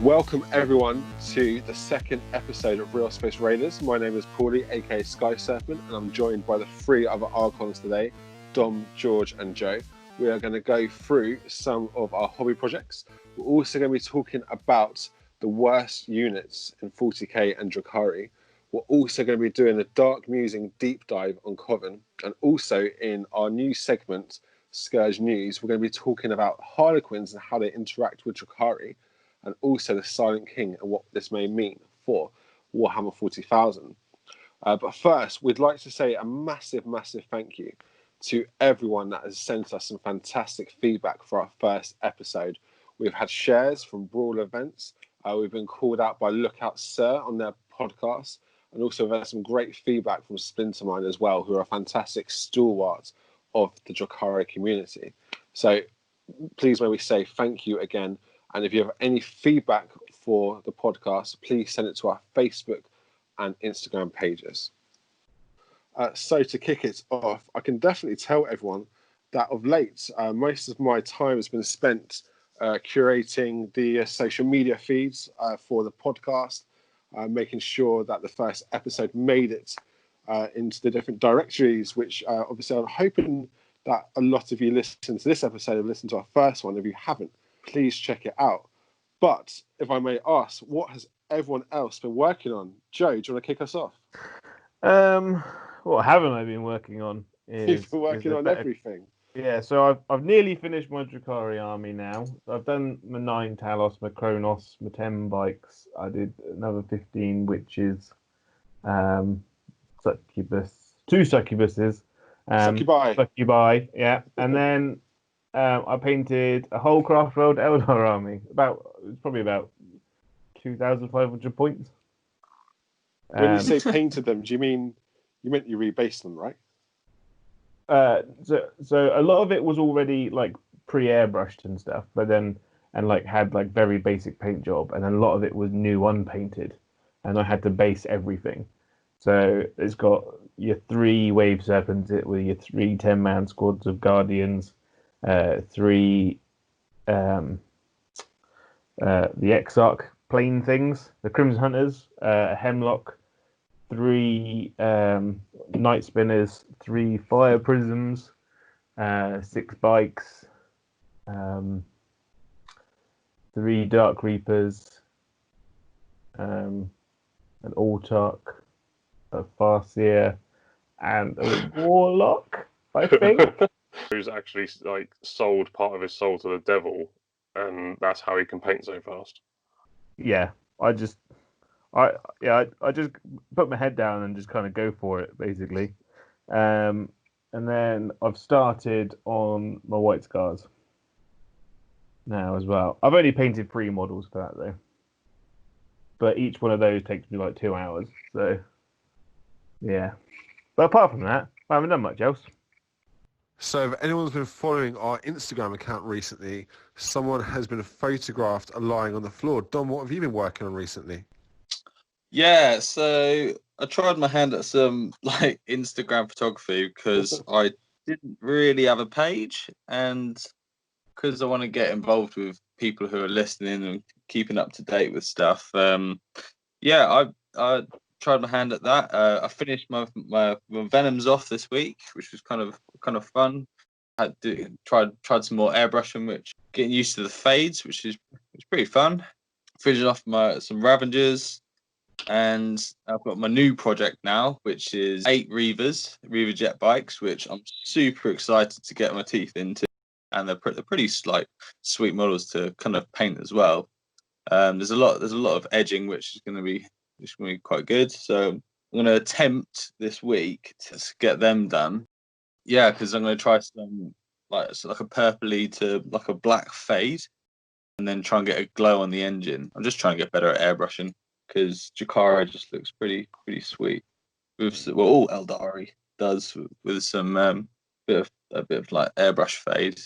Welcome everyone to the second episode of Realspace Raiders. My name is Paulie, aka Sky Serpent, and I'm joined by the three other Archons today, Dom, George and Joe. We are going to go through some of our hobby projects. We're also going to be talking about the worst units in 40k and Drukhari. We're also going to be doing a Dark Musings deep dive on Coven, and also in our new segment, Scourge News, we're going to be talking about Harlequins and how they interact with Drukhari, and also the Silent King and what this may mean for Warhammer 40,000. But first, we'd like to say a massive thank you to everyone that has sent us some fantastic feedback for our first episode. We've had shares from Brawl events. We've been called out by Lookout Sir on their podcast, and also we've had some great feedback from Splintermine as well, who are a fantastic stalwart of the Drukhari community. So please may we say thank you again. And if you have any feedback for the podcast, please send it to our Facebook and Instagram pages. So to kick it off, I can definitely tell everyone that of late, most of my time has been spent curating the social media feeds for the podcast, making sure that the first episode made it into the different directories, which obviously I'm hoping that a lot of you listen to this episode have listened to our first one. If you haven't, please check it out. But if I may ask, what has everyone else been working on? Joe, do you want to kick us off? What haven't I been working on? You've been working on everything. Yeah, so I've nearly finished my Drukhari army now. I've done my 9 Talos, my Kronos, my 10 bikes. I did another 15 witches, succubus, 2 succubuses, succubi, yeah, and then I painted a whole Craft World Eldar army. It's probably about 2,500 points. When you say painted them, do you mean you rebased them, right? So a lot of it was already like pre-airbrushed and stuff, but then had like very basic paint job, and then a lot of it was new unpainted, and I had to base everything. So it's got your 3 wave serpents with your 3 10-man squads of guardians. 3 the Exarch plane things, the Crimson Hunters, a Hemlock, 3 Night Spinners, 3 Fire Prisms, 6 Bikes, 3 Dark Reapers, an Autarch, a Farseer, and a Warlock, I think. Who's actually like sold part of his soul to the devil, and that's how he can paint so fast. Yeah, I just put my head down and just kind of go for it, basically. And then I've started on my White Scars now as well. I've only painted 3 models for that though, but each one of those takes me like 2 hours. So yeah, but apart from that, I haven't done much else. So if anyone's been following our Instagram account recently, someone has been photographed lying on the floor. Dom, what have you been working on recently? Yeah, so I tried my hand at some like Instagram photography because I didn't really have a page, and because I want to get involved with people who are listening and keeping up to date with stuff. I tried my hand at that. I finished my Venoms off this week, which was kind of fun. I tried some more airbrushing, which getting used to the fades, which is pretty fun. Finished off some Ravengers, and I've got my new project now, which is 8 Reaver jet bikes, which I'm super excited to get my teeth into, and they're pretty like sweet models to kind of paint as well. There's a lot of edging, which is going to be quite good. So I'm going to attempt this week to get them done. Yeah, because I'm going to try some like a purpley to like a black fade, and then try and get a glow on the engine. I'm just trying to get better at airbrushing because Drukhari just looks pretty sweet. All Eldari does with some bit of like airbrush fade.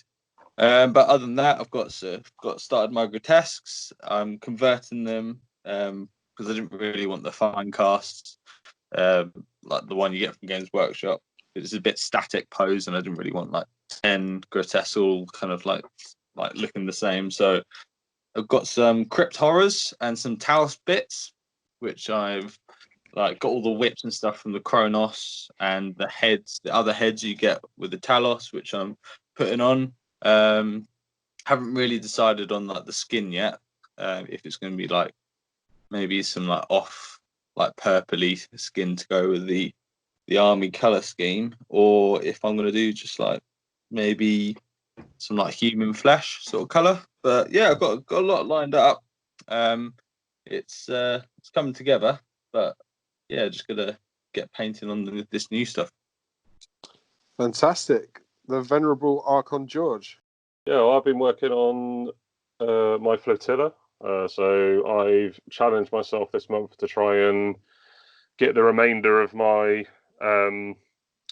But other than that, I've got started my grotesques. I'm converting them because I didn't really want the fine cast, like the one you get from Games Workshop. It's a bit static pose, and I didn't really want like 10 grotesque all kind of like looking the same. So I've got some crypt horrors and some Taos bits, which I've like got all the whips and stuff from the Kronos, and the heads, the other heads you get with the Talos, which I'm putting on. Haven't really decided on like the skin yet. If it's going to be like maybe some like off like purpley skin to go with the army color scheme, or if I'm going to do just like maybe some like human flesh sort of color. But yeah, I've got a lot lined up. It's coming together, but yeah, just gonna get painting on this new stuff. Fantastic. The venerable Archon George. Yeah, well, I've been working on my flotilla. So I've challenged myself this month to try and get the remainder of my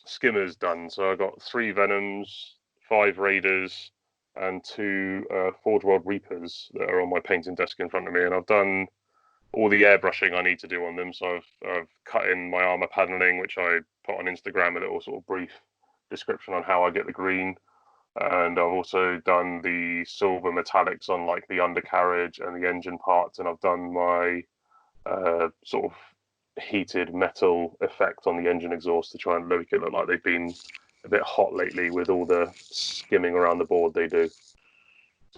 skimmers done. So I got 3 Venoms, 5 Raiders, and 2 Forge World Reapers that are on my painting desk in front of me. And I've done all the airbrushing I need to do on them. So I've cut in my armor paneling, which I put on Instagram, a little sort of brief description on how I get the green. And I've also done the silver metallics on like the undercarriage and the engine parts. And I've done my sort of heated metal effect on the engine exhaust to try and make it look like they've been a bit hot lately with all the skimming around the board they do.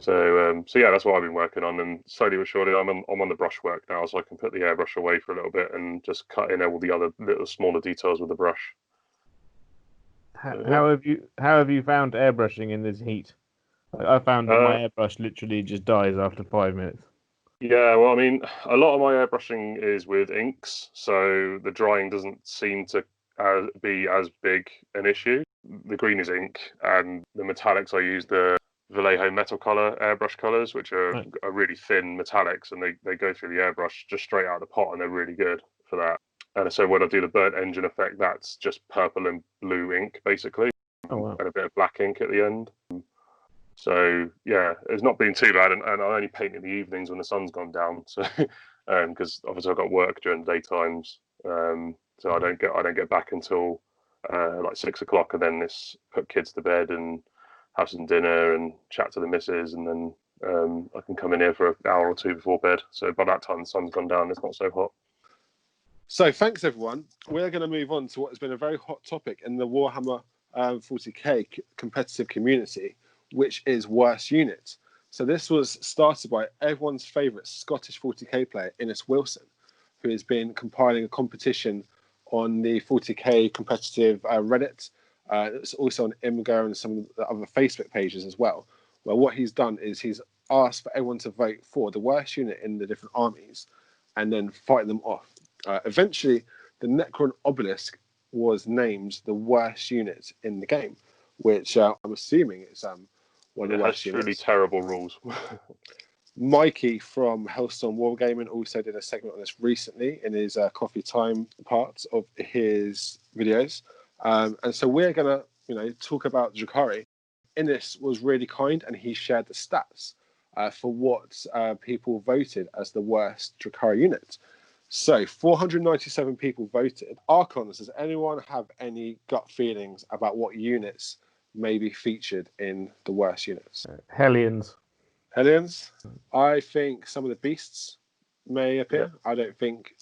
So yeah, that's what I've been working on, and slowly but surely I'm on the brushwork now, so I can put the airbrush away for a little bit and just cut in all the other little smaller details with the brush. How have you found airbrushing in this heat? I found that my airbrush literally just dies after 5 minutes. Yeah, well, I mean, a lot of my airbrushing is with inks, so the drying doesn't seem to be as big an issue. The green is ink, and the metallics I use the Vallejo metal color airbrush colors, which are really thin metallics, and they go through the airbrush just straight out of the pot, and they're really good for that. And so when I do the burnt engine effect, that's just purple and blue ink basically, and a bit of black ink at the end. So yeah, it's not been too bad, and I only paint in the evenings when the sun's gone down. So because obviously I've got work during the daytimes, so I don't get back until like 6 o'clock, and then it's put kids to bed and have some dinner and chat to the missus, and then I can come in here for an hour or two before bed. So by that time the sun's gone down, it's not so hot. So thanks everyone. We're going to move on to what has been a very hot topic in the Warhammer 40k competitive community, which is worst unit. So this was started by everyone's favourite Scottish 40k player, Innes Wilson, who has been compiling a competition on the 40k competitive Reddit. It's also on Imgur and some of the other Facebook pages as well, where what he's done is he's asked for everyone to vote for the worst unit in the different armies and then fight them off. Eventually, the Necron Obelisk was named the worst unit in the game, which I'm assuming is one of the worst units. It has truly terrible rules. Mikey from Hellstorm Wargaming also did a segment on this recently in his coffee time part of his videos. And so we're going to, talk about Drukhari. Innes was really kind, and he shared the stats for what people voted as the worst Drukhari unit. So 497 people voted. Archons, does anyone have any gut feelings about what units may be featured in the worst units? Hellions. I think some of the beasts may appear. Yeah. I don't think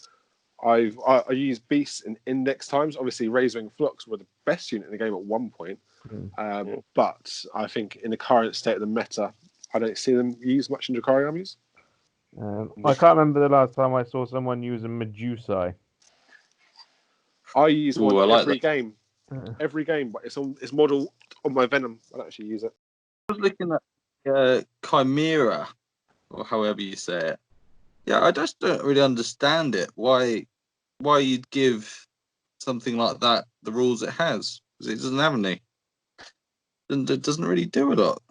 I used beasts in index times. Obviously, Razorwing Flocks were the best unit in the game at one point. But I think in the current state of the meta, I don't see them used much in Drukhari armies. I can't remember the last time I saw someone use a Medusae. I use one every game. Every game, but it's modeled on my Venom. I don't actually use it. I was looking at Chimera, or however you say it. Yeah, I just don't really understand it. Why you'd give something like that the rules it has? Because it doesn't have any. And it doesn't really do a lot.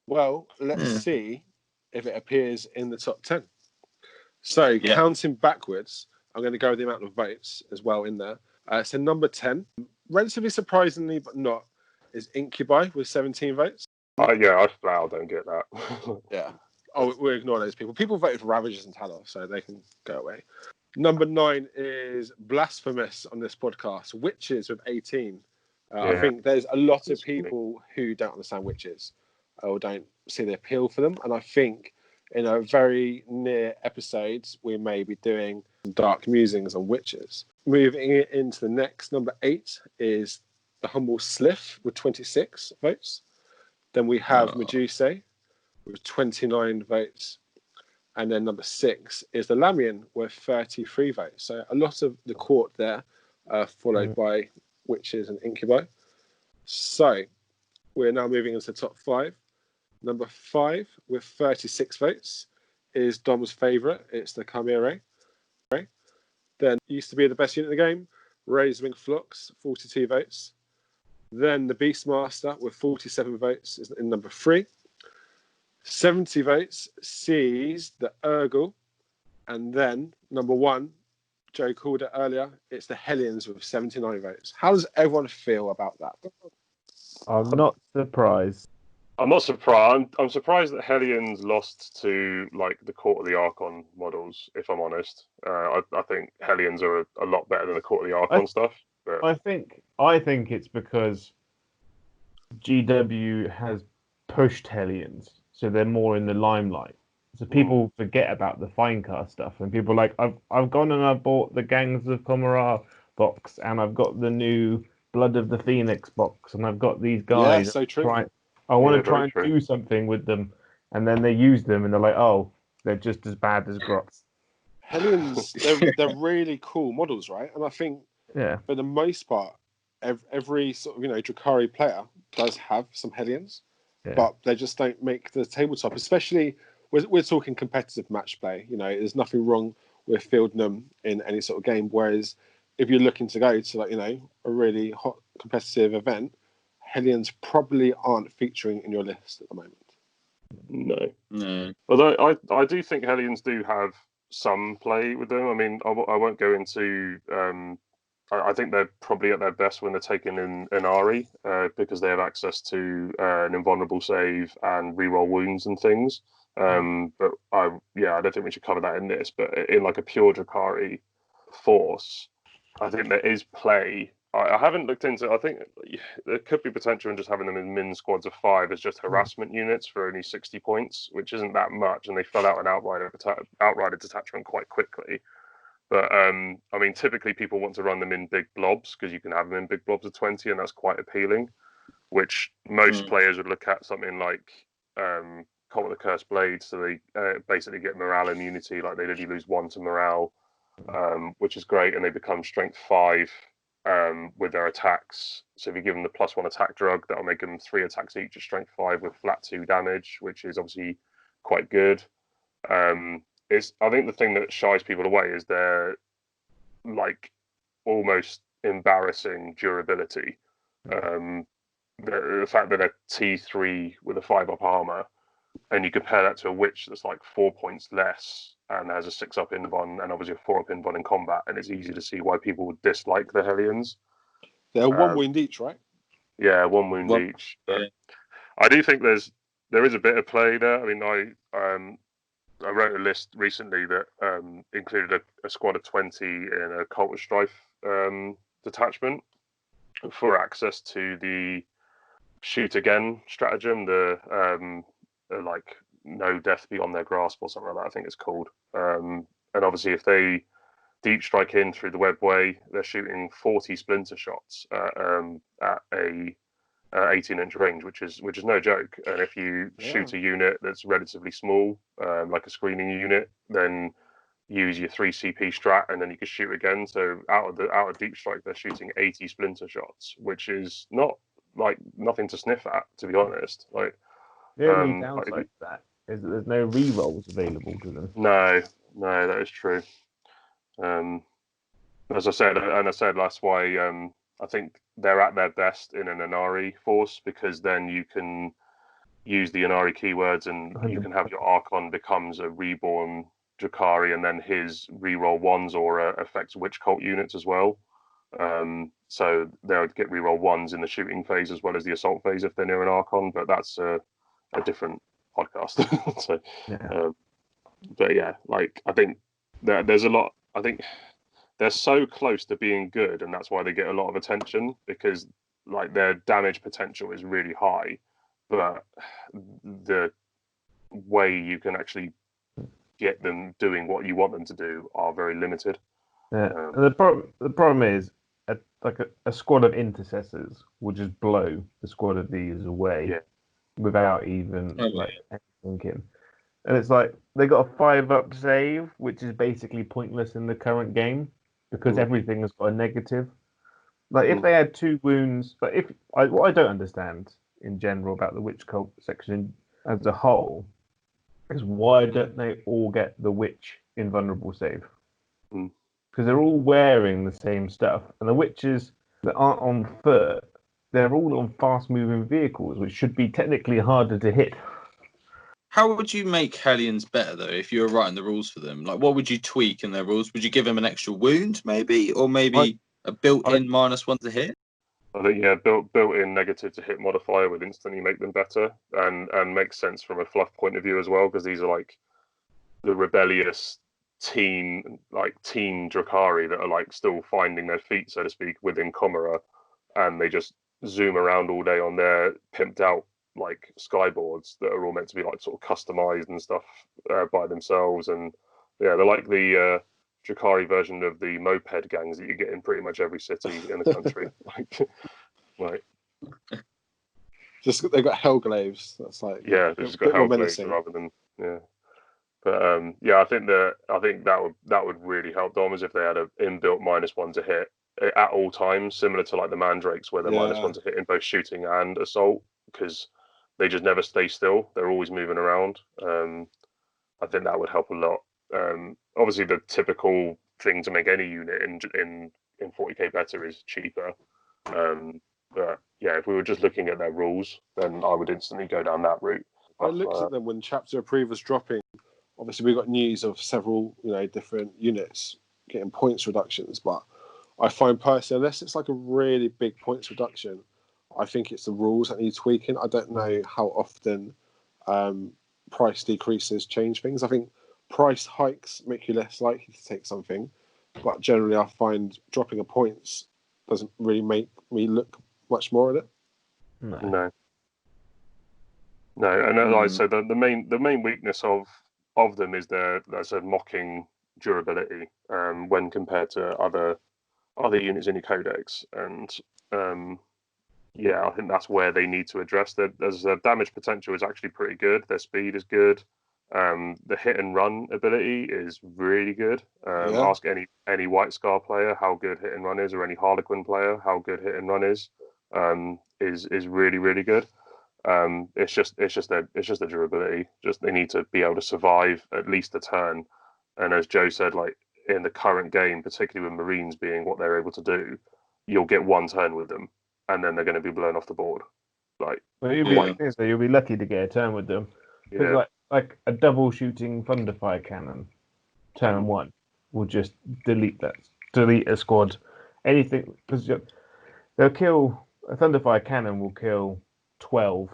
Well, let's see if it appears in the top 10. So counting backwards, I'm going to go with the amount of votes as well in there. So number 10, relatively surprisingly but not, is Incubi with 17 votes. I flat out don't get that. Yeah. we ignore those people. People voted for Ravagers and Talos, so they can go away. Number 9 is blasphemous on this podcast. Witches with 18. I think there's a lot of people who don't understand witches or don't see the appeal for them. And I think in a very near episodes, we may be doing Dark Musings on witches. Moving into the next, number 8 is the humble Slith with 26 votes. Then we have Medusa with 29 votes. And then number 6 is the Lamian with 33 votes. So a lot of the court there, followed by witches and incubi. So we're now moving into the top 5. Number 5 with 36 votes is Dom's favourite. It's the Chimera. Then used to be the best unit in the game, Razorwing Flux, 42 votes. Then the Beastmaster with 47 votes is in number 3. 70 votes sees the Urgle. And then number 1, Joe called it earlier, it's the Hellions with 79 votes. How does everyone feel about that? I'm not surprised. I'm not surprised. I'm surprised that Hellions lost to like the Court of the Archon models. If I'm honest, I think Hellions are a lot better than the Court of the Archon stuff. But I think it's because GW has pushed Hellions, so they're more in the limelight. So people forget about the Finecast stuff, and people are like, I've gone and I've bought the Gangs of Komara box, and I've got the new Blood of the Phoenix box, and I've got these guys. Yeah, so true. I want to try and do something with them, and then they use them, and they're like, oh, they're just as bad as Grots. Hellions, they're really cool models, right? And I think, for the most part, every sort of Drukhari player does have some Hellions, but they just don't make the tabletop. Especially, we're talking competitive match play. There's nothing wrong with fielding them in any sort of game. Whereas, if you're looking to go to a really hot competitive event, Hellions probably aren't featuring in your list at the moment. No. Although I do think Hellions do have some play with them. I mean, I won't go into. I think they're probably at their best when they're taken in Inari because they have access to an invulnerable save and reroll wounds and things. But I don't think we should cover that in this. But in like a pure Drukhari force, I think there is play. I haven't looked into. I think there could be potential in just having them in min squads of 5 as just harassment units for only 60 points, which isn't that much, and they fell out an outrider detachment quite quickly. But I mean, typically people want to run them in big blobs because you can have them in big blobs of 20, and that's quite appealing. Which most players would look at something like Cult of the Cursed Blade, so they basically get morale immunity, like they only lose 1 to morale, which is great, and they become strength 5. With their attacks. So if you give them the +1 attack drug, that'll make them 3 attacks each at strength 5 with flat 2 damage, which is obviously quite good. I think the thing that shies people away is their like almost embarrassing durability. The fact that they're T3 with a 5-up armor, and you compare that to a witch that's like 4 points less and has a 6-up invuln and obviously a 4-up invuln in combat, and it's easy to see why people would dislike the Hellions. They're 1 wound each, right? Yeah, 1 wound each. Yeah. I do think there is a bit of play there. I mean, I wrote a list recently that included a squad of 20 in a Cult of Strife detachment for access to the shoot again stratagem, the like no death beyond their grasp or something like that, I think it's called. And obviously if they deep strike in through the webway, they're shooting 40 splinter shots at a 18-inch range, which is no joke. And if you shoot a unit that's relatively small, like a screening unit, then use your 3 CP strat, and then you can shoot again. So out of deep strike, they're shooting 80 splinter shots, which is not like nothing to sniff at, to be honest. Like the only downside to that is that there's no rerolls available to them. No, that is true. As I said, that's why I think they're at their best in an Inari force, because then you can use the Inari keywords and you can have your Archon becomes a reborn Drukhari, and then his reroll 1s or affects witch cult units as well. So they'll get reroll 1s in the shooting phase as well as the assault phase if they're near an Archon, but that's a different podcast. So, Yeah. but yeah, like I think there's a lot. I think they're so close to being good, and that's why they get a lot of attention, because like their damage potential is really high, but the way you can actually get them doing what you want them to do are very limited. Yeah. And the problem is, a squad of intercessors will just blow the squad of these away Yeah. without even thinking. And it's like they got a 5-up save, which is basically pointless in the current game because everything has got a negative. Like if they had 2 wounds, but what I don't understand in general about the witch cult section as a whole is why don't they all get the witch invulnerable save? Because they're all wearing the same stuff, and the witches that aren't on foot, they're all on fast-moving vehicles, which should be technically harder to hit. How would you make Hellions better, though, if you were writing the rules for them? Like, what would you tweak in their rules? Would you give them an extra wound, maybe? Or maybe a built-in -1 to hit? I think, yeah, built-in negative to hit modifier would instantly make them better, and makes sense from a fluff point of view as well, because these are like the rebellious team Drukhari that are like still finding their feet, so to speak, within Comera, and they just zoom around all day on their pimped out like skyboards that are all meant to be like sort of customized and stuff by themselves. And yeah, they're like the Drukhari version of the moped gangs that you get in pretty much every city in the country. like just they got Hellglaives. That's like yeah, they've just got Hellglaives rather than yeah. But yeah, I think that would really help Dom, is if they had an inbuilt -1 to hit at all times, similar to like the Mandrakes, where they're -1 to hit in both shooting and assault, because they just never stay still. They're always moving around. I think that would help a lot. Obviously, the typical thing to make any unit in 40k better is cheaper. But yeah, if we were just looking at their rules, then I would instantly go down that route. I looked at them when Chapter Approve was dropping. Obviously, we got news of several, different units getting points reductions, but I find personally, unless it's like a really big points reduction, I think it's the rules that need tweaking. I don't know how often price decreases change things. I think price hikes make you less likely to take something, but generally I find dropping a points doesn't really make me look much more at it. No. And like I said, the main weakness of them is their, as I said, mocking durability when compared to other units in your codex. And yeah, I think that's where they need to address that. Their damage potential is actually pretty good. Their speed is good. The hit and run ability is really good. Ask any White Scar player how good hit and run is, or any Harlequin player how good hit and run is really, really good. It's just the durability. Just they need to be able to survive at least a turn. And as Joe said, like in the current game, particularly with Marines being what they're able to do, you'll get 1 turn with them, and then they're going to be blown off the board. You'll be lucky to get a turn with them. Because like a double shooting Thunderfire cannon, turn 1 will just delete a squad. Anything, because they'll kill a Thunderfire cannon will kill 12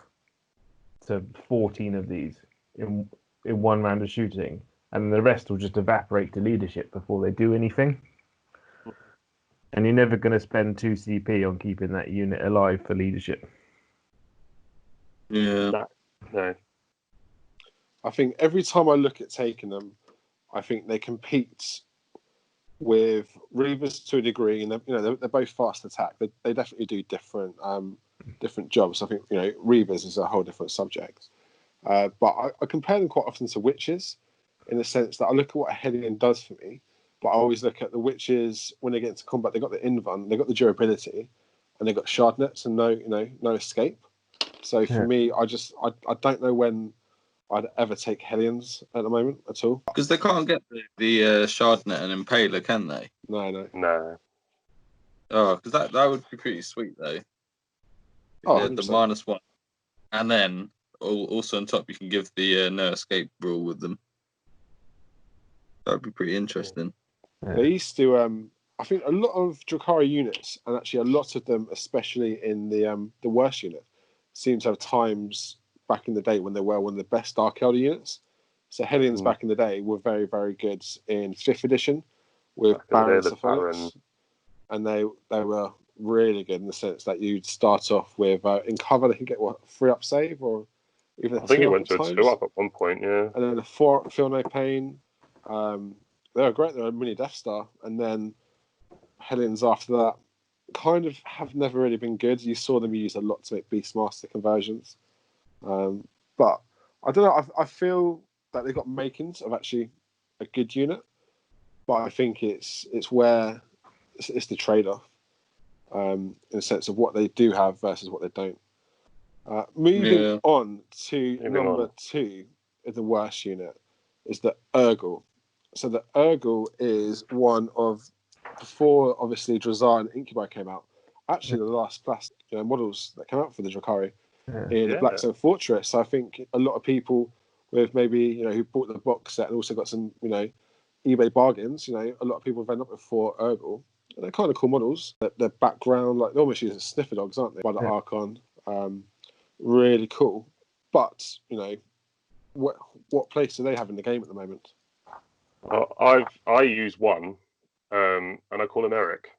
to 14 of these in 1 round of shooting, and the rest will just evaporate to leadership before they do anything. And you're never going to spend 2 CP on keeping that unit alive for leadership. Yeah. No. I think every time I look at taking them, I think they compete with Reavers to a degree, and they're both fast attack. They definitely do different jobs. I think Reavers is a whole different subject, but I compare them quite often to Witches, in the sense that I look at what a Hellion does for me, but I always look at the Witches when they get into combat. They got the invuln, they got the durability, and they got shard nets and no escape. So for me, I don't know when I'd ever take Hellions at the moment at all. Because they can't get the Shardnet and Impaler, can they? No. Oh, because that would be pretty sweet, though. Oh, the -1. And then, also on top, you can give the no escape rule with them. That would be pretty interesting. Yeah. They used to, I think a lot of Drukhari units, and actually a lot of them, especially in the worst unit, seem to have times back in the day when they were one of the best Dark Elder units. So Hellions back in the day were very, very good in 5th edition with Baron Cephalics. And they were really good in the sense that you'd start off with, in cover, they can get, 3-up save or even I think it went to a 2-up at one point, yeah. And then the 4-up Feel No Pain. They were great. They were a mini Death Star. And then Hellions after that kind of have never really been good. You saw them use a lot to make Beastmaster conversions. But I don't know. I feel that they got makings of actually a good unit. But I think it's where it's the trade-off in the sense of what they do have versus what they don't. Moving on to number 2 is the worst unit, is the Urgle. So the Urgle is one of, before obviously Drazar and Incubi came out, actually the last plastic models that came out for the Drukhari in Blackstone Fortress. So I think a lot of people with maybe, who bought the box set and also got some, eBay bargains, a lot of people have ended up with 4 Urgle. And they're kind of cool models. Their background, like, they're almost using sniffer dogs, aren't they? By the Archon. Really cool. But, what place do they have in the game at the moment? I use one, and I call him Eric.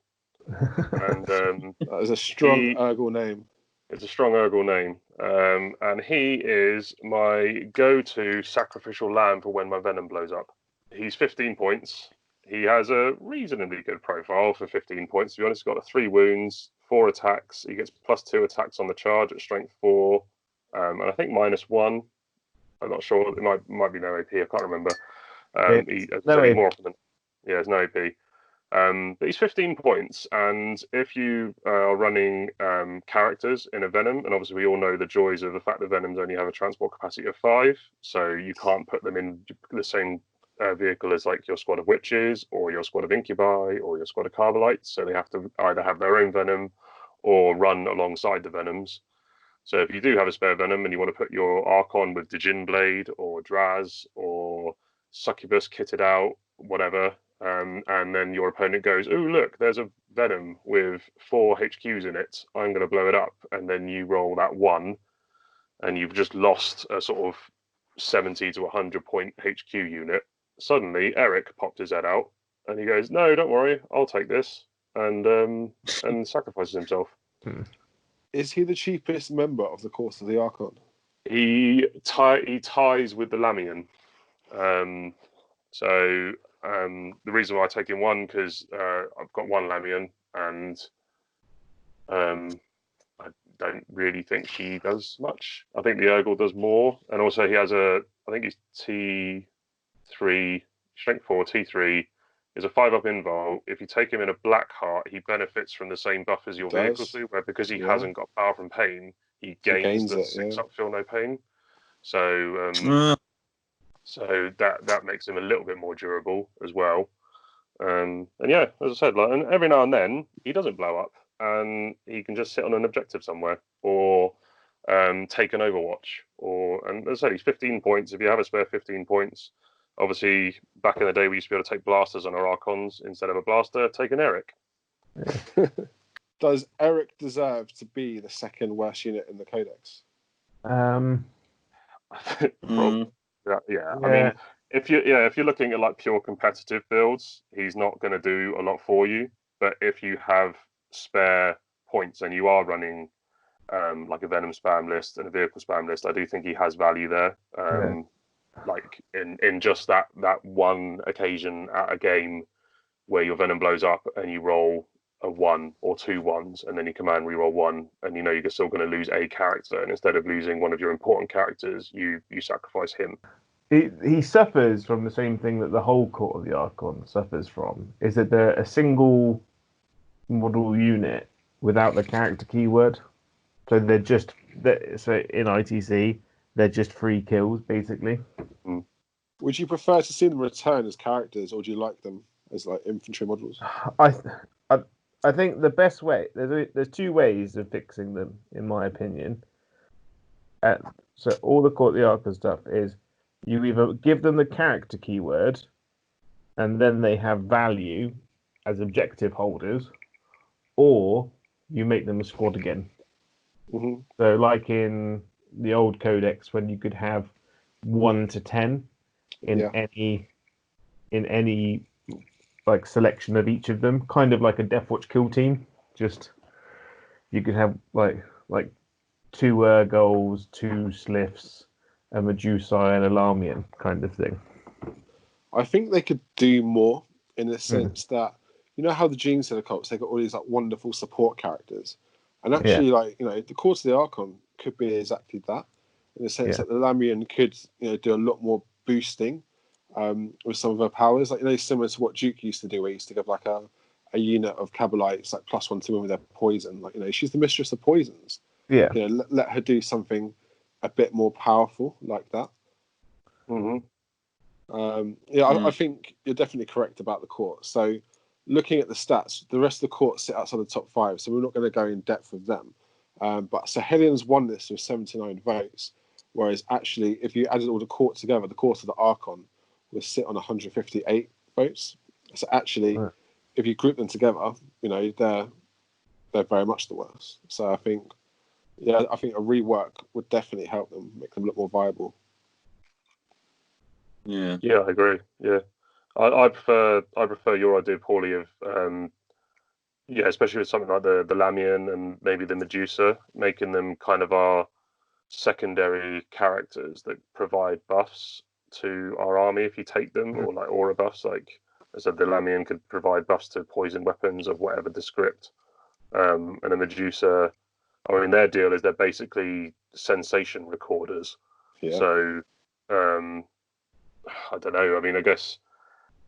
And that is a strong Urgle name. It's a strong Urgle name. And he is my go-to sacrificial lamb for when my venom blows up. He's 15 points. He has a reasonably good profile for 15 points. To be honest, he's got 3 wounds, 4 attacks. He gets +2 attacks on the charge at strength 4, and I think -1. I'm not sure. It might be no AP. I can't remember. More often than there's no AP. But he's 15 points, and if you are running characters in a Venom, and obviously we all know the joys of the fact that Venoms only have a transport capacity of 5, so you can't put them in the same vehicle as like your squad of witches or your squad of incubi or your squad of Carmelites, so they have to either have their own venom or run alongside the venoms. So if you do have a spare venom and you want to put your Archon with Djinn Blade or Draz or Succubus kitted out, whatever, and then your opponent goes, oh look, there's a venom with 4 HQs in it, I'm going to blow it up, and then you roll that 1 and you've just lost a sort of 70 to 100 point HQ unit. Suddenly Eric popped his head out and he goes, no, don't worry, I'll take this, and sacrifices himself. Is he the cheapest member of the Course of the Archon? He ties with the Lamian. So the reason why I take him 1, because I've got 1 Lamian, and I don't really think he does much. I think the Urgle does more, and also he has I think he's T3, strength 4, T3, is a 5-up invul. If you take him in a Black Heart, he benefits from the same buff as your vehicles do, where because he hasn't got power from pain, he gains the 6-up Feel No Pain. So so that makes him a little bit more durable as well. And yeah, as I said, like, and every now and then he doesn't blow up, and he can just sit on an objective somewhere, or take an Overwatch, and as I said, he's 15 points. If you have a spare 15 points, obviously back in the day we used to be able to take blasters on our Archons. Instead of a blaster, take an Eric. Does Eric deserve to be the second worst unit in the Codex? Yeah. I mean, if you're looking at like pure competitive builds, he's not going to do a lot for you. But if you have spare points and you are running like a Venom spam list and a vehicle spam list, I do think he has value there. Like in just that one occasion at a game where your Venom blows up and you roll a 1 or 2 1s, and then you command reroll 1, and you know you're still going to lose a character, and instead of losing one of your important characters, you sacrifice him. He suffers from the same thing that the whole Court of the Archon suffers from. Is that they're a single model unit without the character keyword. So in ITC, they're just free kills, basically. Would you prefer to see them return as characters, or do you like them as like infantry models? I think the best way, there's 2 ways of fixing them, in my opinion. So all the Court of the Archon stuff is you either give them the character keyword, and then they have value as objective holders, or you make them a squad again. So like in the old codex when you could have 1 to 10 in any like selection of each of them, kind of like a Death Watch kill team. Just you could have like 2 Urgols, 2 Sliffs, a Medusa, and a Lamian kind of thing. I think they could do more in the sense that, you know how the Gene Stealer cults, they got all these like wonderful support characters. And actually, like, you know, the Court of the Archon could be exactly that, in the sense that the Lamian could, you know, do a lot more boosting with some of her powers. Like, you know, similar to what Duke used to do, where he used to give like a unit of Kabalites, like +1 to win with their poison. Like, you know, she's the mistress of poisons. Yeah. You know, let her do something a bit more powerful like that. I think you're definitely correct about the court. So looking at the stats, the rest of the court sit outside the top 5, so we're not going to go in depth with them. But so Hellions won this with 79 votes, whereas actually if you added all the court together, the court of the Archon would sit on 158 votes. So actually, if you group them together, you know, they're very much the worst. So I think a rework would definitely help them, make them look more viable. Yeah, I agree. Yeah, I prefer your idea, Paulie, of especially with something like the Lamian and maybe the Medusa, making them kind of our secondary characters that provide buffs to our army if you take them, or like aura buffs. Like I said, the Lamian could provide buffs to poison weapons of whatever descript, and the Medusa, I mean, their deal is they're basically sensation recorders. Yeah. So I don't know. I mean, I guess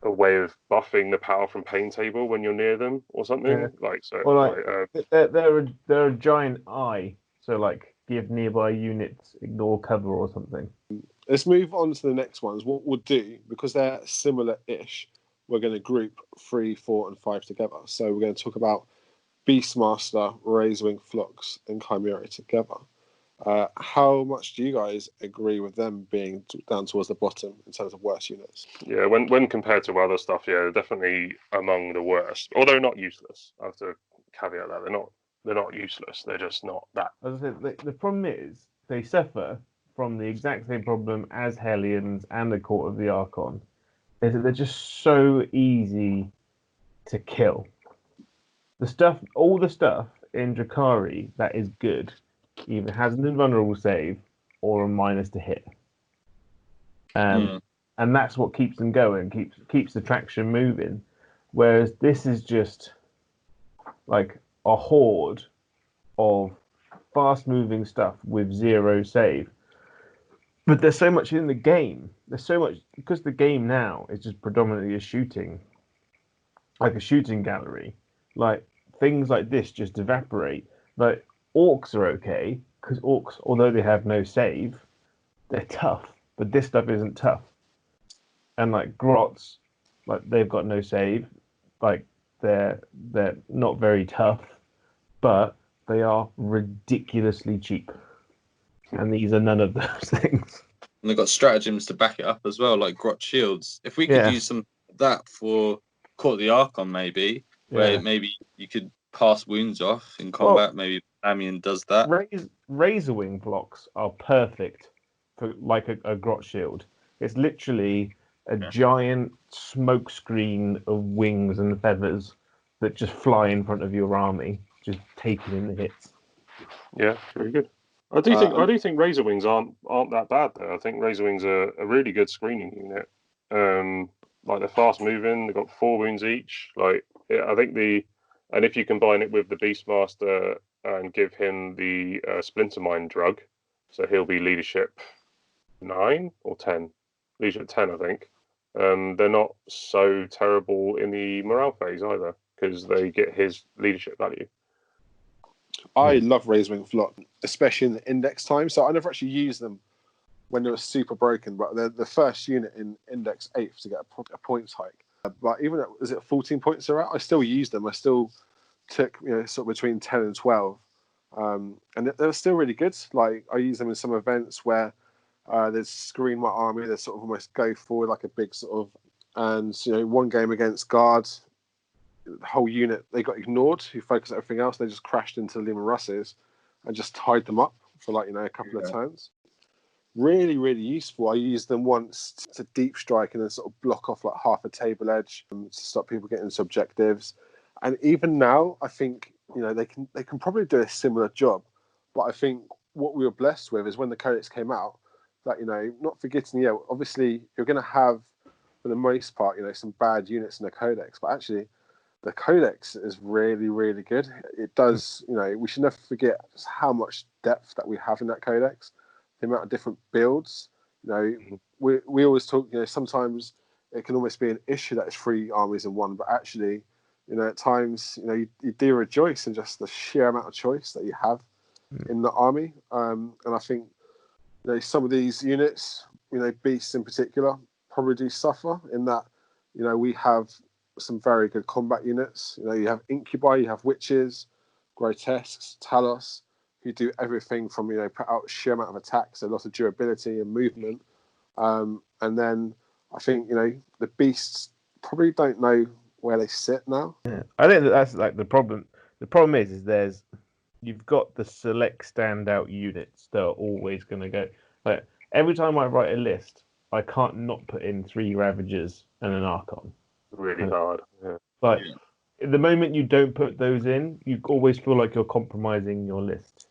a way of buffing the power from pain table when you're near them or something. Yeah. Like so. Well, they're a giant eye. So like give nearby units ignore cover or something. Let's move on to the next ones. What we'll do, because they're similar-ish, we're going to group 3, 4, and 5 together. So we're going to talk about Beastmaster, Razorwing, Flux, and Chimera together. How much do you guys agree with them being down towards the bottom in terms of worst units? Yeah, when compared to other stuff, yeah, they're definitely among the worst. Although not useless. I have to caveat that they're not useless. They're just not that. As I said, the problem is they suffer from the exact same problem as Hellions and the Court of the Archon. Is that they're just so easy to kill. All the stuff in Drukhari that is good either has an invulnerable save or a minus to hit. And that's what keeps them going, keeps the traction moving. Whereas this is just like a horde of fast-moving stuff with 0 save. But there's so much in the game. There's so much, because the game now is just predominantly a shooting gallery. Like, things like this just evaporate. Like, orcs are okay, because orcs, although they have no save, they're tough. But this stuff isn't tough. And like grots, like they've got no save. Like they're not very tough, but they are ridiculously cheap. And these are none of those things. And they've got stratagems to back it up as well, like grot shields. If we could use some of that for Court of the Archon, maybe, where maybe you could pass wounds off in combat, maybe Amian does that. Razorwing blocks are perfect for like a grot shield. It's literally a giant smoke screen of wings and feathers that just fly in front of your army, just taking in the hits. Yeah, very good. I do think Razorwings aren't that bad though. I think Razorwings are a really good screening unit. Like they're fast moving. They've got 4 wounds each. Like I think and if you combine it with the Beastmaster and give him the Splinter Mind drug, so he'll be leadership 9 or 10. Leadership 10, I think. They're not so terrible in the morale phase either, because they get his leadership value. I love Razorwing Flock, especially in the index time. So I never actually used them when they were super broken, but they're the first unit in index 8th to get a points hike. But even at 14 points they're at, I still used them. I still took sort of between 10 and 12, and they were still really good. Like I use them in some events where there's screen my army. They sort of almost go forward like a big sort of, and one game against guards, the whole unit they got ignored. Who focused on everything else. They just crashed into the Lehman Russes and just tied them up. for like, a couple of turns. Really, really useful. I used them once to deep strike and then sort of block off like half a table edge to stop people getting into objectives. And even now, I think they can probably do a similar job. But I think what we were blessed with is when the codex came out, that not forgetting, obviously you're going to have for the most part, some bad units in the codex, but actually the codex is really, really good. It does, we should never forget just how much depth that we have in that codex, the amount of different builds. We always talk, sometimes it can almost be an issue that it's 3 armies in one, but actually, at times, you do rejoice in just the sheer amount of choice that you have in the army. And I think, some of these units, beasts in particular, probably do suffer in that, we have some very good combat units. You have incubi, you have witches, grotesques, talos, who do everything from put out sheer amount of attacks, a lot of durability and movement. And then I think the beasts probably don't know where they sit now. Yeah. I think that's like the problem. The problem is you've got the select standout units that are always going to go. Like every time I write a list, I can't not put in 3 Ravagers and an Archon. Really hard. Yeah. But the moment you don't put those in, you always feel like you're compromising your list.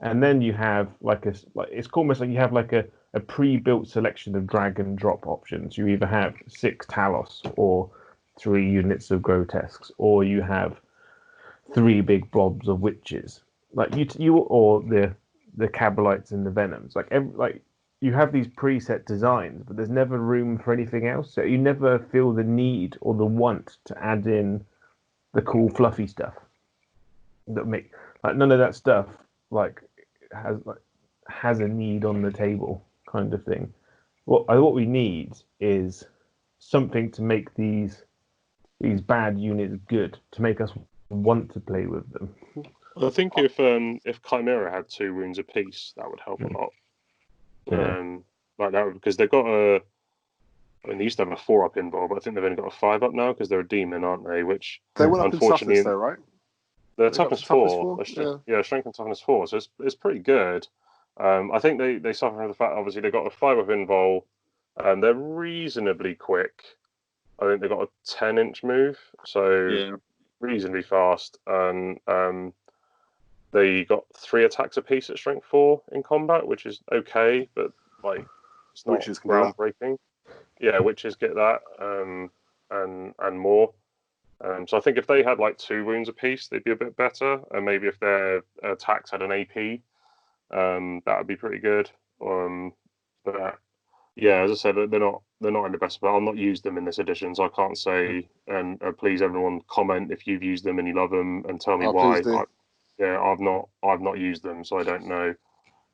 And then you have it's almost like you have like a pre-built selection of drag and drop options. You either have 6 Talos or 3 units of grotesques, or you have 3 big blobs of witches. Like you or the Cabalites and the Venoms. You have these preset designs, but there's never room for anything else. So you never feel the need or the want to add in the cool fluffy stuff that make none of that stuff has a need on the table kind of thing. What we need is something to make these bad units good, to make us want to play with them. I think if Chimera had 2 wounds apiece, that would help a lot. Like that, because they've got they used to have a 4-up invul, but I think they've only got a 5-up now because they're a demon, aren't they? Which they went up in toughness, though, right? They're toughness 4. Strength and toughness 4. So it's pretty good. I think they suffer from the fact, obviously, they've got a 5-up invul, and they're reasonably quick. I think they've got a 10-inch move, so reasonably fast, and they got 3 attacks apiece at strength 4 in combat, which is okay, but it's not groundbreaking. Yeah, witches get that, and more. So I think if they had 2 wounds apiece, they'd be a bit better, and maybe if their attacks had an AP, that would be pretty good. But yeah, as I said, they're not in the best. But I've not used them in this edition, so I can't say. And please, everyone, comment if you've used them and you love them, and tell me why. I've not used them, so I don't know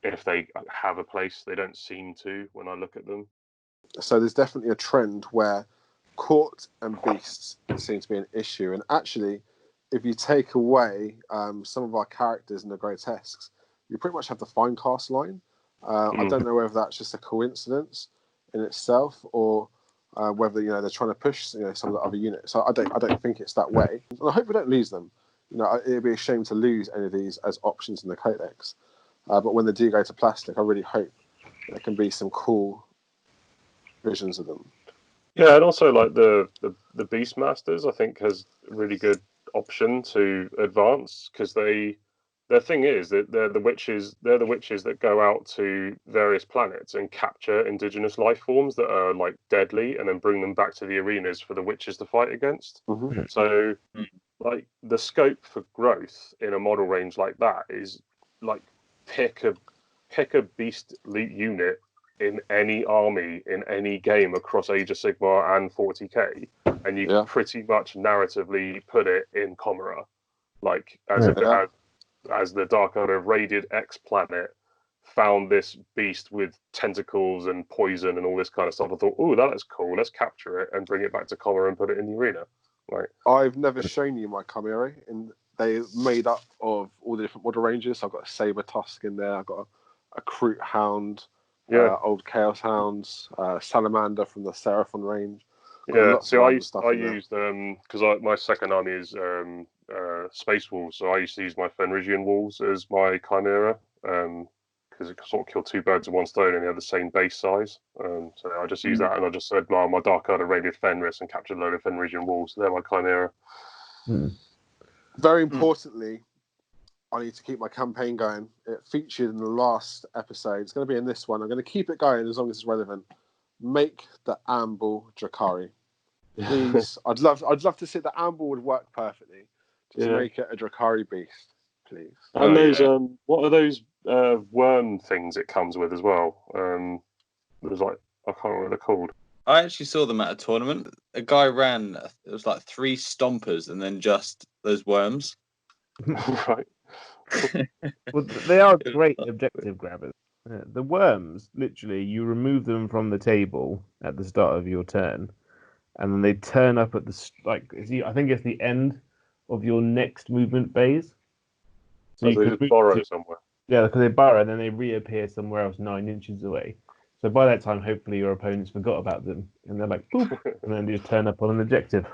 if they have a place. They don't seem to when I look at them. So there's definitely a trend where court and beasts seem to be an issue, and actually, if you take away some of our characters in the grotesques, you pretty much have the Finecast line. I don't know whether that's just a coincidence in itself, or whether they're trying to push some of the other units. So I don't think it's that way, and I hope we don't lose them. It'd be a shame to lose any of these as options in the codex. But when they do go to plastic, I really hope there can be some cool visions of them. Yeah, and also the Beastmasters, I think, has a really good option to advance, because their thing is that they're the witches that go out to various planets and capture indigenous life forms that are deadly, and then bring them back to the arenas for the witches to fight against. Mm-hmm. So the scope for growth in a model range like that is pick a beast unit in any army in any game across Age of Sigmar and 40k, and you can pretty much narratively put it in Chimera, as the Dark Order raided X planet, found this beast with tentacles and poison and all this kind of stuff. I thought, oh, that's cool. Let's capture it and bring it back to Chimera and put it in the arena. I've never shown you my Chimera, and they're made up of all the different model ranges. So I've got a Saber Tusk in there. I've got a Kroot Hound, old Chaos Hounds, Salamander from the Seraphon range. Yeah, so I used because my second army is Space Wolves, so I used to use my Fenrisian Wolves as my Chimera because it sort of killed two birds with one stone and they had the same base size. So I just used that, and I just said, well, my Dark Elder raided Fenris and captured a load of Fen region walls. So they're my Chimera. Very importantly, I need to keep my campaign going. It featured in the last episode. It's going to be in this one. I'm going to keep it going as long as it's relevant. Make the Amble Drukhari. Please. I'd love to see the Amble would work perfectly. Just make it a Drukhari beast, please. And those what are those worm things it comes with as well? There's like, I can't remember what they're called. I actually saw them at a tournament. A guy ran, it was like 3 stompers and then just those worms. Right. Well, they are great objective grabbers. The worms, literally, you remove them from the table at the start of your turn, and then they turn up at I think it's the end of your next movement phase. So you just borrow somewhere. Yeah, because they burrow and then they reappear somewhere else 9 inches away. So by that time, hopefully your opponents forgot about them, and they're like, boop, and then they just turn up on an objective.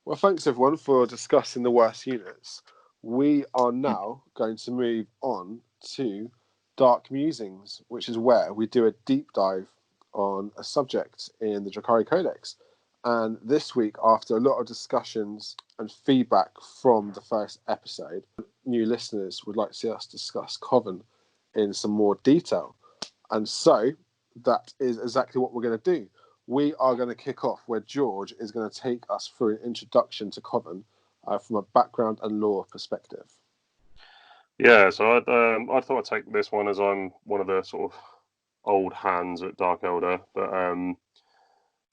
Well, thanks everyone for discussing the worst units. We are now going to move on to Dark Musings, which is where we do a deep dive on a subject in the Drukhari Codex. And this week, after a lot of discussions and feedback from the first episode, new listeners would like to see us discuss Coven in some more detail. And so that is exactly what we're going to do. We are going to kick off where George is going to take us through an introduction to Coven from a background and lore perspective. Yeah, so I thought I'd take this one as I'm one of the sort of old hands at Dark Elder. But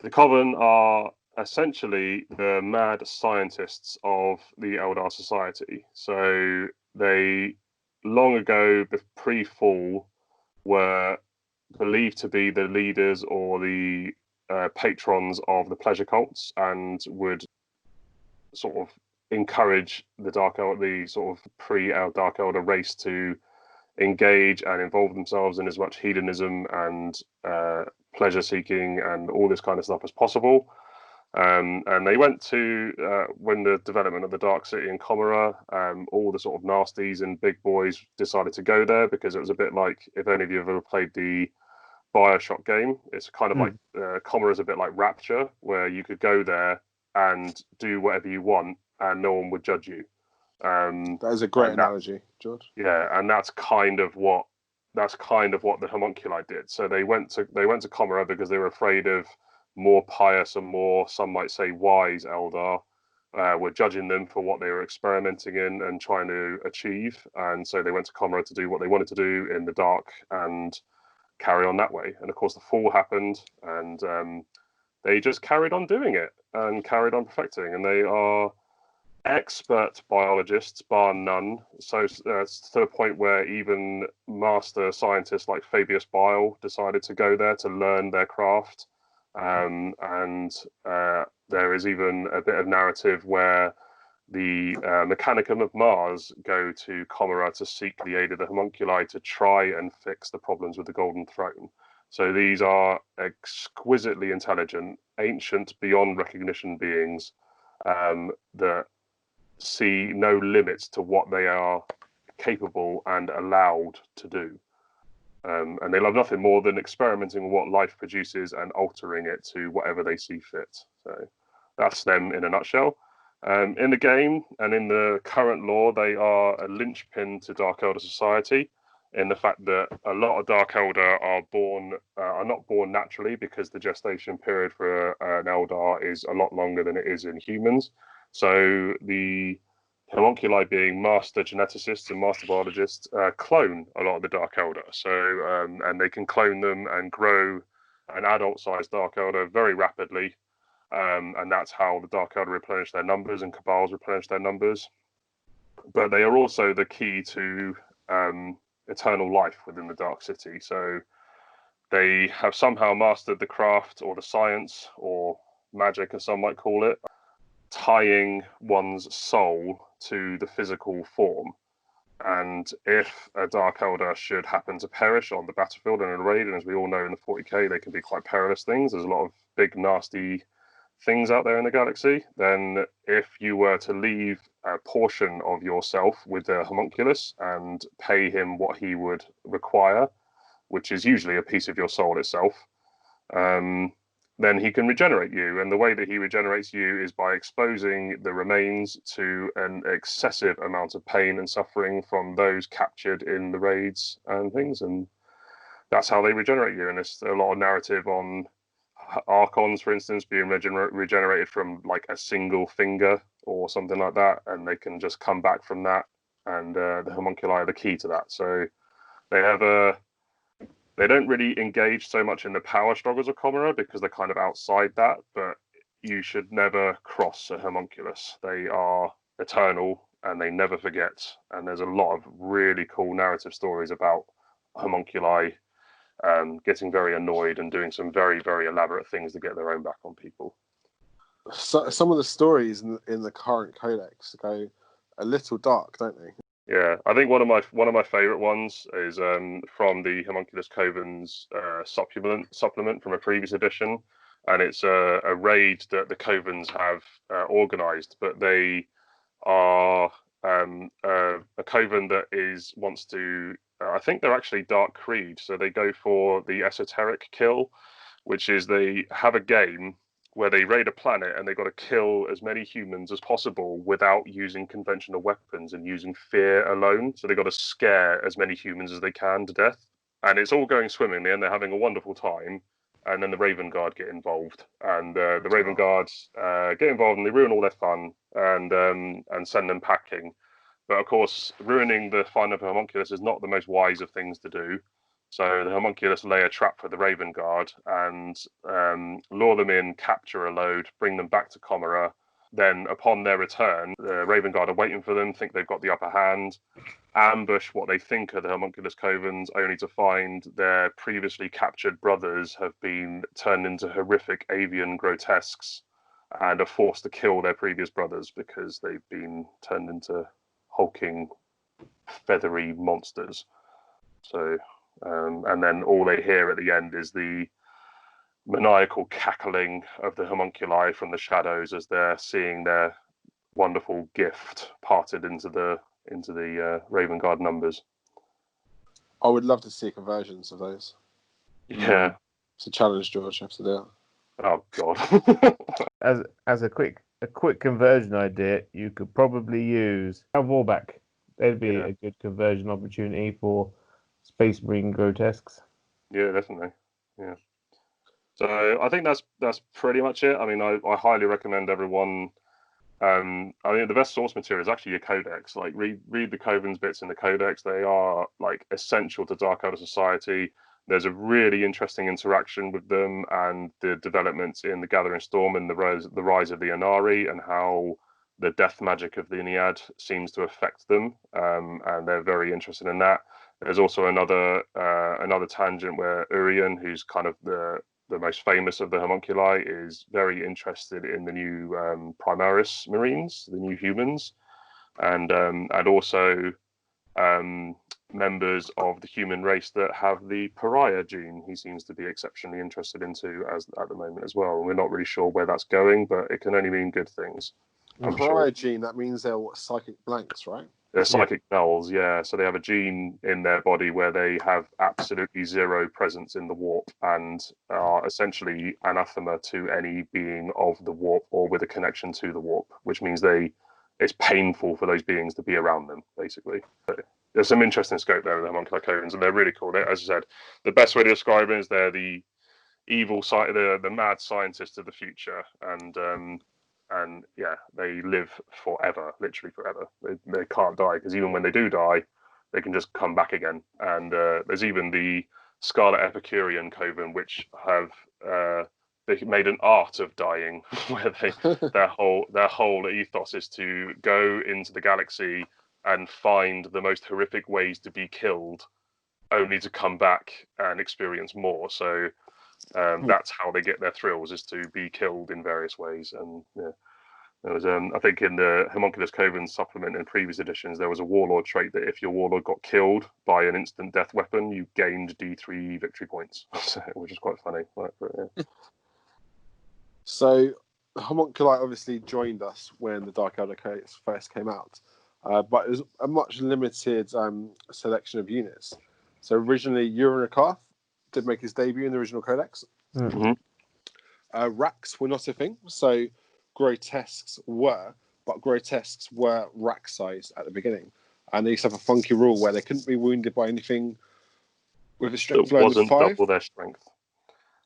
the Coven are essentially the mad scientists of the Eldar Society. So they, long ago, pre-fall, were believed to be the leaders or the patrons of the pleasure cults, and would sort of encourage the sort of pre-Dark Elder race to engage and involve themselves in as much hedonism and pleasure seeking and all this kind of stuff as possible. And they went to, when the development of the Dark City in Comera, all the sort of nasties and big boys decided to go there, because it was a bit like, if any of you have ever played the BioShock game, it's kind of like, Comera is a bit like Rapture, where you could go there and do whatever you want and no one would judge you. That is a great analogy, George. Yeah, and that's kind of what the homunculi did. So they went to Comera because they were afraid of more pious and more, some might say, wise Eldar were judging them for what they were experimenting in and trying to achieve. And so they went to Comera to do what they wanted to do in the dark and carry on that way. And of course the fall happened, and they just carried on doing it and carried on perfecting. And they are expert biologists, bar none. So to the point where even master scientists like Fabius Bile decided to go there to learn their craft. And there is even a bit of narrative where the Mechanicum of Mars go to Comera to seek the aid of the homunculi to try and fix the problems with the Golden Throne. So these are exquisitely intelligent, ancient, beyond recognition beings that see no limits to what they are capable and allowed to do. And they love nothing more than experimenting with what life produces and altering it to whatever they see fit. So that's them in a nutshell. In the game and in the current lore, they are a linchpin to Dark Elder society, in the fact that a lot of Dark Elder are not born naturally, because the gestation period for an Eldar is a lot longer than it is in humans. So the homunculi, being master geneticists and master biologists, clone a lot of the Dark Elder. So, and they can clone them and grow an adult-sized Dark Elder very rapidly. And that's how the Dark Elder replenish their numbers and Cabals replenish their numbers. But they are also the key to eternal life within the Dark City. So they have somehow mastered the craft, or the science, or magic, as some might call it, tying one's soul to the physical form. And if a Dark Elder should happen to perish on the battlefield in a raid, and as we all know in the 40k, they can be quite perilous things. There's a lot of big, nasty things out there in the galaxy. Then if you were to leave a portion of yourself with the homunculus and pay him what he would require, which is usually a piece of your soul itself, then he can regenerate you. And the way that he regenerates you is by exposing the remains to an excessive amount of pain and suffering from those captured in the raids and things. And that's how they regenerate you. And there's a lot of narrative on Archons, for instance, being regenerated from like a single finger or something like that. And they can just come back from that. And the homunculi are the key to that. So they don't really engage so much in the power struggles of Chimera because they're kind of outside that, but you should never cross a homunculus. They are eternal and they never forget. And there's a lot of really cool narrative stories about homunculi getting very annoyed and doing some very, very elaborate things to get their own back on people. So, some of the stories in the current codex go a little dark, don't they? Yeah, I think one of my favorite ones is from the Homunculus Coven's supplement from a previous edition, and it's a raid that the Covens have organized, but they are a Coven that wants to. I think they're actually Dark Creed, so they go for the esoteric kill, which is they have a game where they raid a planet and they've got to kill as many humans as possible without using conventional weapons and using fear alone. So they've got to scare as many humans as they can to death. And it's all going swimmingly and they're having a wonderful time. And then the Raven Guard get involved. And the Raven Guards get involved and they ruin all their fun and send them packing. But of course, ruining the fun of a homunculus is not the most wise of things to do. So the homunculus lay a trap for the Raven Guard and lure them in, capture a load, bring them back to Chimera. Then upon their return, the Raven Guard are waiting for them, think they've got the upper hand, ambush what they think are the homunculus Covens, only to find their previously captured brothers have been turned into horrific avian grotesques and are forced to kill their previous brothers because they've been turned into hulking, feathery monsters. So... and then all they hear at the end is the maniacal cackling of the homunculi from the shadows as they're seeing their wonderful gift parted into the Raven Guard numbers. I would love to see conversions of those. Yeah. It's a challenge, George. You have to do it. Oh God. as a quick conversion idea, you could probably use a Warback. That'd be a good conversion opportunity for Space Marine grotesques. Yeah, definitely. Yeah. So I think that's pretty much it. I mean, I highly recommend everyone. I mean, the best source material is actually your codex. Like, read the Coven's bits in the codex. They are like essential to Dark Elder Society. There's a really interesting interaction with them and the developments in the Gathering Storm and the rise of the Inari and how the death magic of the Ennead seems to affect them. And they're very interested in that. There's also another tangent where Urian, who's kind of the most famous of the homunculi, is very interested in the new Primaris Marines, the new humans, and also members of the human race that have the pariah gene. He seems to be exceptionally interested into at the moment as well. And we're not really sure where that's going, but it can only mean good things. The pariah gene, that means they're psychic blanks, right? They're psychic nulls, yeah. So they have a gene in their body where they have absolutely zero presence in the warp and are essentially anathema to any being of the warp or with a connection to the warp, which means it's painful for those beings to be around them, basically. But there's some interesting scope there with the homunculi Covens, and they're really cool. As I said, the best way to describe it is they're the evil side, the mad scientists of the future, and yeah, they live forever, literally forever. They can't die because even when they do die, they can just come back again. And there's even the Scarlet Epicurean Coven, which have they made an art of dying, where their whole ethos is to go into the galaxy and find the most horrific ways to be killed, only to come back and experience more. So. That's how they get their thrills, is to be killed in various ways. And yeah, there was I think in the Homunculus Coven supplement in previous editions, there was a warlord trait that if your warlord got killed by an instant death weapon, you gained D3 victory points, which is quite funny. Yeah. So Homunculi obviously joined us when the Dark Elder Codex first came out, but it was a much limited selection of units. So originally, Urinakarth did make his debut in the original Codex. Mhm. Racks were not a thing, so grotesques were, but grotesques were rack size at the beginning. And they used to have a funky rule where they couldn't be wounded by anything with a strength That load of wasn't 5. double their strength.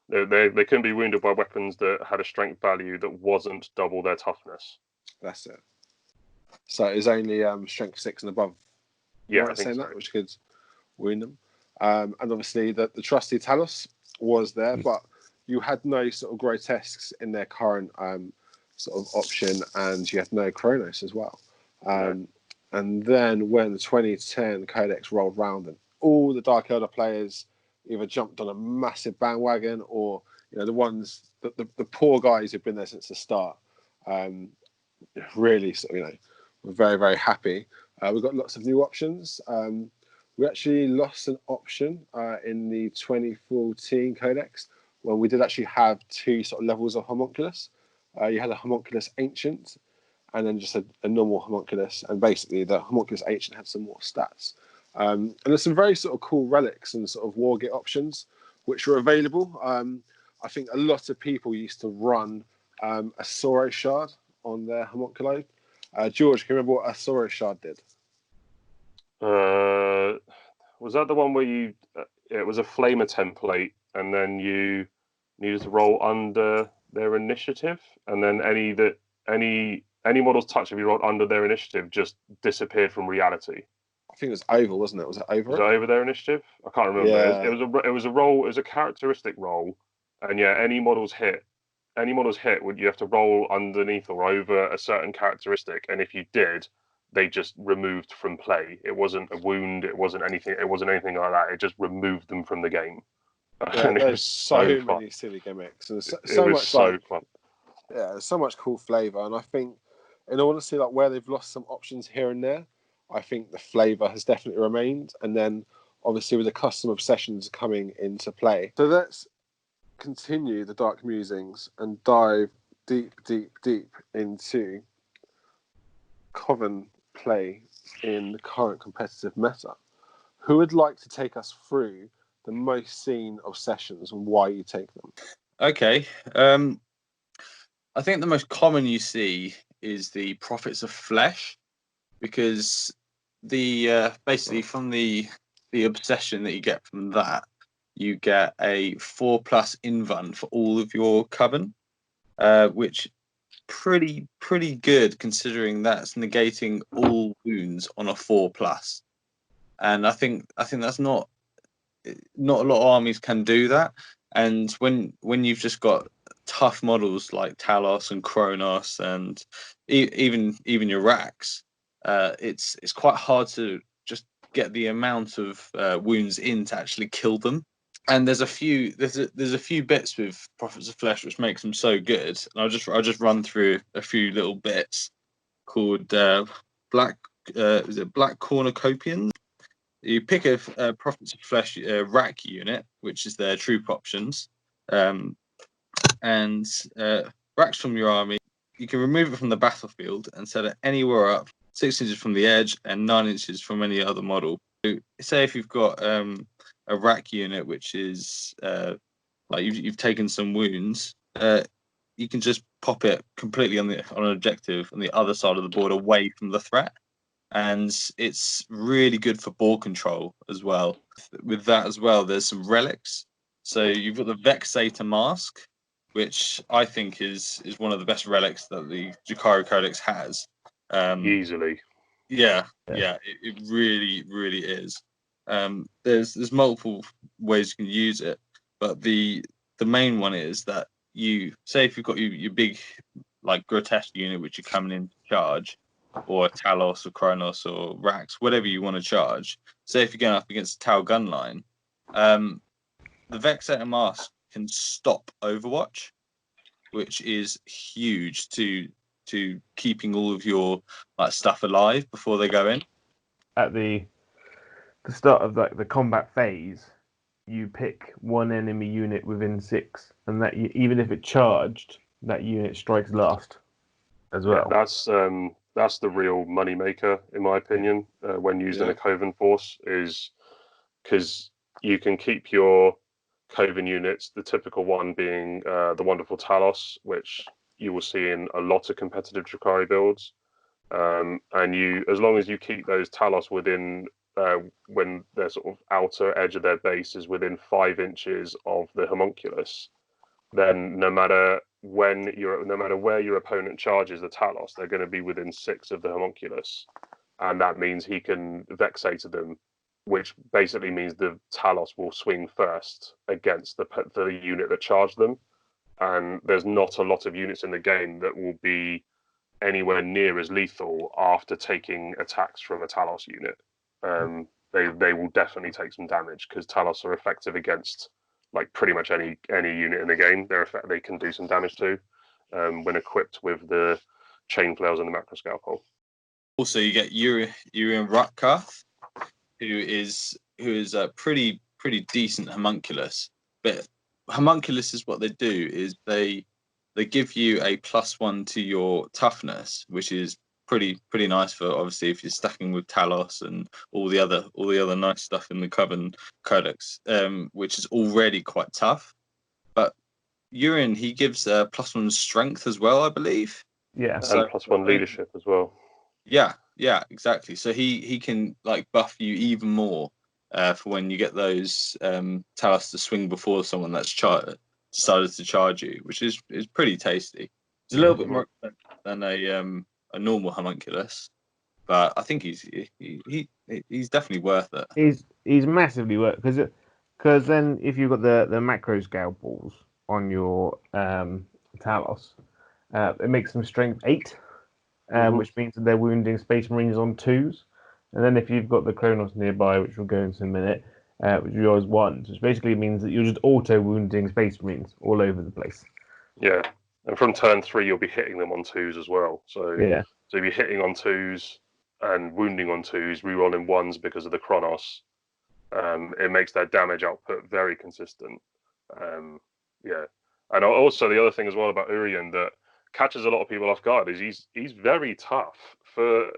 They couldn't be wounded by weapons that had a strength value that wasn't double their toughness. That's it. So it was only strength 6 and above. Yeah, Right, I think saying so. that, which could wound them. And obviously the trusty Talos was there, but you had no sort of grotesques in their current sort of option, and you had no Chronos as well. No. And then when the 2010 Codex rolled round, and all the Dark Elder players either jumped on a massive bandwagon, or the ones the poor guys who've been there since the start, really sort of were very, very happy. We've got lots of new options. We actually lost an option in the 2014 Codex when we did actually have 2 sort of levels of homunculus. You had a homunculus ancient and then just a normal homunculus, and basically the homunculus ancient had some more stats. And there's some very sort of cool relics and sort of wargate options which were available. I think a lot of people used to run a Soro shard on their homunculi. George, can you remember what a Soro shard did? Was that the one where you? It was a flamer template, and then you needed to roll under their initiative, and then any models touch if you rolled under their initiative just disappeared from reality. I think it was over, wasn't it? Was it over? Was it over their initiative? I can't remember. Yeah. It was a roll. It was a characteristic roll, and yeah, any models hit, would you have to roll underneath or over a certain characteristic, and if you did, they just removed from play. It wasn't a wound. It wasn't anything. It wasn't anything like that. It just removed them from the game. Yeah, And it there's was so so many fun. silly gimmicks and It so was much so fun. yeah, so much cool flavour. And I think, in all honesty, like where they've lost some options here and there, I think the flavour has definitely remained. And then obviously with the custom obsessions coming into play. So let's continue the Dark Musings and dive deep, deep, deep into Coven play in the current competitive meta. Who would like to take us through the most seen obsessions and why you take them? Okay. I think the most common you see is the Prophets of Flesh, because the basically from the obsession that you get from that, you get a 4+ invuln for all of your Coven, which pretty good considering that's negating all wounds on a 4+. And I think that's not a lot of armies can do that. And when you've just got tough models like Talos and Kronos and even your racks, it's quite hard to just get the amount of wounds in to actually kill them. And there's a few bits with Prophets of Flesh which makes them so good. And I'll just run through a few little bits called Black Cornucopians. You pick a Prophets of Flesh rack unit, which is their troop options, and racks from your army. You can remove it from the battlefield and set it anywhere up 6 inches from the edge and 9 inches from any other model. So say if you've got a rack unit which is like you've taken some wounds, you can just pop it completely on an objective on the other side of the board away from the threat. And it's really good for ball control as well. With that as well, there's some relics. So you've got the Vexator Mask, which I think is one of the best relics that the Drukhari Codex has. Easily. Yeah, it really is. There's multiple ways you can use it, but the main one is that you say if you've got your big like grotesque unit which you're coming in to charge, or Talos or Kronos or Rax, whatever you want to charge. Say if you're going up against a Tau gun line, the Vexator Mask can stop Overwatch, which is huge to keeping all of your like stuff alive before they go in. At the start of the combat phase, you pick one enemy unit within 6, and that even if it charged, that unit strikes last as Yeah, well. that's the real money maker, in my opinion, when used in a Coven force, is because you can keep your Coven units, the typical one being the wonderful Talos, which you will see in a lot of competitive Drukhari builds. And you, as long as you keep those Talos within, when their sort of outer edge of their base is within 5 inches of the homunculus, then no matter where your opponent charges the Talos, they're going to be within 6 of the homunculus, and that means he can vexate them, which basically means the Talos will swing first against the unit that charged them. And there's not a lot of units in the game that will be anywhere near as lethal after taking attacks from a Talos unit. They will definitely take some damage because Talos are effective against like pretty much any unit in the game. They can do some damage to when equipped with the chain flails and the macro scalpel. Also, you get Urian Rutkath, who is a pretty decent homunculus. But homunculus is what they do is they give you a +1 to your toughness, which is pretty nice for obviously if you're stacking with Talos and all the other nice stuff in the Coven Codex, which is already quite tough. But Urian, he gives a +1 strength as well, I believe. Yeah, and So, +1 leadership as well. Yeah, exactly. So he can like buff you even more for when you get those Talos to swing before someone that's decided to charge you, which is pretty tasty. It's a little bit more than a normal homunculus, but I think he's definitely worth it. He's massively worth because then if you've got the macro scalpels on your Talos, it makes them strength 8. Which means that they're wounding Space Marines on 2s. And then if you've got the Kronos nearby, which we'll go into in a minute, which you always 1s, which basically means that you're just auto-wounding Space Marines all over the place. Yeah, and from turn 3, you'll be hitting them on 2s as well. So Yeah. So if you're hitting on 2s and wounding on 2s, rerolling 1s because of the Kronos, it makes their damage output very consistent. Yeah, and also the other thing as well about Urian that catches a lot of people off guard is he's very tough for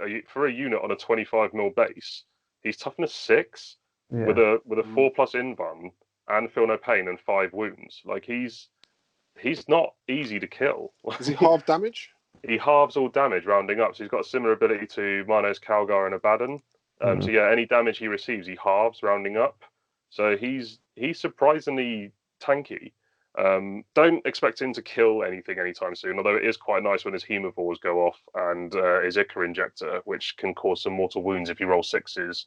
a unit on a 25 mil base. He's toughness 6 with a 4+ invuln and feel no pain and 5 wounds. Like he's not easy to kill. Is he half damage? He halves all damage rounding up, so he's got a similar ability to Manos, Calgar, and Abaddon. So yeah, any damage he receives, he halves rounding up. So he's surprisingly tanky. Don't expect him to kill anything anytime soon, although it is quite nice when his Hemivores go off and his Ichor Injector, which can cause some mortal wounds if you roll 6s,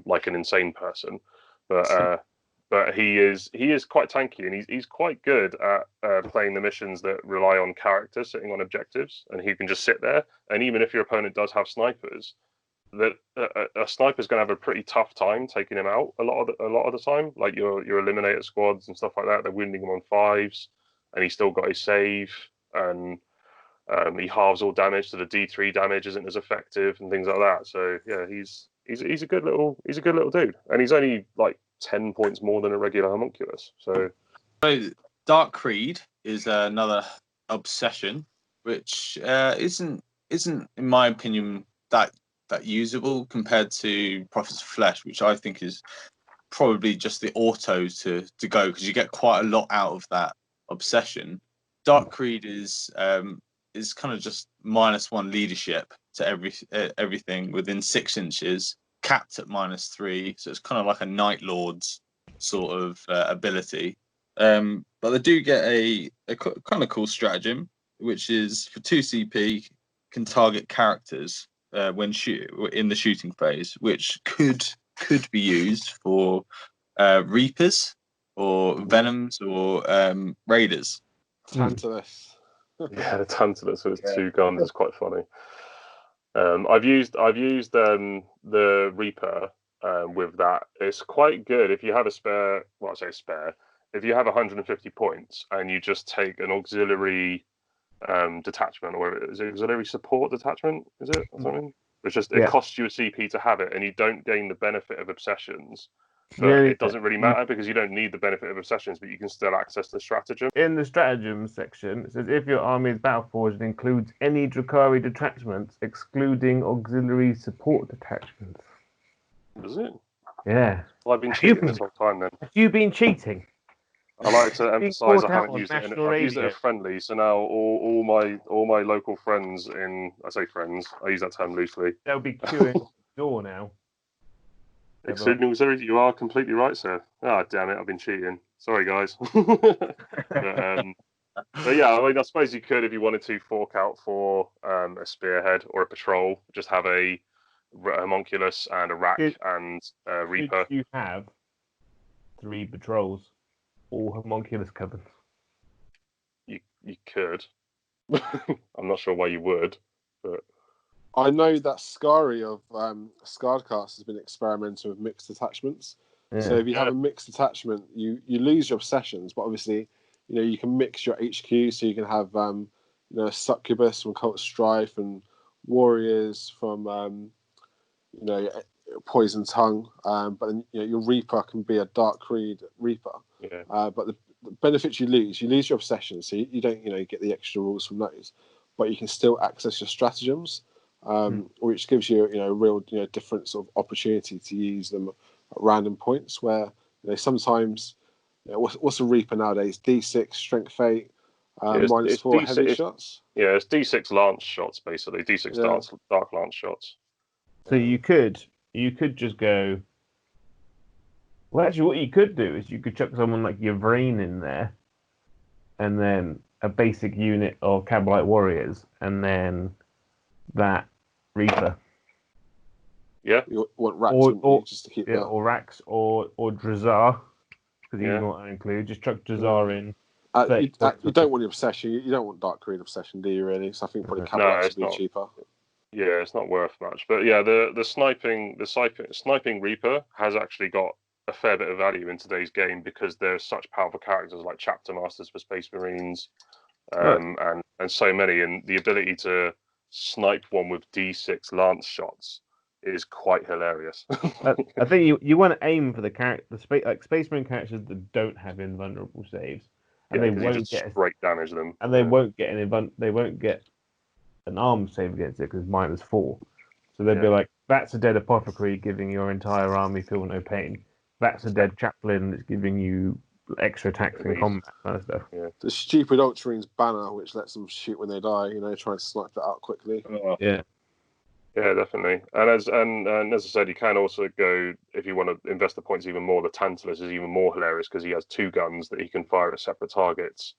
like an insane person. But he is quite tanky, and he's quite good at playing the missions that rely on characters sitting on objectives, and he can just sit there. And even if your opponent does have snipers, that a sniper's going to have a pretty tough time taking him out a lot of the time. Like your eliminator squads and stuff like that, they're wounding him on 5s, and he's still got his save, and he halves all damage, so the D3 damage isn't as effective and things like that. So yeah, he's a good little dude, and he's only like 10 points more than a regular homunculus. So Dark Creed is another obsession, which isn't in my opinion that usable compared to Prophets of Flesh, which I think is probably just the auto to go because you get quite a lot out of that obsession. Dark Creed is kind of just -1 leadership to everything within 6 inches, capped at -3, so it's kind of like a Night Lord's sort of ability. But they do get a kind of cool stratagem, which is for 2 CP, can target characters when in the shooting phase, which could be used for Reapers or Venoms or Raiders. Tantalus. yeah, the Tantalus with 2 guns is quite funny. I've used the Reaper with that. It's quite good if you have a spare. Well, I say spare. If you have 150 points and you just take an auxiliary detachment, or is it auxiliary support detachment? Is it or something? It's just it costs you a CP to have it, and you don't gain the benefit of obsessions But it doesn't really matter because you don't need the benefit of obsessions, but you can still access the stratagem. In the stratagem section, it says if your army is battleforged, it includes any Drukhari detachments, excluding auxiliary support detachments. Does it? Yeah. Well, I've been cheating this whole time then. Have you been cheating? I like to emphasise I haven't used it. I've used it radio. at friendly, so now all my local friends I say friends, I use that term loosely. They'll be queuing the door now. Excluding auxiliary, you are completely right, sir. Ah, damn it, I've been cheating. Sorry, guys. But yeah, I mean, I suppose you could, if you wanted to, fork out for a spearhead or a patrol. Just have a homunculus and a rack and a reaper. You have 3 patrols, all homunculus covens. You could. I'm not sure why you would, but I know that Scary of Scarredcast has been experimenting with mixed attachments. Yeah. So if you have a mixed attachment, you lose your obsessions, but obviously, you can mix your HQ, so you can have Succubus from Cult of Strife and Warriors from Poison Tongue, but then your Reaper can be a Dark Creed Reaper. Yeah. But the benefits you lose your obsessions, so you don't get the extra rules from those, but you can still access your stratagems. Which gives you a real different sort of opportunity to use them at random points where sometimes what's a Reaper nowadays? D6 strength 8 minus 4 heavy shots. Yeah, it's D6 lance shots basically. D6 dark lance shots. So you could just go. Well, actually, what you could do is you could chuck someone like your Vrain in there, and then a basic unit of Cabalite warriors, and that Reaper. Yeah. You want racks just to keep that. Or racks or Drazar, because you want to include. Just chuck Drazar in. You don't want the obsession. You don't want Dark Creed obsession, do you? Really? So I think probably Cabalites would be cheaper. Yeah, it's not worth much. But yeah, the sniping Reaper has actually got a fair bit of value in today's game because there's such powerful characters like Chapter Masters for Space Marines, and so many, and the ability to snipe one with D6 lance shots is quite hilarious. I think you want to aim for the Space Marine characters that don't have invulnerable saves, and they won't get straight damage them, and they won't get an armed save against it because it's -4. So they'd be like, that's a dead apothecary giving your entire army feel no pain. That's a dead chaplain that's giving you extra attacks in combat, kind of stuff. Yeah. The stupid Ultramarines banner, which lets them shoot when they die, try and snipe it out quickly. Yeah. Yeah, definitely. And as I said, you can also go, if you want to invest the points even more, the Tantalus is even more hilarious because he has 2 guns that he can fire at separate targets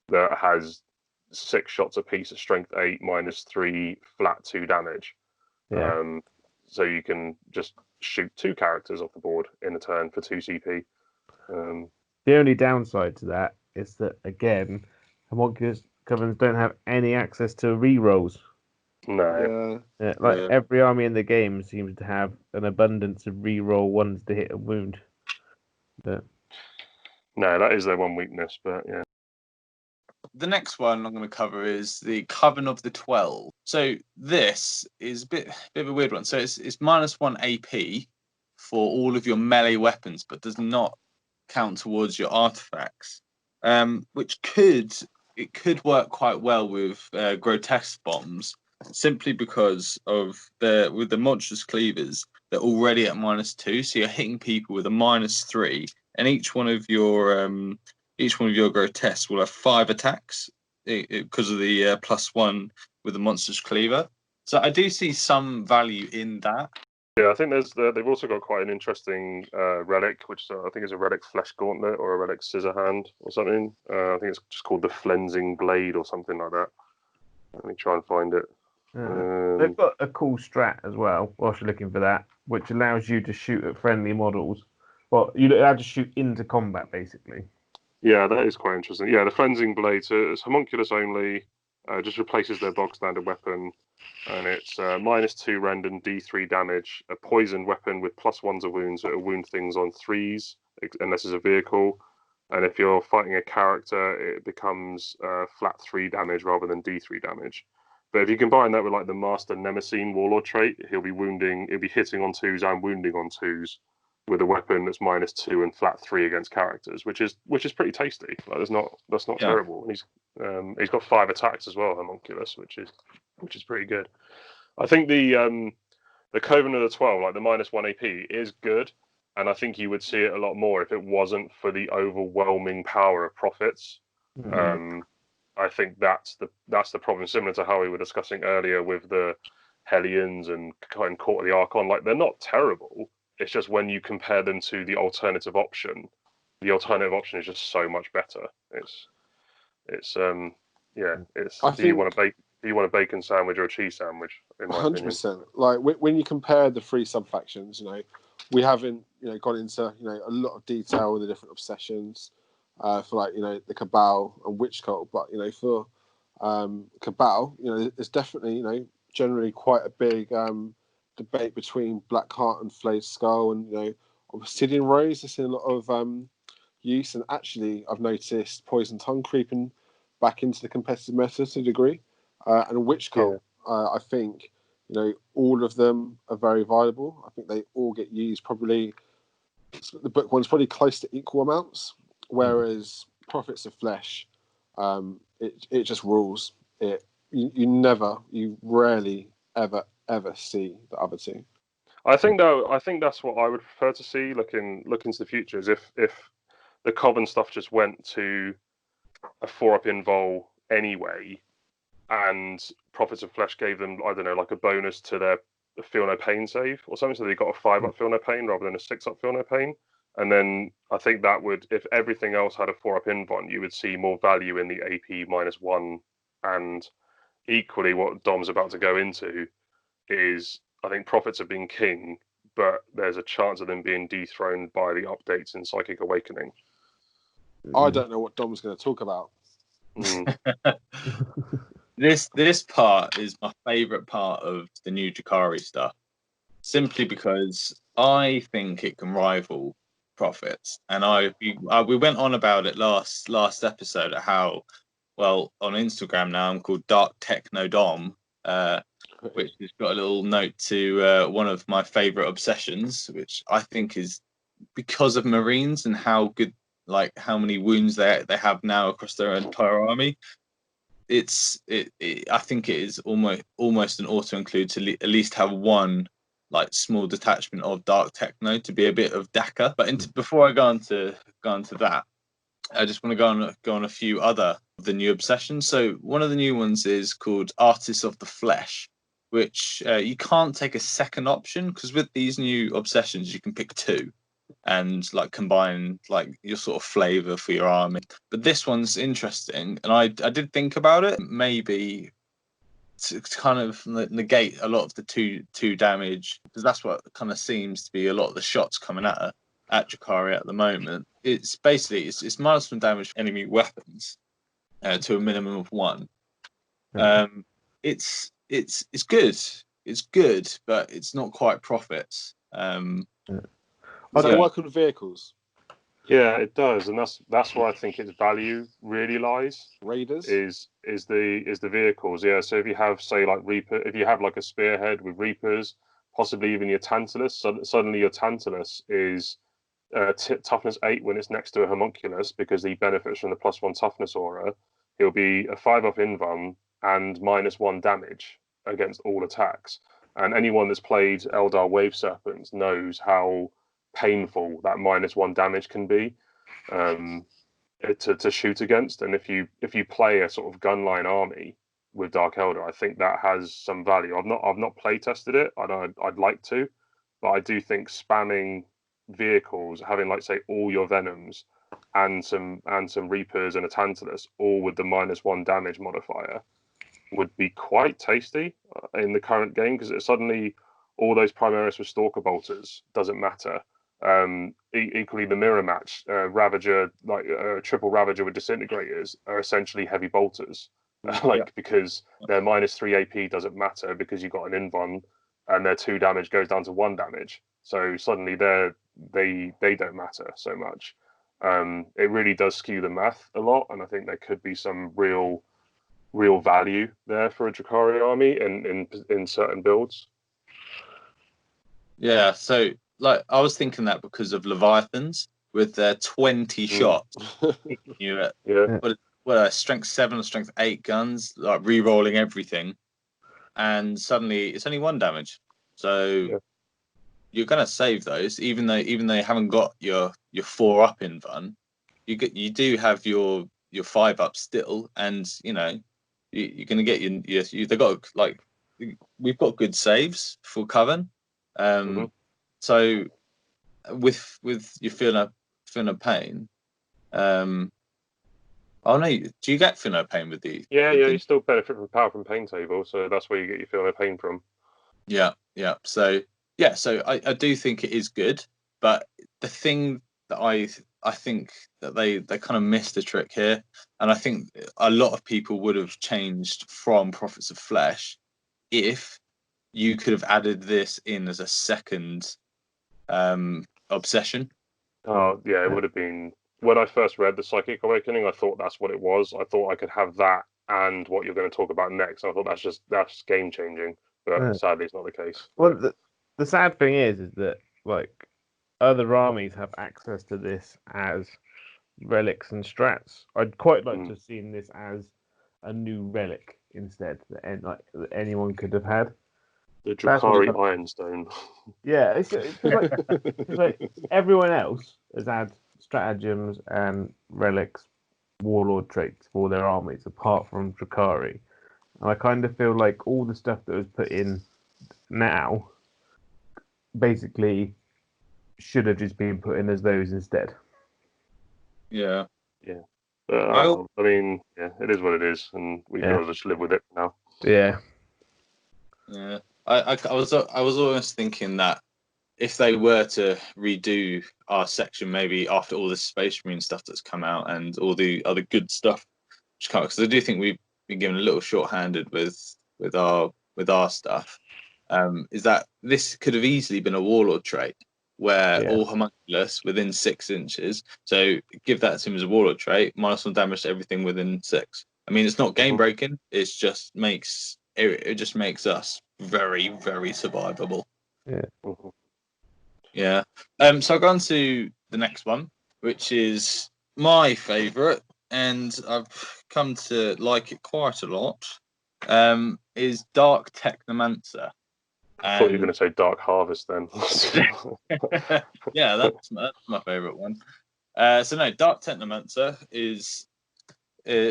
that has 6 shots apiece at strength 8, -3, flat 2 damage. Yeah. So you can just shoot 2 characters off the board in a turn for 2 CP. The only downside to that is that, again, homunculus covens don't have any access to rerolls. No. Every army in the game seems to have an abundance of reroll ones to hit a wound. But... No, that is their one weakness, but yeah. The next one I'm going to cover is the Coven of the 12. So this is a bit of a weird one. So it's -1 AP for all of your melee weapons, but does not count towards your artifacts, which could work quite well with grotesque bombs, simply because with the monstrous cleavers, they're already at -2, so you're hitting people with a -3, and each one of your grotesques will have 5 attacks because of the +1 with the monstrous cleaver. So I do see some value in that. Yeah, I think they've also got quite an interesting relic, which I think is a relic flesh gauntlet or a relic scissor hand or something. I think it's just called the flensing blade or something like that. Let me try and find it. They've got a cool strat as well, whilst you're looking for that, which allows you to shoot at friendly models. Well, you're allowed to shoot into combat, basically. Yeah, that is quite interesting. Yeah, the flensing blade, so it's homunculus only, just replaces their bog standard weapon, and it's -2 rend and D3 damage, a poisoned weapon with +1 to wounds, so it'll wound things on 3s, unless it's a vehicle. And if you're fighting a character, it becomes flat 3 damage rather than D3 damage. But if you combine that with like the Master Nemesine Warlord trait, he'll be hitting on 2s and wounding on 2s. with a weapon that's -2 and flat 3 against characters, which is pretty tasty. Like, that's not terrible. And he's got 5 attacks as well, homunculus, which is pretty good. I think the Coven of the 12, like the -1 AP, is good, and I think you would see it a lot more if it wasn't for the overwhelming power of profits. I think that's the problem. Similar to how we were discussing earlier with the Hellions and Court of the Archon, like they're not terrible. It's just when you compare them to the alternative option is just so much better. It's do you want a bacon sandwich or a cheese sandwich? In my 100%. Like when you compare the 3 sub factions, we haven't gone into a lot of detail with the different obsessions for like the Cabal and Witch Cult, but for Cabal, there's definitely generally quite a big debate between Black Heart and Flayed Skull, and Obsidian Rose. There's seen a lot of use, and actually I've noticed Poison Tongue creeping back into the competitive meta to a degree, and Witch Cult. I think all of them are very viable. I think they all get used probably. The book one's probably close to equal amounts, whereas Prophets of Flesh, it just rules. You rarely ever see the other two. I think that's what I would prefer to see. Looking into the future is if the Coven stuff just went to a 4-up invol anyway, and Prophets of Flesh gave them, I don't know, like a bonus to their Feel No Pain save or something, so they got a 5-up Feel No Pain rather than a 6-up Feel No Pain. And then I think that would, if everything else had a 4-up invon, you would see more value in the AP -1. And equally, what Dom's about to go into is, I think Prophets have been king, but there's a chance of them being dethroned by the updates in Psychic Awakening. I don't know what Dom's going to talk about. This part is my favourite part of the new Drukhari stuff, simply because I think it can rival Prophets, and we went on about it last episode at how, well, on Instagram now I'm called darktechnodom, which has got a little note to one of my favourite obsessions, which I think is because of Marines and how good, like how many wounds they have now across their entire army. I think it is almost an auto include to at least have one like small detachment of Dark Techno to be a bit of DACA. But before I go on to that, I just want to go on a few other of the new obsessions. So one of the new ones is called Artists of the Flesh, which you can't take a second option, because with these new obsessions you can pick 2 and like combine like your sort of flavor for your army. But this one's interesting, and I did think about it, maybe to kind of negate a lot of the two damage, because that's what kind of seems to be a lot of the shots coming at Drukhari at the moment. It's basically it's -1 damage for enemy weapons to a minimum of 1. It's good, but it's not quite Prophets. Does it work on vehicles? Yeah, it does, and that's where I think its value really lies. Raiders is the vehicles. Yeah, so if you have, say, like Reaper, if you have like a spearhead with Reapers, possibly even your Tantalus, suddenly your Tantalus is toughness 8 when it's next to a homunculus, because he benefits from the +1 toughness aura. He'll be a 5-up invuln and -1 damage against all attacks. And anyone that's played Eldar Wave Serpents knows how painful that -1 damage can be to shoot against. And if you play a sort of gunline army with Dark Eldar, I think that has some value. I've not play tested it. I'd like to, but I do think spamming vehicles, having like say all your Venoms and some Reapers and a Tantalus, all with the -1 damage modifier, would be quite tasty in the current game, because suddenly all those Primaris with Stalker Bolters doesn't matter. Equally, the mirror match Ravager, like triple Ravager with Disintegrators, are essentially heavy bolters, because their -3 AP doesn't matter because you got an invuln, and their 2 damage goes down to 1 damage. So suddenly they don't matter so much. It really does skew the math a lot, and I think there could be some real value there for a Drukhari army in certain builds. Yeah, so like I was thinking that because of Leviathans with their 20 shots, you at Yeah. what strength 7 or strength 8 guns, like re-rolling everything, and suddenly it's only 1 damage. So you're gonna save those, even though you haven't got your 4 up in Vun. You do have your 5 up still, and you know you're gonna get they got like we've got good saves for Coven. So with your feeling of pain, oh no, do you get feeling of pain with the? Yeah, you still benefit from power from pain table, so that's where you get your feeling of pain from. Yeah. So I do think it is good, but the thing that I think that they kind of missed the trick here, and I think a lot of people would have changed from Prophets of Flesh if you could have added this in as a second obsession. Oh yeah, it would have been. When I first read the Psychic Awakening, I thought that's what it was. I thought I could have that and what you're going to talk about next. I thought that's game changing, but sadly it's not the case. Well, the sad thing is that like other armies have access to this as relics and strats. I'd quite like to have seen this as a new relic instead that anyone could have had. The Drukhari Ironstone. Yeah, it's like everyone else has had stratagems and relics, warlord traits for their armies, apart from Drukhari. And I kind of feel like all the stuff that was put in now basically should have just been put in as those instead. Yeah. I mean, it is what it is, and we can all just live with it now. Yeah. I was always thinking that if they were to redo our section, maybe after all this Space Marine stuff that's come out and all the other good stuff which come out, because I do think we've been given a little short-handed with our stuff. Is that this could have easily been a warlord trait where all homunculus within 6 inches. So give that to him as a warlord trait, -1 damage to everything within 6. I mean, it's not game breaking. It just makes us very, very survivable. Yeah. So I'll go on to the next one, which is my favourite, and I've come to like it quite a lot. Is Dark Technomancer. I thought you were going to say Dark Harvest then. Yeah, that's my favourite one. So no, Dark Technomancer is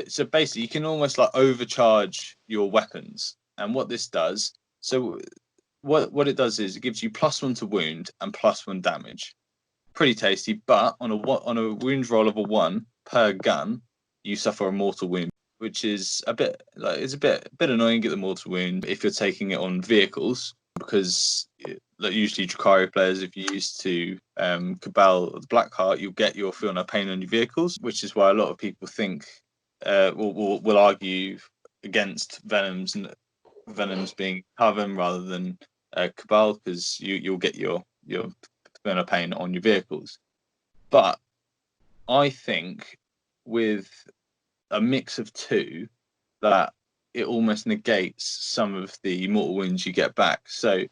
so basically you can almost like overcharge your weapons, and what this does. So what it does is it gives you +1 to wound and +1 damage. Pretty tasty, but on a wound roll of a 1 per gun, you suffer a mortal wound, which is a bit annoying. Get the mortal wound if you're taking it on vehicles, because usually Drukhari players, if you're used to Cabal or the Blackheart, you'll get your feel no pain on your vehicles, which is why a lot of people think will argue against Venoms being Coven rather than Cabal, because you'll get your feel no pain on your vehicles. But I think with a mix of 2, that it almost negates some of the mortal wounds you get back. So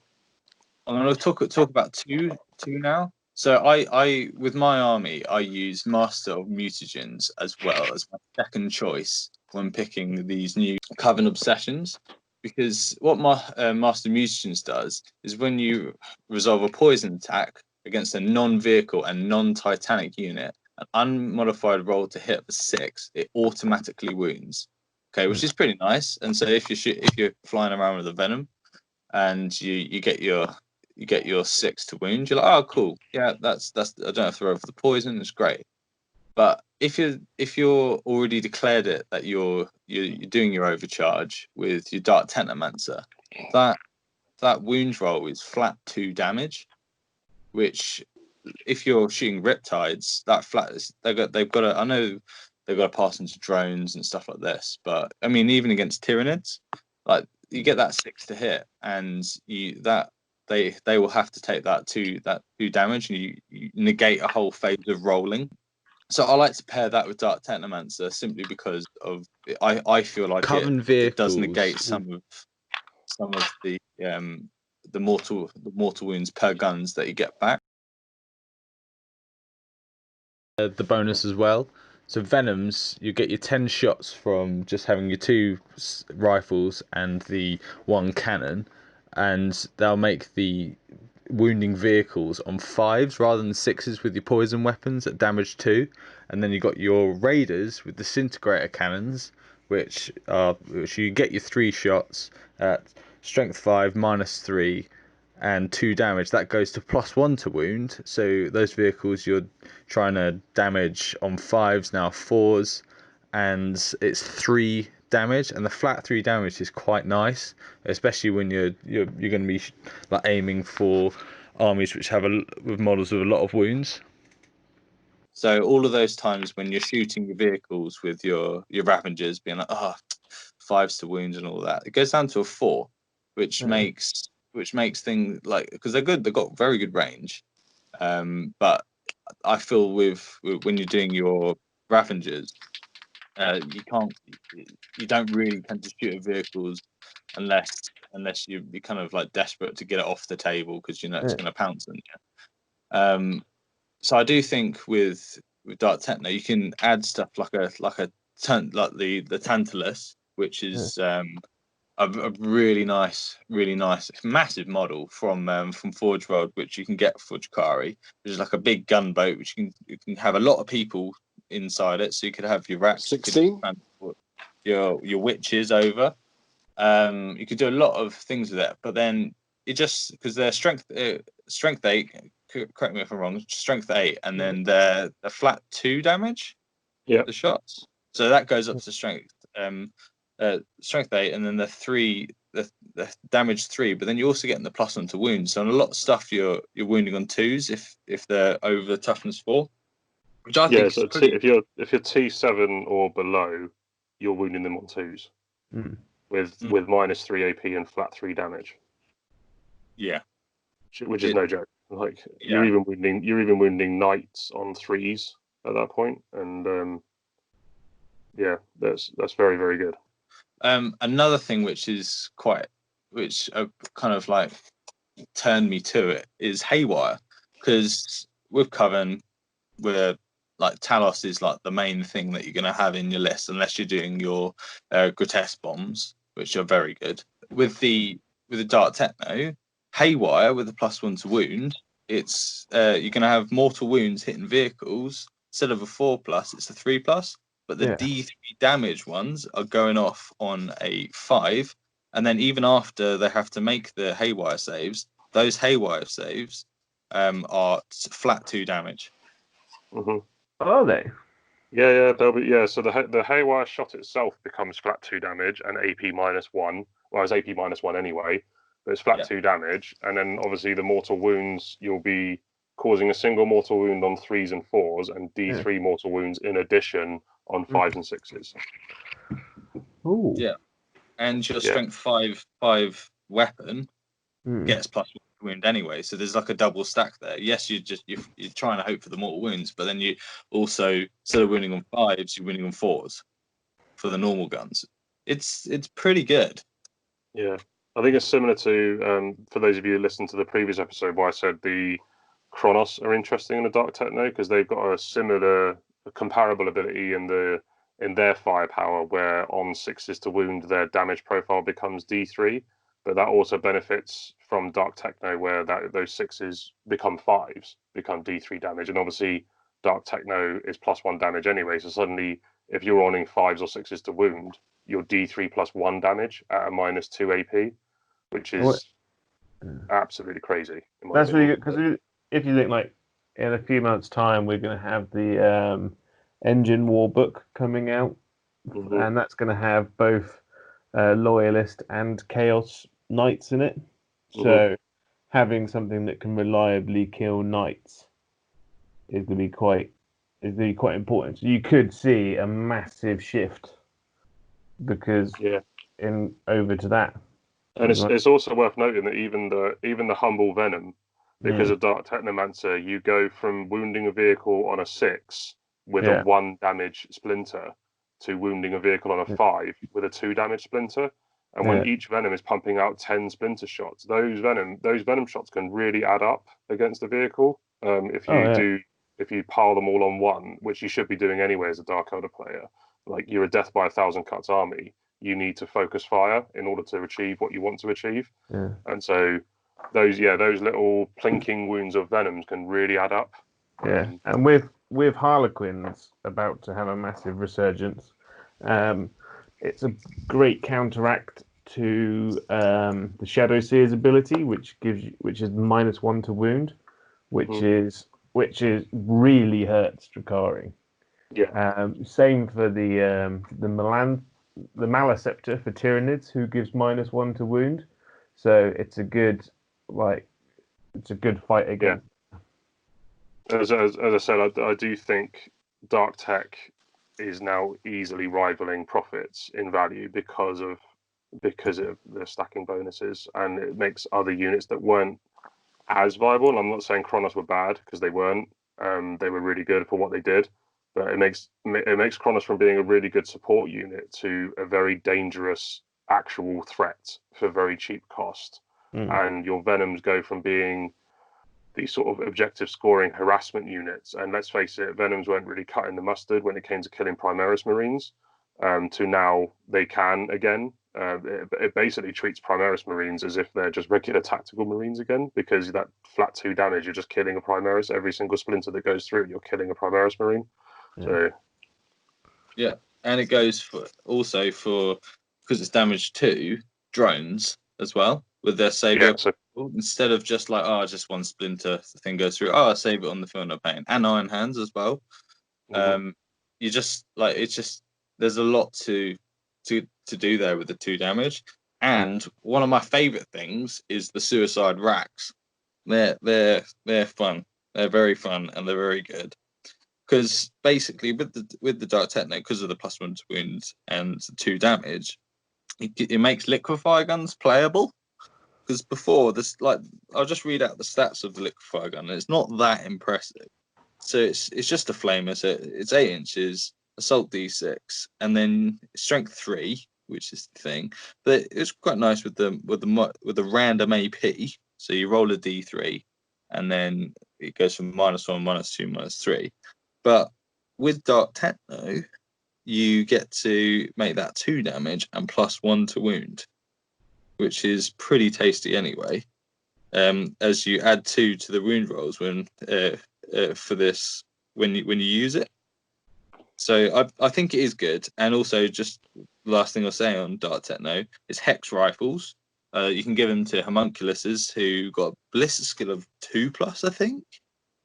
I'm going to talk about two now. So I with my army, I use Master of Mutagens as well as my second choice when picking these new Coven obsessions, because what my Master of Mutagens does is when you resolve a poison attack against a non-vehicle and non-titanic unit, an unmodified roll to hit for 6, it automatically wounds. Okay, which is pretty nice. And so if you're flying around with a venom, and you get your 6 to wound, you're like, oh cool, yeah, that's I don't have to roll for the poison. It's great. But if you're already declared it that you're doing your overcharge with your Dark Technomancer, that wound roll is flat 2 damage, which if you're shooting Riptides, that flat is they've got to, I know they've got to pass into drones and stuff like this, but I mean even against Tyranids, like you get that 6 to hit, and they will have to take that 2 damage, and you negate a whole phase of rolling. So I like to pair that with Dark Technomancer simply because of I feel like it does negate some of the mortal wounds per guns that you get back. the bonus as well. So venoms, you get your 10 shots from just having your two rifles and the one cannon, and they'll make the wounding vehicles on 5s rather than 6s with your poison weapons at damage 2. And then you got your raiders with disintegrator cannons, which you get your 3 shots at strength 5 -3 and 2 damage. That goes to +1 to wound. So those vehicles you're trying to damage on 5s, now 4s, and it's 3 damage, and the flat 3 damage is quite nice, especially when you're going to be like aiming for armies which have with models with a lot of wounds. So all of those times when you're shooting your vehicles with your Ravengers being like, 5s to wounds and all that, it goes down to a 4, which makes things like, because they're good, they've got very good range, but I feel with when you're doing your Ravengers, you don't really tend to shoot at vehicles unless you're kind of like desperate to get it off the table because you know it's going to pounce on you. So I do think with Dark Techno you can add stuff like the Tantalus, which is a really nice, massive model from Forge World, which you can get for Drukhari, which is like a big gunboat, which you can have a lot of people inside it. So you could have your rats, 16, your witches over. You could do a lot of things with it, but then it just because they're strength 8. Correct me if I'm wrong. Strength 8, and then they're flat 2 damage. Yeah, the shots. So that goes up to strength 8, and then the damage 3. But then you're also getting the +1 to wound. So on a lot of stuff, you're wounding on 2s if they're over toughness 4. Which I think so if you're T7 or below, you're wounding them on 2s with -3 AP and flat 3 damage. Yeah, which is no joke. Like you're even wounding knights on 3s at that point, and that's very, very good. Another thing which kind of like turned me to it is Haywire, because with Coven, we're like Talos is like the main thing that you're going to have in your list, unless you're doing your grotesque bombs, which are very good. With the Dark Techno, Haywire with a +1 to wound, it's you're going to have mortal wounds hitting vehicles. Instead of a 4+, it's a 3+. But the D3 damage ones are going off on a 5, and then even after they have to make the Haywire saves, those Haywire saves are flat 2 damage. Mm-hmm. Are they? Yeah, they'll be. Yeah, so the Haywire shot itself becomes flat 2 damage and AP -1. Well, it's AP -1 anyway, but it's flat 2 damage. And then obviously the mortal wounds, you'll be causing a single mortal wound on 3s and 4s, and D3 mortal wounds in addition on 5s and 6s. Ooh. Yeah, and your strength 5 weapon gets +1 wound anyway, so there's like a double stack there. Yes, you're trying to hope for the mortal wounds, but then you also, instead of winning on 5s, you're winning on 4s for the normal guns. It's pretty good. Yeah, I think it's similar to for those of you who listened to the previous episode where I said the Chronos are interesting in the Dark Techno because they've got a comparable ability in their firepower, where on 6s to wound their damage profile becomes D3, but that also benefits from Dark Techno where those 6s become 5s, become D3 damage, and obviously Dark Techno is +1 damage anyway, so suddenly if you're owning 5s or 6s to wound, you're D3 +1 damage at a -2 AP, which is absolutely crazy. That's really good, because if you think like in a few months' time, we're going to have the Engine War book coming out, and that's going to have both Loyalist and Chaos Knights in it. So having something that can reliably kill Knights is going to be quite important. So you could see a massive shift because over to that. And it's also worth noting that even the humble Venom, because of Dark Technomancer, you go from wounding a vehicle on a 6 with a 1 damage splinter to wounding a vehicle on a 5 with a 2 damage splinter. And when each Venom is pumping out 10 splinter shots, those Venom shots can really add up against the vehicle. If you do if you pile them all on one, which you should be doing anyway as a Dark Elder player, like you're a death by 1,000 cuts army, you need to focus fire in order to achieve what you want to achieve. Yeah. And so those little plinking wounds of venoms can really add up. Yeah, and with Harlequins about to have a massive resurgence, it's a great counteract to the Shadow Seer's ability, which is -1 to wound, which really hurts Drukhari. Yeah. Same for the Maleceptor for Tyranids, who gives -1 to wound. So it's a good fight against. Yeah. As I said, I do think Dark Tech is now easily rivaling Prophets in value because of the stacking bonuses, and it makes other units that weren't as viable. And I'm not saying Kronos were bad, because they weren't. They were really good for what they did, but it makes Kronos from being a really good support unit to a very dangerous actual threat for very cheap cost. And your Venoms go from being these sort of objective scoring harassment units, and let's face it, Venoms weren't really cutting the mustard when it came to killing Primaris Marines, to now they can again. It basically treats Primaris Marines as if they're just regular tactical Marines again, because that flat 2 damage, you're just killing a Primaris. Every single splinter that goes through, you're killing a Primaris Marine. Yeah. So yeah, and it goes for because it's damage to drones as well with their savior. yeah, so Instead of just like, just one splinter, the thing goes through. I save it on the Field of Pain, and Iron Hands as well. You just like, it's just, there's a lot to do there with the 2 damage. And one of my favorite things is the suicide racks. They're fun. They're very fun, and they're very good. Because basically with the Dark Techno, because of the +1 to wounds and the 2 damage, it makes liquefy guns playable. Because before this, like, I'll just read out the stats of the liquefy gun, and it's not that impressive. So it's just a flamer. So it's 8 inches, assault D6, and then strength 3, which is the thing. But it's quite nice with the random AP. So you roll a D3, and then it goes from -1, -2, -3. But with Dark Techno, you get to make that 2 damage and +1 to wound, which is pretty tasty anyway. As you add 2 to the wound rolls when for this when you use it. So I think it is good. And also, just the last thing I'll say on Dark Techno is Hex Rifles. You can give them to homunculuses who got a ballistic skill of 2+, I think.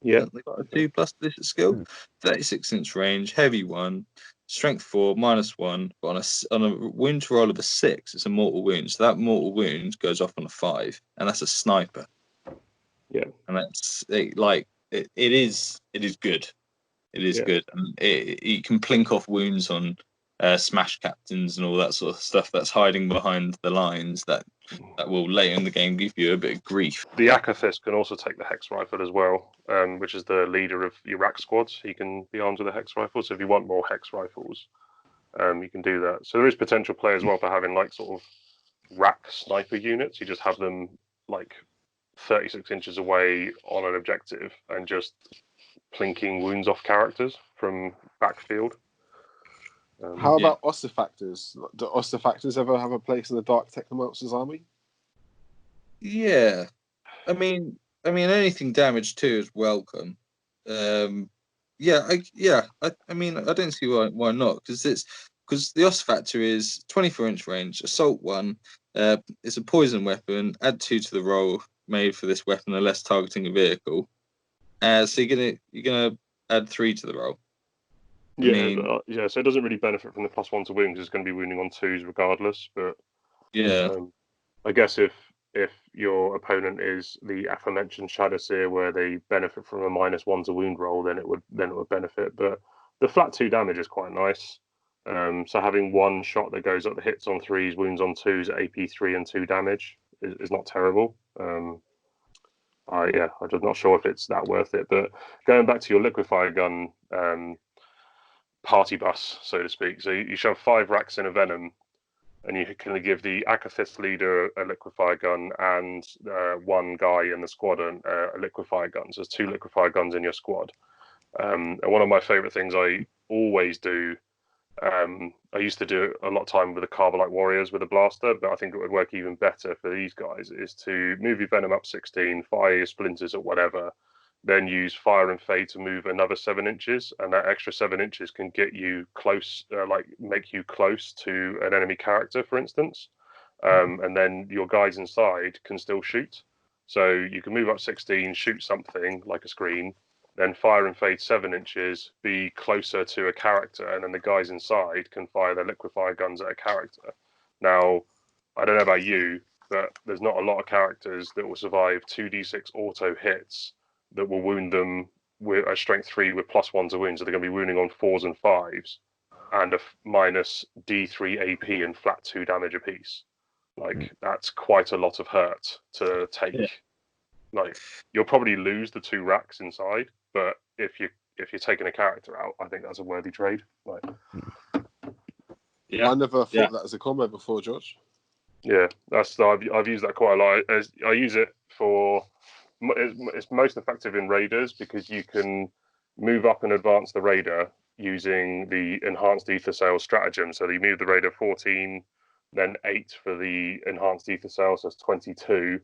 yeah, They got a 2+ ballistic skill, 36-inch range, heavy 1, strength 4, -1. But on a wound roll of a 6, it's a mortal wound. So that mortal wound goes off on a 5, and that's a sniper. Yeah, and that's it is good. It is good, and you can plink off wounds on smash captains and all that sort of stuff that's hiding behind the lines that will later in the game give you a bit of grief. the Akathist can also take the Hex Rifle as well, which is the leader of your rack squads. He can be armed with a Hex Rifle, so if you want more Hex Rifles, you can do that. So there is potential play as well for having like sort of rack sniper units. You just have them like 36 inches away on an objective and just plinking wounds off characters from backfield. How about Ossifactors? Do Ossifactors ever have a place in the Dark Technomancer's army? Yeah, I mean anything damage too is welcome. I mean, I don't see why not, because the Ossifactor is 24-inch range, assault 1. It's a poison weapon. Add 2 to the roll made for this weapon unless targeting a vehicle. So you're gonna add 3 to the roll. So it doesn't really benefit from the +1 to wound because it's going to be wounding on 2s regardless. But I guess if your opponent is the aforementioned Shadow Seer, where they benefit from a -1 to wound roll, then it would benefit. But the flat 2 damage is quite nice. So having one shot that goes up the hits on 3s, wounds on 2s, AP 3 and 2 damage is not terrible. I'm just not sure if it's that worth it. But going back to your liquefier gun party bus, so to speak. So you shove 5 racks in a Venom, and you can give the Akathist leader a liquefier gun and one guy in the squad a liquefier gun. So there's 2 liquefier guns in your squad. And one of my favourite things I always do, I used to do it a lot of time with the Carbolite Warriors with a blaster, but I think it would work even better for these guys, is to move your Venom up 16, fire your splinters or whatever, then use Fire and Fade to move another 7 inches, and that extra 7 inches can get you close, like make you close to an enemy character, for instance. And then your guys inside can still shoot. So you can move up 16, shoot something like a screen, then Fire and Fade 7 inches, be closer to a character, and then the guys inside can fire their liquefier guns at a character. Now, I don't know about you, but there's not a lot of characters that will survive 2d6 auto hits that will wound them with a strength 3 with +1 to wound. So they're going to be wounding on 4s and 5s and a minus D3 AP and flat 2 damage apiece. Like, that's quite a lot of hurt to take. Yeah. Like, you'll probably lose the 2 racks inside, but if you're taking a character out, I think that's a worthy trade. Like, I never thought that as a combo before, George. yeah, I've used that quite a lot. I use it for, it's most effective in raiders because you can move up and advance the raider using the enhanced ether sales stratagem. So you move the raider 14, then 8 for the enhanced ether sales, so that's 22.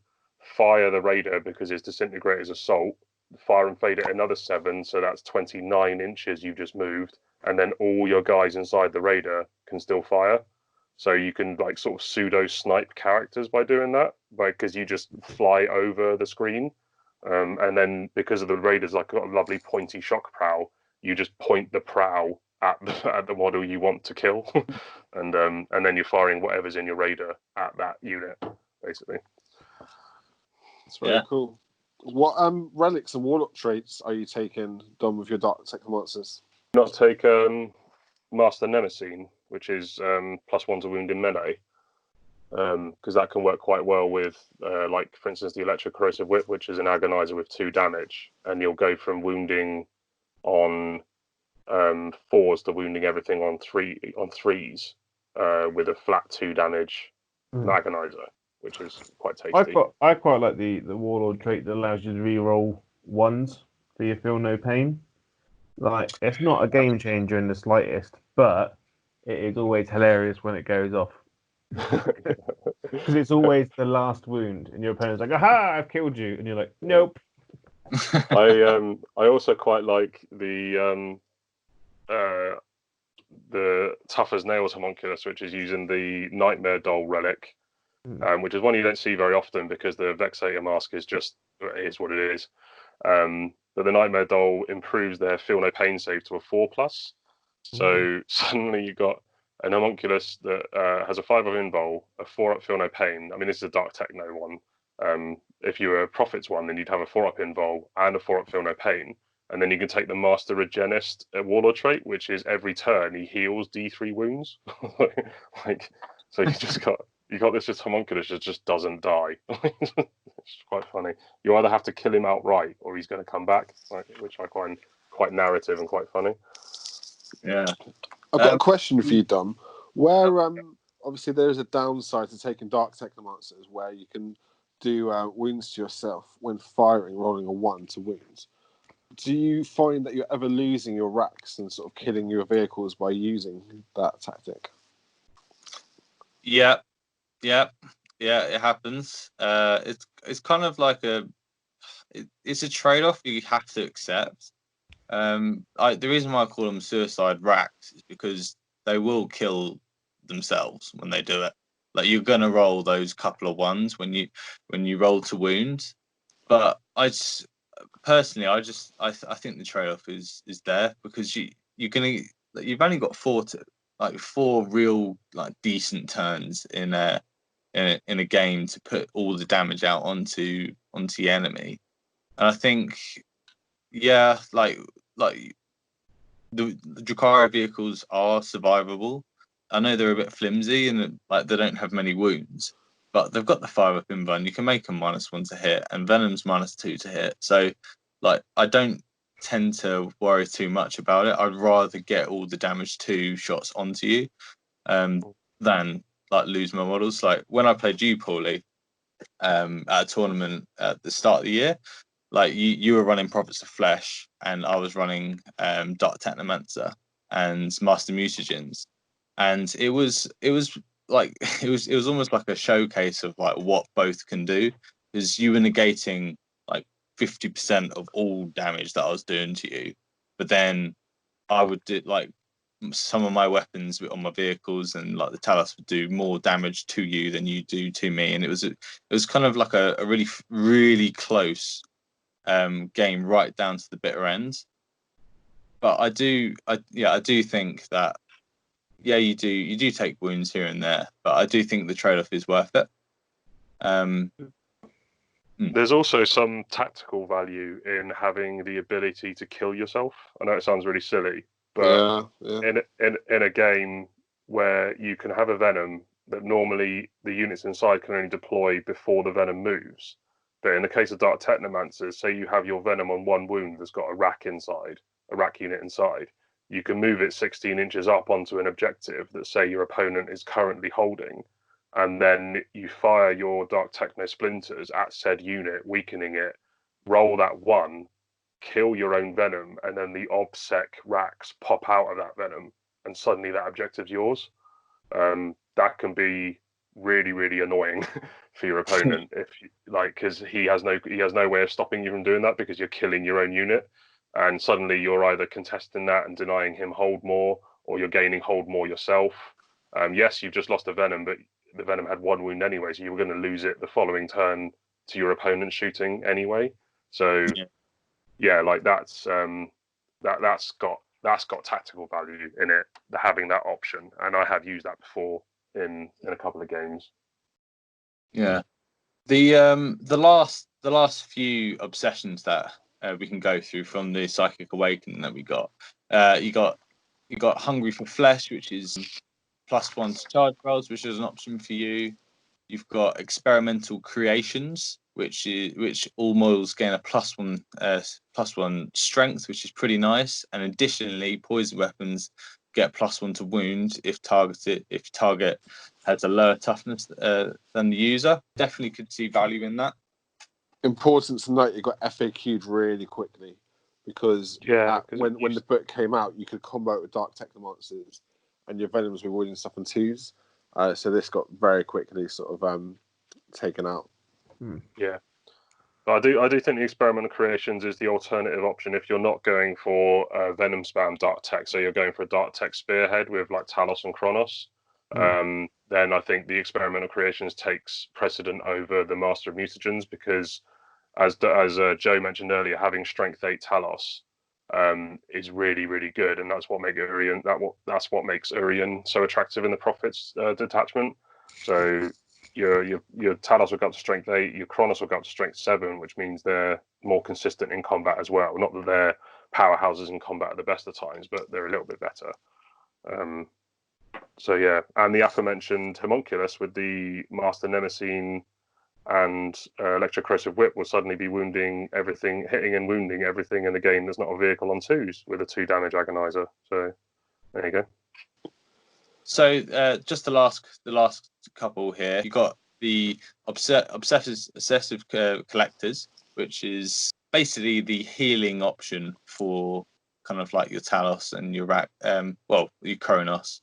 Fire the raider because it's disintegrator's assault. Fire and Fade at another 7, so that's 29 inches you've just moved, and then all your guys inside the raider can still fire. So you can like sort of pseudo snipe characters by doing that, because you just fly over the screen, and then because of the raiders like got a lovely pointy shock prow, you just point the prow at the model you want to kill, and then you're firing whatever's in your raider at that unit, basically. That's very cool. What relics and warlock traits are you taking, Dom, with your dark technomancers? Not take Master Nemesine, which is +1 to wound in melee, because that can work quite well with, like, for instance, the Electro-Corrosive Whip, which is an agonizer with 2 damage, and you'll go from wounding on 4s to wounding everything on 3s with a flat 2 damage agonizer, which is quite tasty. I quite like the warlord trait that allows you to reroll 1s for your feel no pain. Like, it's not a game changer in the slightest, but it is always hilarious when it goes off. Because it's always the last wound, and your opponent's like, "Aha! I've killed you," and you're like, "Nope." I also quite like the Tough as Nails homunculus, which is using the Nightmare Doll relic, which is one you don't see very often because the Vexator mask is what it is. But the Nightmare Doll improves their Feel No Pain save to a 4+. So suddenly you've got an homunculus that has a 5 up invul, a 4 up Feel No Pain. I mean, this is a Dark Techno one. If you were a Prophets one, then you'd have a 4 up invul and a 4 up Feel No Pain. And then you can take the Master Regenist Warlord trait, which is every turn he heals D3 wounds. So you got this homunculus that just doesn't die. It's quite funny. You either have to kill him outright or he's going to come back, which I find quite narrative and quite funny. Yeah. I've got a question for you, Dom. Where obviously there is a downside to taking dark technomancers, where you can do wounds to yourself when firing, rolling a 1 to wounds. Do you find that you're ever losing your racks and sort of killing your vehicles by using that tactic? Yeah, it happens. It's kind of like it's a trade-off you have to accept. The reason why I call them suicide racks is because they will kill themselves when they do it. Like, you're gonna roll those couple of 1s when you roll to wound. But I think the trade-off is there, because you've only got 4 real decent turns in a game to put all the damage out onto the enemy. And I think, the Drukhari vehicles are survivable. I know they're a bit flimsy and they don't have many wounds, but they've got the 5 up invul, and you can make them -1 to hit, and Venom's -2 to hit. So I don't tend to worry too much about it. I'd rather get all the damage 2 shots onto you than lose my models. Like, when I played you, Paulie, at a tournament at the start of the year, like you were running Prophets of Flesh, and I was running Dark Technomancer and Master Mutagens, and it was like it was almost like a showcase of like what both can do, because you were negating like 50% of all damage that I was doing to you, but then I would do like some of my weapons on my vehicles, and like the Talos would do more damage to you than you do to me, and it was kind of like a really close game right down to the bitter end. But I do think that you do take wounds here and there, but I do think the trade-off is worth it. There's also some tactical value in having the ability to kill yourself. I know it sounds really silly, but in a game where you can have a venom that normally the units inside can only deploy before the venom moves. But in the case of Dark Technomancers, say you have your venom on one wound that's got a rack unit inside, you can move it 16 inches up onto an objective that, say, your opponent is currently holding, and then you fire your Dark Techno Splinters at said unit, weakening it, roll that one, kill your own venom, and then the OBSEC racks pop out of that venom, and suddenly that objective's yours. That can be really, really annoying for your opponent because he has no way of stopping you from doing that, because you're killing your own unit, and suddenly you're either contesting that and denying him hold more, or you're gaining hold more yourself. Yes, you've just lost a venom, but the venom had one wound anyway, so you were going to lose it the following turn to your opponent shooting anyway. So like that's got tactical value in it, having that option, and I have used that before in a couple of games. Yeah, the last few obsessions that we can go through from the Psychic Awakening that we got. You got Hungry for Flesh, which is +1 to charge rolls, which is an option for you. You've got Experimental Creations, which all models gain a +1 strength, which is pretty nice. And additionally, poison weapons get +1 to wound if target has a lower toughness than the user. Definitely could see value in that. Important to note, it got FAQ'd really quickly, because when the book came out, you could combo it with Dark Technomancers, and your venoms were avoiding stuff in 2s. So this got very quickly sort of taken out. Yeah, but I do think the Experimental Creations is the alternative option if you're not going for venom spam Dark Tech. So you're going for a Dark Tech Spearhead with like Talos and Kronos. Then I think the Experimental Creations takes precedent over the Master of Mutagens, because as Joe mentioned earlier, having Strength 8 Talos is really, really good, and that's what makes Urian so attractive in the Prophets detachment. So your Talos will go up to Strength 8, your Kronos will go up to Strength 7, which means they're more consistent in combat as well. Not that they're powerhouses in combat at the best of times, but they're a little bit better. So yeah, and the aforementioned Homunculus with the Master Nemesine and Electrocorrosive Whip will suddenly be hitting and wounding everything in the game that's not a vehicle on 2s with a 2 damage agonizer. So there you go. So just the last couple here. You got the obsessive collectors, which is basically the healing option for kind of like your Talos and your your Kronos.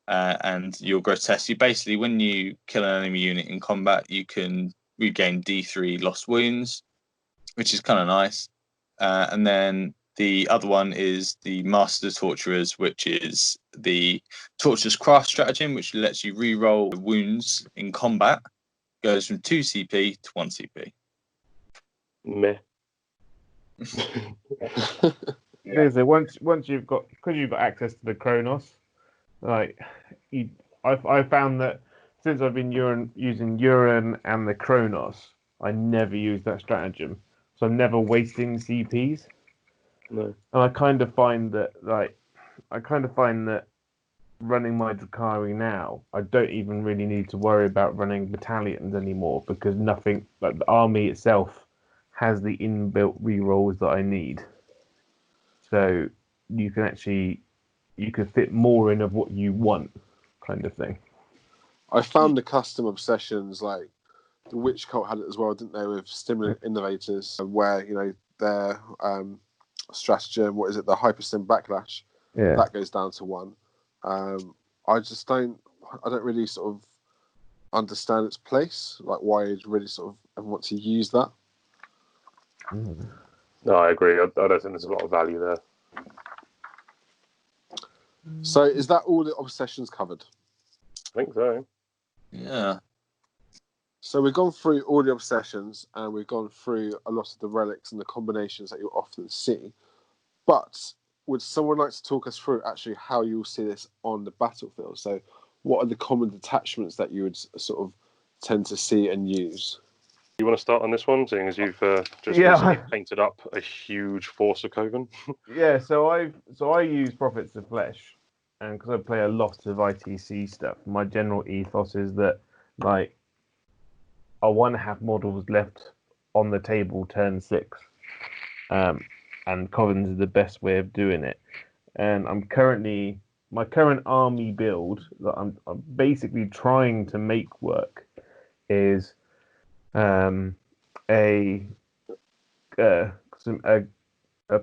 And your Grotesque. You basically, when you kill an enemy unit in combat, you can regain D3 lost wounds, which is kind of nice. And then the other one is the Master Torturers, which is the Torturer's Craft stratagem, which lets you re-roll wounds in combat. Goes from 2 CP to 1 CP. Meh. So once you've got access to the Kronos, I found that since I've been using Uran and the Kronos, I never use that stratagem, so I'm never wasting CPs. No. And I kind of find that running my Drukhari now, I don't even really need to worry about running battalions anymore, because nothing, like the army itself, has the inbuilt rerolls that I need. So you can fit more in of what you want, kind of thing. I found the custom obsessions, like the Witch Cult had it as well, didn't they? With Stimulant Innovators, where their stratagem, what is it, the Hyperstim Backlash, that goes down to 1. I don't really sort of understand its place, like why you'd really sort of want to use that. No, I agree. I don't think there's a lot of value there. So is that all the obsessions covered? I think so. Yeah. So we've gone through all the obsessions and we've gone through a lot of the relics and the combinations that you'll often see. But would someone like to talk us through actually how you'll see this on the battlefield? So what are the common detachments that you would sort of tend to see and use? You want to start on this one, seeing as you've just recently painted up a huge force of Coven? Yeah, so I use Prophets of Flesh, and because I play a lot of ITC stuff, my general ethos is that like I want to have models left on the table turn 6, and Covens is the best way of doing it. And my current army build that I'm basically trying to make work is a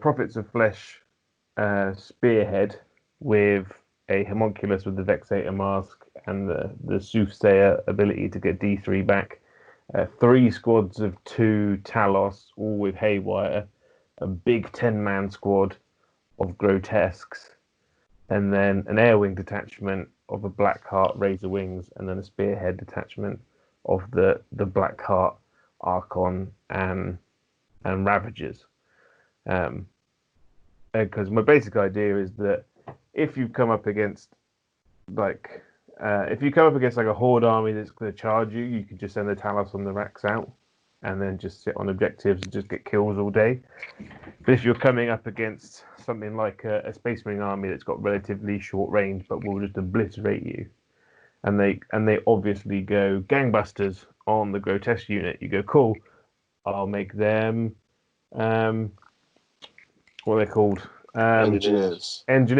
Prophets of Flesh spearhead with a homunculus with the Vexator mask and the Soothsayer ability to get D3 back. 3 squads of 2 Talos, all with Haywire, a big 10-man squad of Grotesques, and then an Airwing detachment of a Blackheart Razor Wings, and then a Spearhead detachment of the Blackheart Archon and Ravagers. Because my basic idea is that if you come up against like a horde army that's going to charge you, you can just send the Talos on the racks out and then just sit on objectives and just get kills all day. But if you're coming up against something like a Space Marine army that's got relatively short range but will just obliterate you, and they obviously go gangbusters on the Grotesque unit, you go, cool, I'll make them what are they called? Engineers. And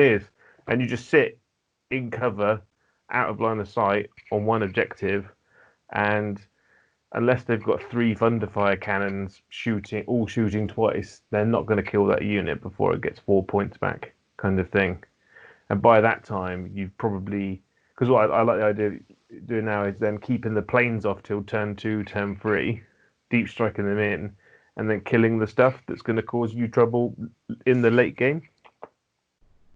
you just sit in cover, out of line of sight on one objective, and unless they've got 3 Thunderfire cannons shooting twice, they're not going to kill that unit before it gets 4 points back, kind of thing. And by that time, you've probably, because what I like the idea of doing now is then keeping the planes off till turn 2, turn 3, deep striking them in, and then killing the stuff that's going to cause you trouble in the late game.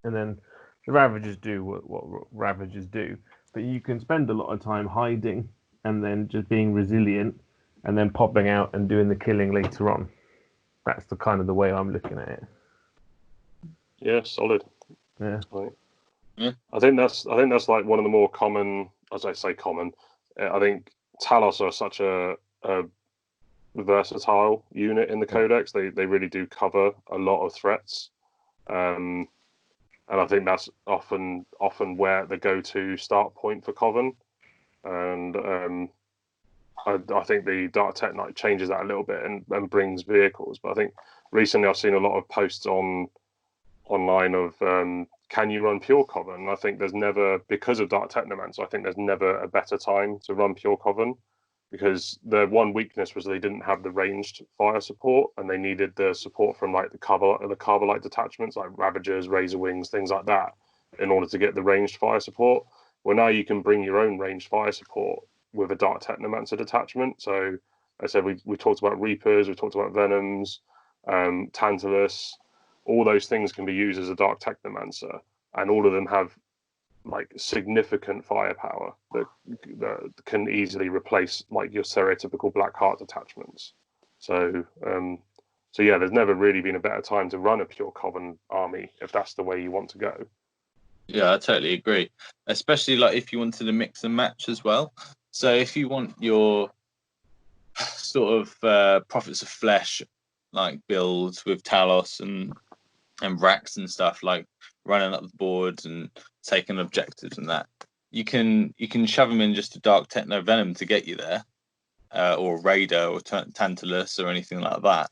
And then the Ravagers do what Ravagers do. But you can spend a lot of time hiding and then just being resilient and then popping out and doing the killing later on. That's the kind of the way I'm looking at it. Yeah, solid. Yeah. Right. Yeah. I think that's like one of the more common, as I say, common. I think Talos are such a versatile unit in the Codex. They really do cover a lot of threats, and I think that's often where the go-to start point for Coven. And I think the Dark Tech Knight changes that a little bit and brings vehicles. But I think recently I've seen a lot of posts online of can you run pure Coven? And I think there's never, because of Dark Technomancer, I think there's never a better time to run pure Coven, because their one weakness was they didn't have the ranged fire support, and they needed the support from like the Carbolite detachments, like Ravagers, Razor Wings, things like that, in order to get the ranged fire support. Well, now you can bring your own ranged fire support with a Dark Technomancer detachment. So I said we talked about Reapers, we talked about Venoms, Tantalus. All those things can be used as a Dark Technomancer, and all of them have like significant firepower that can easily replace like your stereotypical Blackheart detachments. So yeah, there's never really been a better time to run a pure Coven army if that's the way you want to go. Yeah, I totally agree. Especially like if you wanted to mix and match as well. So if you want your sort of Prophets of Flesh like builds with Talos and racks and stuff, like running up the boards and taking objectives and that, you can shove them in just a Dark Techno Venom to get you there, or Raider or Tantalus or anything like that,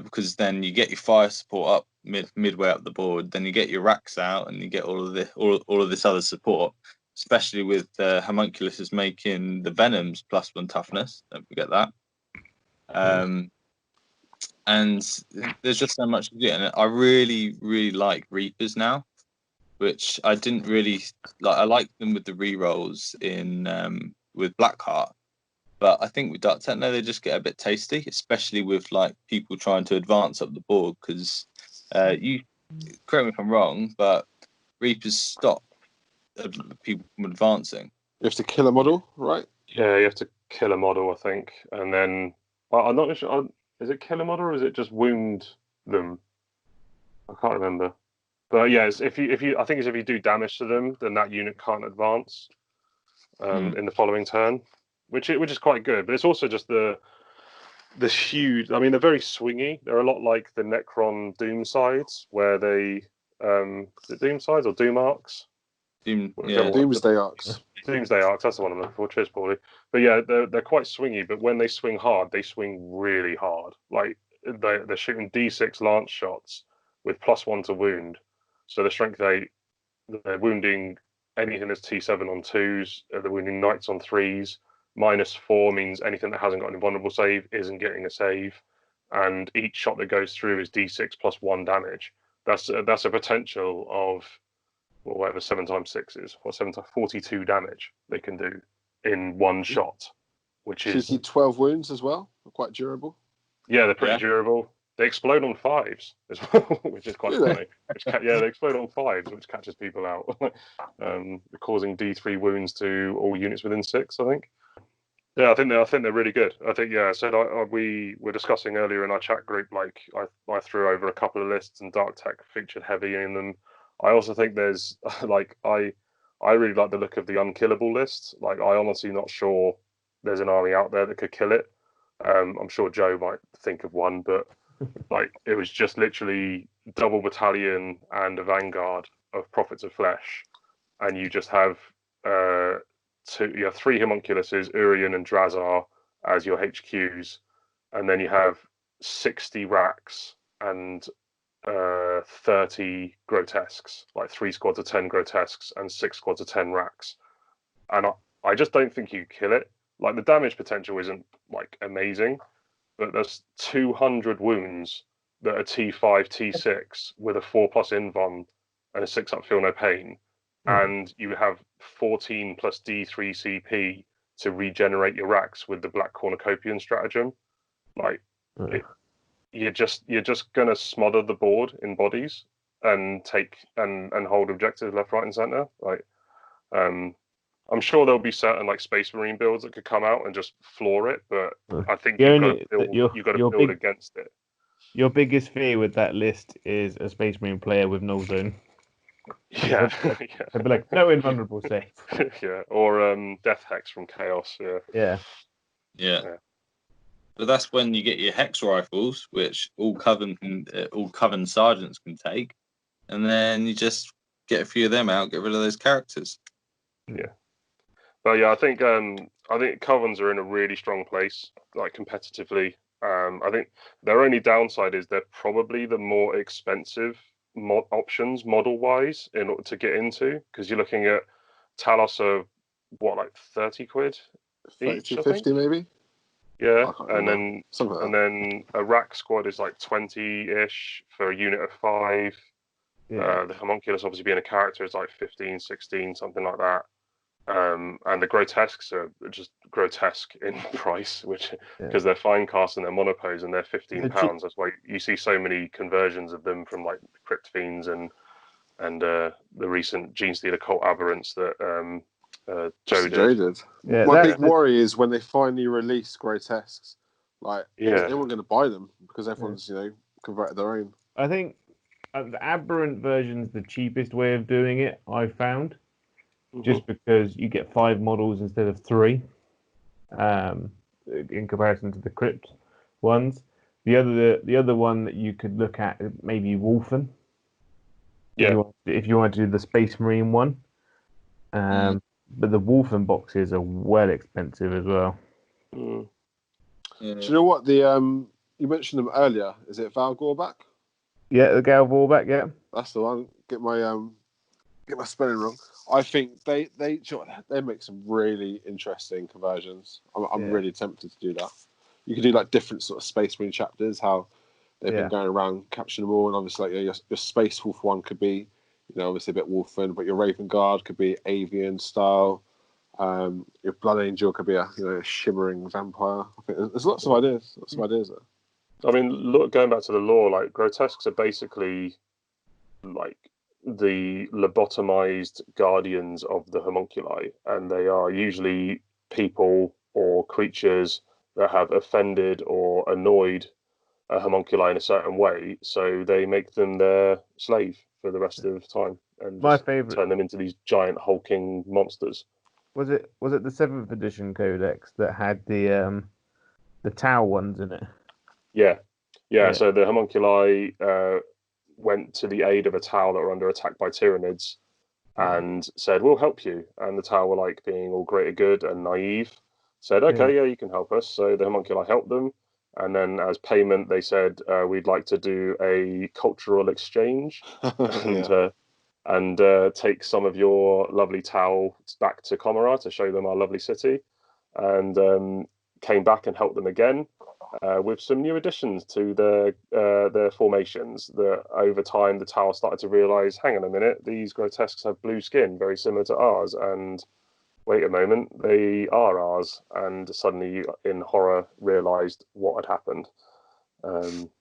because then you get your fire support up midway up the board, then you get your racks out and you get all of this other support, especially with homunculuses making the venoms +1 toughness. Don't forget that. And there's just so much to do. And I really, really like Reapers now, which I didn't really like. I like them with the rerolls in with Blackheart, but I think with Dark Techno they just get a bit tasty, especially with like people trying to advance up the board. Because you correct me if I'm wrong, but Reapers stop people from advancing. You have to kill a model, right? Yeah, you have to kill a model, I think, and then I'm not sure. Is it kill a model or is it just wound them? I can't remember. But yeah, if you I think it's if you do damage to them, then that unit can't advance in the following turn, which is quite good. But it's also just the huge. I mean, they're very swingy. They're a lot like the Necron Doom sides, where they is it Doom sides or Doom arcs? Doomsday Arcs. Doomsday Arcs. That's the one I'm looking for. Cheers, Paulie. But yeah, they're quite swingy. But when they swing hard, they swing really hard. Like they're shooting D6 lance shots with +1 to wound. So the strength 8, they're wounding anything that's T7 on 2s. They're wounding knights on 3s. -4 means anything that hasn't got an invulnerable save isn't getting a save. And each shot that goes through is D6 +1 damage. That's a potential of whatever 7 times 6 is, or 7 times 42 damage they can do in one shot, which is 12 wounds as well. Quite durable. Yeah, they're pretty durable. They explode on 5s as well, which is quite funny. They explode on 5s, which catches people out, causing D3 wounds to all units within 6. I think. Yeah, I think they're really good. I think we were discussing earlier in our chat group. Like I threw over a couple of lists, and Dark Tech featured heavy in them. I also think there's like I really like the look of the unkillable list. Like I honestly not sure there's an army out there that could kill it. I'm sure Joe might think of one, but like it was just literally double battalion and a vanguard of Prophets of Flesh, and you just have 3 homunculuses, Urian and Drazar as your HQs, and then you have 60 racks and 30 grotesques, like 3 squads of 10 grotesques and 6 squads of 10 racks. And I just don't think you kill it. Like the damage potential isn't like amazing, but there's 200 wounds that are T5, T6 with a 4+ invuln and a 6 up feel no pain. And you have 14 plus D3 CP to regenerate your racks with the Black Cornucopian stratagem. Like you're just gonna smother the board in bodies and take and hold objectives left, right, and center. Like I'm sure there'll be certain like Space Marine builds that could come out and just floor it, but I think you've got to build against it. Your biggest fear with that list is a Space Marine player with null zone. Yeah, They'd be like, no invulnerable save. Yeah, or Death Hex from Chaos. Yeah. But that's when you get your hex rifles, which all Coven sergeants can take, and then you just get a few of them out, get rid of those characters. Yeah, but yeah, I think Covens are in a really strong place, like competitively. I think their only downside is they're probably the more expensive options model-wise in order to get into, because you're looking at Talos are what, like 30 quid each, 50 maybe. Yeah, and then a rack squad is like 20-ish for a unit of 5. Yeah. The homunculus obviously being a character is like 15, 16, something like that. And the grotesques are just grotesque in price, which because they're fine cast and they're monopose and they're £15. That's why you see so many conversions of them from like Crypt Fiends and the recent Gene Stealer Cult Aberrants that Joe did. Yeah, my big worry is when they finally release grotesques, like everyone's going to buy them because everyone's converted their own. I think the aberrant version's the cheapest way of doing it, I've found. Just because you get 5 models instead of 3, in comparison to the crypt ones. The other one that you could look at maybe Wolfen. Yeah. If you want to do the Space Marine one, but the Wolfen boxes are well expensive as well. Do you know what you mentioned them earlier? Is it Val Gorback? Yeah, the Gal Vorback. Yeah, that's the one. Get get my spelling wrong. I think they make some really interesting conversions. I'm really tempted to do that. You could do like different sort of Space Marine chapters, how they've been going around capturing them all, and obviously like your Space Wolf one could be, obviously a bit Wolfen, but your Raven Guard could be avian style. Your Blood Angel could be a shimmering vampire. I think there's lots of ideas. there. I mean, going back to the lore, like grotesques are basically like the lobotomized guardians of the homunculi, and they are usually people or creatures that have offended or annoyed a homunculi in a certain way, so they make them their slave for the rest of time and turn them into these giant hulking monsters. Was it the 7th edition codex that had the Tau ones in it? Yeah. So the homunculi went to the aid of a Tau that were under attack by Tyranids and said, "We'll help you." And the Tau were like being all greater good and naive, said, "Okay, yeah, you can help us." So the homunculi helped them, and then as payment, they said, "We'd like to do a cultural exchange and take some of your lovely Tau back to Comora to show them our lovely city," and came back and helped them again. With some new additions to their formations, that over time the Tau started to realise, hang on a minute, these grotesques have blue skin, very similar to ours, and wait a moment, they are ours, and suddenly in horror realised what had happened. And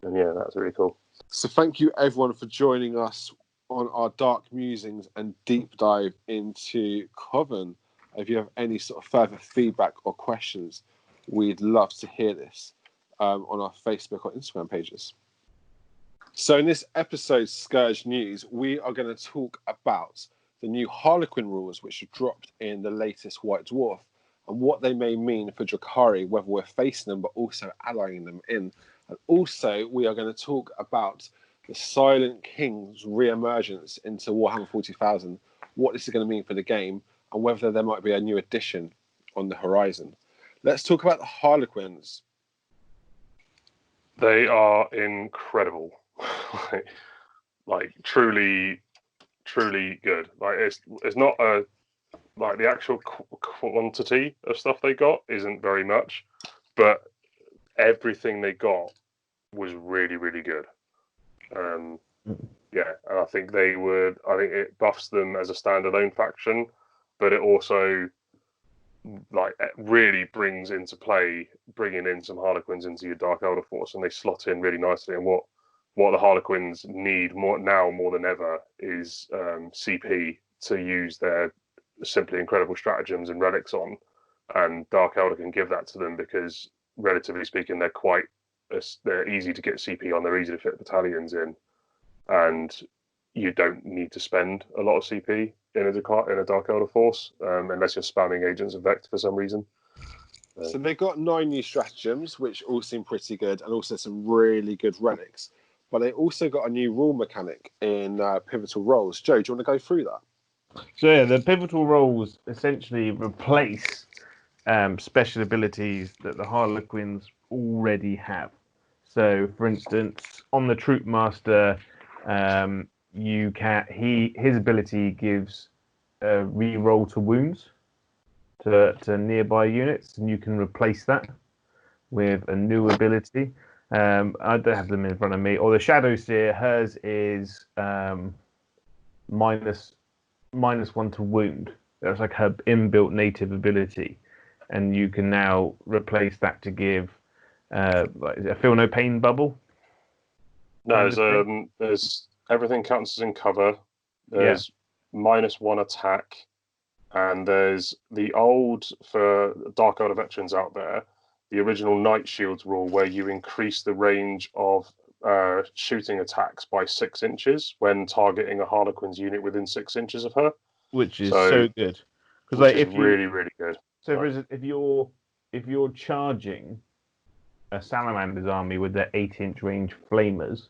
yeah, that's really cool. So thank you everyone for joining us on our Dark Musings and deep dive into Coven. If you have any sort of further feedback or questions, we'd love to hear this on our Facebook or Instagram pages. So in this episode's Scourge News, we are going to talk about the new Harlequin rules which are dropped in the latest White Dwarf and what they may mean for Drukhari, whether we're facing them but also allying them in. And also we are going to talk about the Silent King's re-emergence into Warhammer 40,000, what this is going to mean for the game, and whether there might be a new addition on the horizon. Let's talk about the Harlequins. They are incredible. like truly good. Like it's not like the actual quantity of stuff they got isn't very much, but everything they got was really, really good. Yeah, and I think it buffs them as a standalone faction, but it also really brings into play bringing in some Harlequins into your Dark Elder force, and they slot in really nicely. And what the Harlequins need more than ever is CP to use their simply incredible stratagems and relics on, and Dark Elder can give that to them because, relatively speaking, they're easy to get CP on. They're easy to fit battalions in, and you don't need to spend a lot of CP in a Dark Elder force unless you're spamming Agents of Vect for some reason. So they've got 9 new stratagems, which all seem pretty good, and also some really good relics. But they also got a new rule mechanic in pivotal roles. Joe, do you want to go through that? So yeah, the pivotal roles essentially replace special abilities that the Harlequins already have. So, for instance, on the Troop Master, his ability gives a re-roll to wounds to nearby units, and you can replace that with a new ability. I don't have them in front of me. Or the Shadow Seer, hers is -1 to wound. That's like her inbuilt native ability, and you can now replace that to give is it a feel no pain bubble? No, there's everything counts as in cover. There's -1 attack, and there's the old, for Dark Elder veterans out there, the original Night Shields rule where you increase the range of shooting attacks by 6 inches when targeting a Harlequin's unit within 6 inches of her, which is so good. Because really, really good. So if you're charging a Salamander's army with their 8-inch range flamers,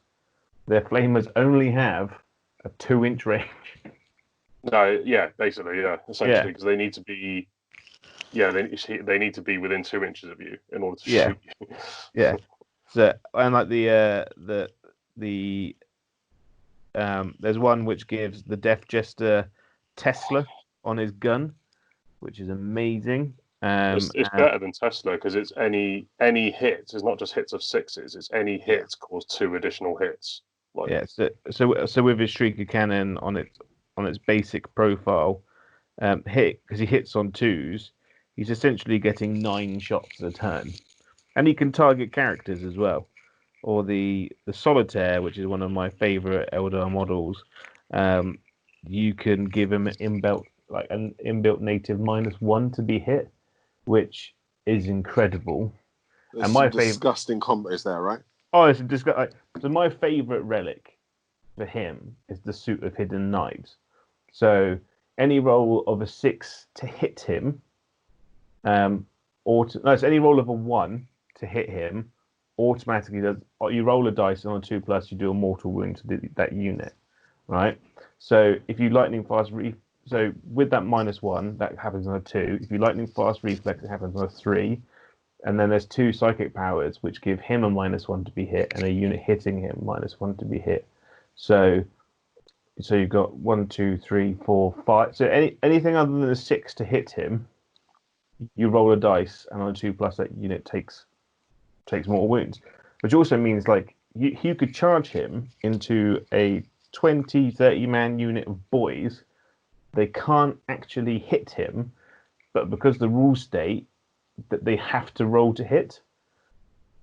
their flamers only have a 2-inch range. No, yeah, basically, yeah, essentially, because they need to be, they need to be within 2 inches of you in order to shoot you. Yeah. So and like the there's one which gives the Death Jester Tesla on his gun, which is amazing. It's better than Tesla because it's any hit. It's not just hits of sixes. It's any hits cause 2 additional hits. Like, yeah. So with his Shrieker cannon on its basic profile, hit because he hits on 2s, he's essentially getting 9 shots a turn, and he can target characters as well. Or the Solitaire, which is one of my favorite Eldar models. You can give him an inbuilt native -1 to be hit, which is incredible. There's some disgusting combos there, right? Oh, it's disgusting. So my favorite relic for him is the Suit of Hidden Knives. So any roll of a 6 to hit him, it's any roll of a 1 to hit him, automatically does. You roll a dice, and on a 2+, you do a mortal wound to that unit, right? So if you lightning fast so with that -1, that happens on a 2. If you lightning fast reflex, it happens on a 3. And then there's 2 psychic powers which give him a -1 to be hit, and a unit hitting him -1 to be hit. So you've got 1, 2, 3, 4, 5. So anything other than a 6 to hit him, you roll a dice, and on a 2+, that unit takes mortal wounds, which also means like you could charge him into a 20-30 man unit of boys. They can't actually hit him, but because the rules state that they have to roll to hit,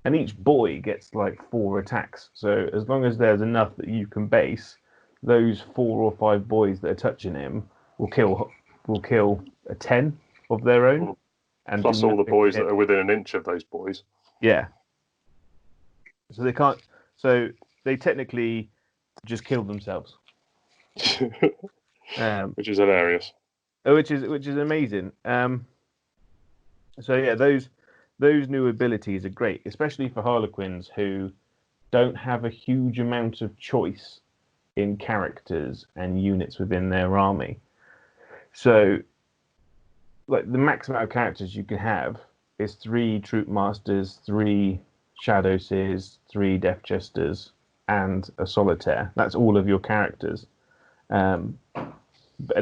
and each boy gets like 4 attacks. So as long as there's enough that you can base, those 4 or 5 boys that are touching him will kill a 10 of their own. And plus all the boys that are within an inch of those boys. Yeah. So they can't. So they technically just kill themselves. Which is hilarious. Which is amazing. So yeah, those new abilities are great, especially for Harlequins who don't have a huge amount of choice in characters and units within their army. So, like the max amount of characters you can have is 3 Troop Masters, 3 Shadow Seers, 3 Death Jesters, and a Solitaire. That's all of your characters. And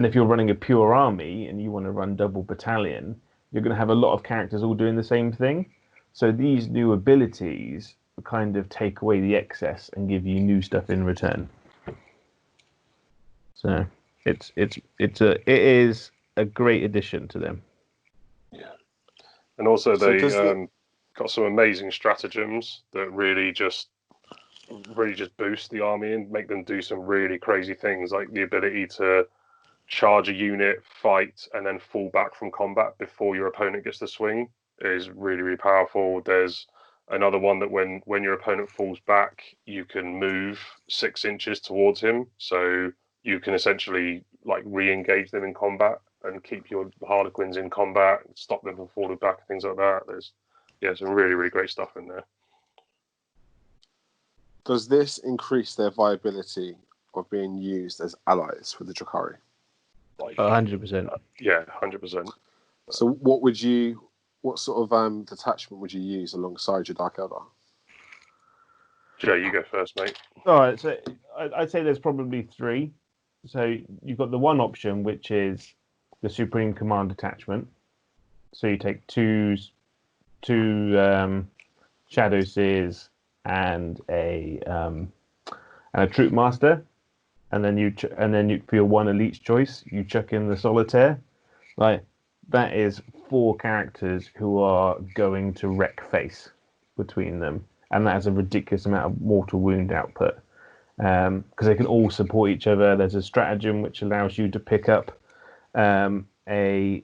if you're running a pure army and you want to run double battalion, you're going to have a lot of characters all doing the same thing. So these new abilities kind of take away the excess and give you new stuff in return. So it is a great addition to them. Yeah, and also they got some amazing stratagems that really just boost the army and make them do some really crazy things, like the ability to charge a unit, fight, and then fall back from combat before your opponent gets to swing is really, really powerful. There's another one that when your opponent falls back, you can move 6 inches towards him, so you can essentially like re-engage them in combat and keep your Harlequins in combat, stop them from falling back, and things like that. There's some really, really great stuff in there. Does this increase their viability of being used as allies for the Drukhari? 100%. Yeah, 100%. So what sort of detachment would you use alongside your Dark Eldar? Joe, you go first, mate. All right, so I'd say there's probably 3. So you've got the one option, which is the Supreme Command detachment. So you take two Shadow Seers and a Troop Master, and then you for your one elite choice, you chuck in the Solitaire. Like that is 4 characters who are going to wreck face between them, and that has a ridiculous amount of mortal wound output. Because they can all support each other. There's a stratagem which allows you to pick up a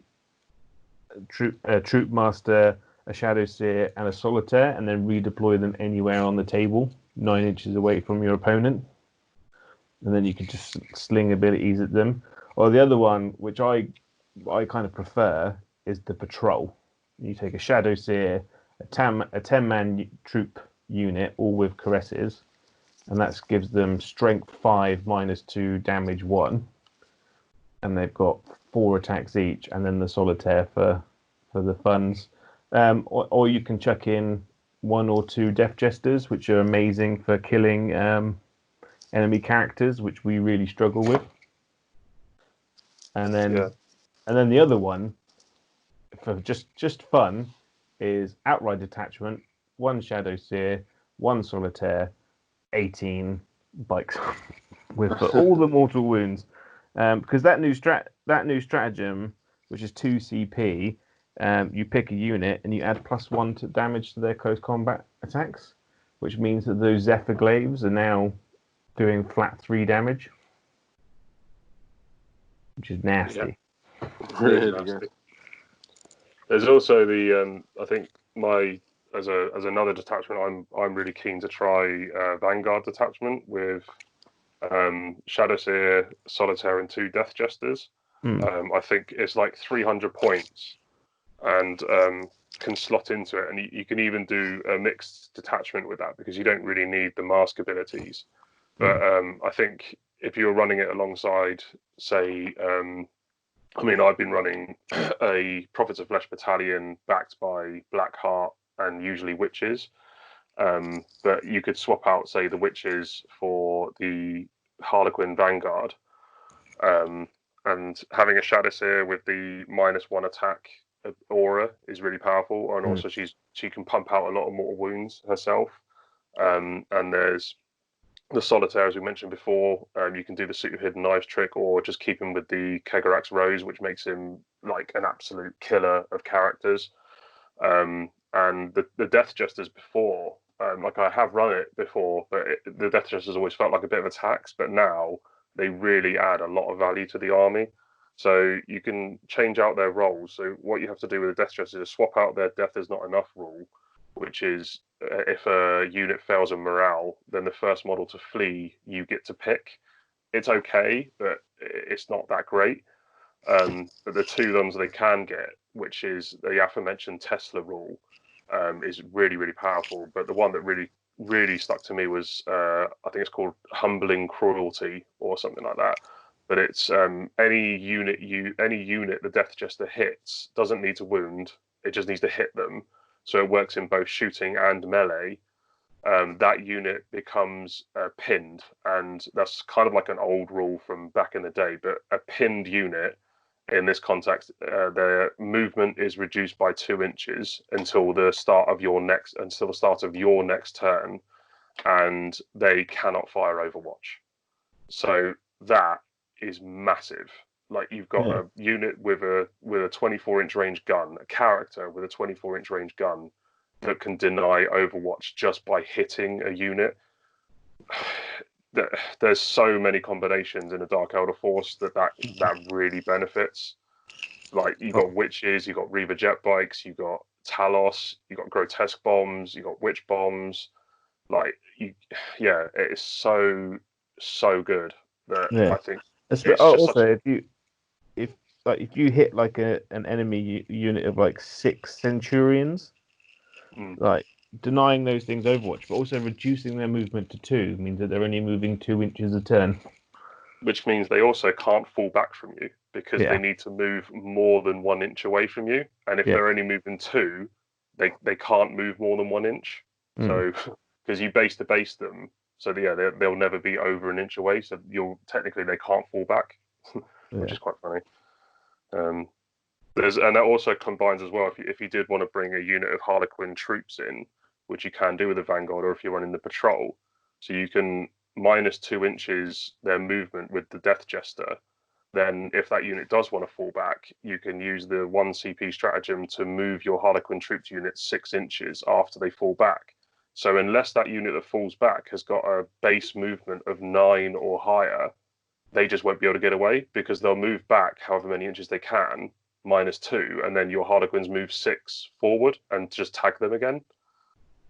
Troop Master, a Shadow Seer, and a Solitaire, and then redeploy them anywhere on the table, 9 inches away from your opponent. And then you can just sling abilities at them. Or the other one, which I kind of prefer, is the Patrol. You take a Shadow Seer, a 10-man troop unit, all with caresses, and that gives them strength 5 -2 damage 1, and they've got 4 attacks each, and then the Solitaire for the funds. Or you can chuck in 1 or 2 Death Jesters, which are amazing for killing enemy characters, which we really struggle with. And then the other one, for just fun, is outright detachment, 1 Shadow Seer, 1 Solitaire, 18 bikes with all the mortal wounds. Because that new stratagem, which is 2 CP, you pick a unit and you add +1 to damage to their close combat attacks, which means that those Zephyr Glaives are now doing flat 3 damage, which is nasty. Yeah. Really nasty. good. There's also the I think as another detachment, I'm really keen to try Vanguard detachment with Shadowseer, Solitaire, and 2 Death Jesters. I think it's like 300 points, and can slot into it, and you can even do a mixed detachment with that because you don't really need the mask abilities. But I think if you're running it alongside, say, I've been running a Prophets of Flesh battalion backed by Blackheart and usually Witches, but you could swap out, say, the Witches for the Harlequin Vanguard, and having a Shadowseer with the -1 attack aura is really powerful, and also she can pump out a lot of mortal wounds herself. And there's the Solitaire, as we mentioned before. You can do the Suit of Hidden Knives trick, or just keep him with the Kegarax Rose, which makes him like an absolute killer of characters. And the Death Jesters before, like I have run it before, but the Death Jesters always felt like a bit of a tax, but now they really add a lot of value to the army. So you can change out their roles. So what you have to do with the Death Jesters is swap out their Death is not enough rule, which is if a unit fails a morale, then the first model to flee you get to pick. It's okay, but it's not that great. But the 2 ones they can get, which is the aforementioned Tesla rule, is really, really powerful. But the one that really, really stuck to me was, I think it's called Humbling Cruelty or something like that. But it's any unit the Death Jester hits doesn't need to wound, it just needs to hit them. So it works in both shooting and melee. That unit becomes pinned, and that's kind of like an old rule from back in the day. But a pinned unit, in this context, their movement is reduced by 2 inches until the start of your next turn, and they cannot fire Overwatch. So that is massive. Like, you've got a unit with a 24-inch range gun, a character with a 24-inch range gun that can deny Overwatch just by hitting a unit. There's so many combinations in a Dark Elder Force that really benefits. Like, you've got Witches, you've got Reaver jet bikes, you've got Talos, you've got Grotesque bombs, you've got Witch bombs. Like, it is so good that I think. Also, if you hit like an enemy unit of like 6 Centurions, like denying those things Overwatch, but also reducing their movement to 2 means that they're only moving 2 inches a turn. Which means they also can't fall back from you because they need to move more than 1 inch away from you. And if they're only moving 2, they can't move more than 1 inch. So because you base them, so they'll never be over 1 inch away. So they can't fall back, which is quite funny. And that also combines as well. If you did want to bring a unit of Harlequin troops in, which you can do with the Vanguard, or if you're running the patrol, so you can -2 inches their movement with the Death Jester. Then if that unit does want to fall back, you can use the 1 CP stratagem to move your Harlequin troops unit 6 inches after they fall back. So unless that unit that falls back has got a base movement of 9 or higher, they just won't be able to get away because they'll move back however many inches they can, -2, and then your Harlequins move 6 forward and just tag them again.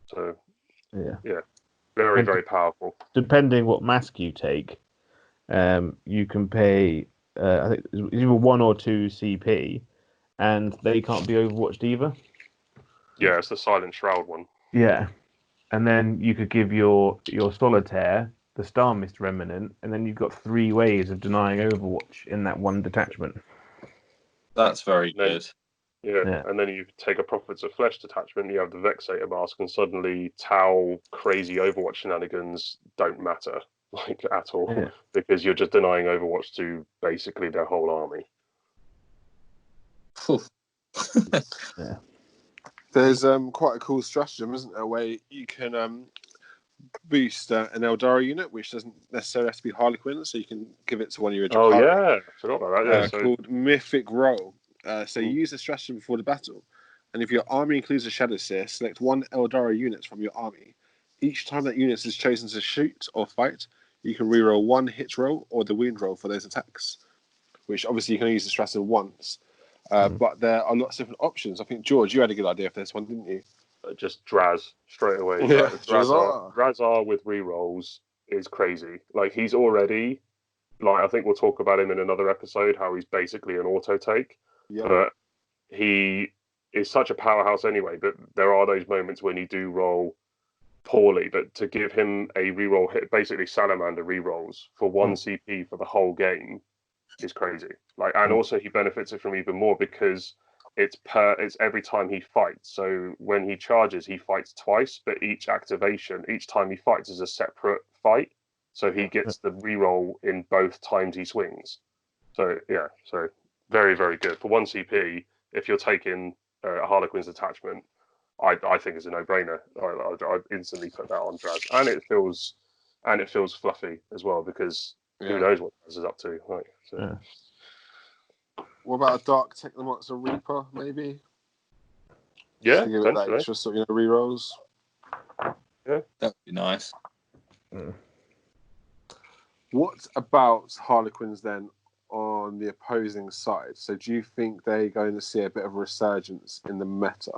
So very, very powerful. Depending what mask you take, you can pay, I think it's either 1 or 2 CP, and they can't be overwatched either. Yeah, it's the Silent Shroud one. Yeah, and then you could give your Solitaire the Star Mist Remnant, and then you've got 3 ways of denying Overwatch in that 1 detachment. That's very good. Yeah, and then you take a Prophets of Flesh detachment, you have the Vexator mask, and suddenly Tau crazy Overwatch shenanigans don't matter. like at all, Yeah. because you're just denying Overwatch to basically their whole army. Yeah. There's quite a cool stratagem, isn't there, where you can boost an Eldara unit, which doesn't necessarily have to be Harlequins, so you can give it to one of your Oh Drukhari. yeah, forgot about that. Yeah, so Called Mythic Roll. So you use the stratagem before the battle, and if your army includes a Shadow Seer, select one Eldara unit from your army. Each time that unit is chosen to shoot or fight, you can reroll one hit roll or the wound roll for those attacks, which obviously you can only use the stratagem once. But there are lots of different options. I think, George, you had a good idea for this one, didn't you? just Draz straight away. Yeah, Like, Drazar. Drazar with rerolls is crazy. Like he's already, like I think we'll talk about him in another episode, how he's basically an auto take. Yeah. But he is such a powerhouse anyway. But there are those moments when you do roll poorly. But to give him a reroll hit, basically salamander rerolls for 1 CP for the whole game is crazy. Like, and also he benefits it from even more because it's every time he fights. So when he charges, he fights twice, but each time he fights is a separate fight. So he gets the reroll in both times he swings. So yeah, so very, very good. For 1 CP, if you're taking a Harlequin's attachment, I think it's a no-brainer. I'd instantly put that on Draz. And it feels fluffy as well, because who knows what Draz is up to. Right, so. Yeah. What about a Dark Technodom Reaper, maybe? Yeah, to give it that extra sort of rerolls. Yeah, That'd be nice. What about Harlequins then on the opposing side? So do you think they're going to see a bit of a resurgence in the meta?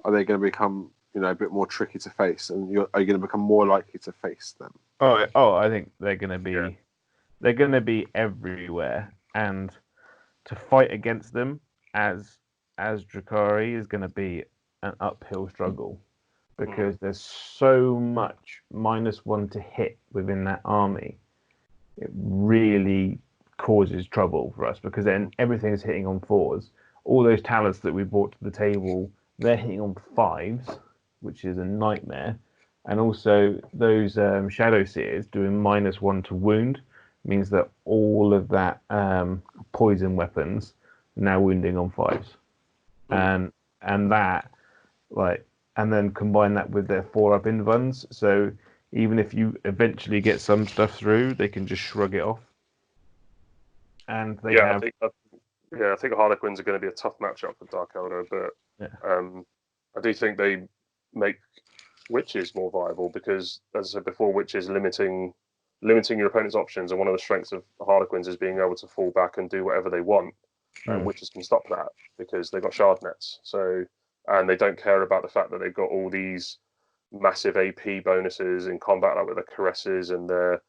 Are they going to become, a bit more tricky to face, and are you going to become more likely to face them? Oh, I think they're going to be, they're going to be everywhere, and to fight against them as Drukhari is going to be an uphill struggle, because there's so much -1 to hit within that army. It really causes trouble for us, because then everything is hitting on 4s. All those talents that we brought to the table, they're hitting on 5s, which is a nightmare. And also those Shadow Seers doing -1 to wound means that all of that poison weapons are now wounding on 5s. And that, like, and then combine that with their 4-up invuns. So even if you eventually get some stuff through, they can just shrug it off. And they have. I think Harlequins are going to be a tough matchup for Dark Elder, but I do think they make Witches more viable, because, as I said before, Witches limiting your opponent's options, and one of the strengths of Harlequins is being able to fall back and do whatever they want. And Witches can stop that because they've got shard nets. So, and they don't care about the fact that they've got all these massive AP bonuses in combat, like with their caresses and their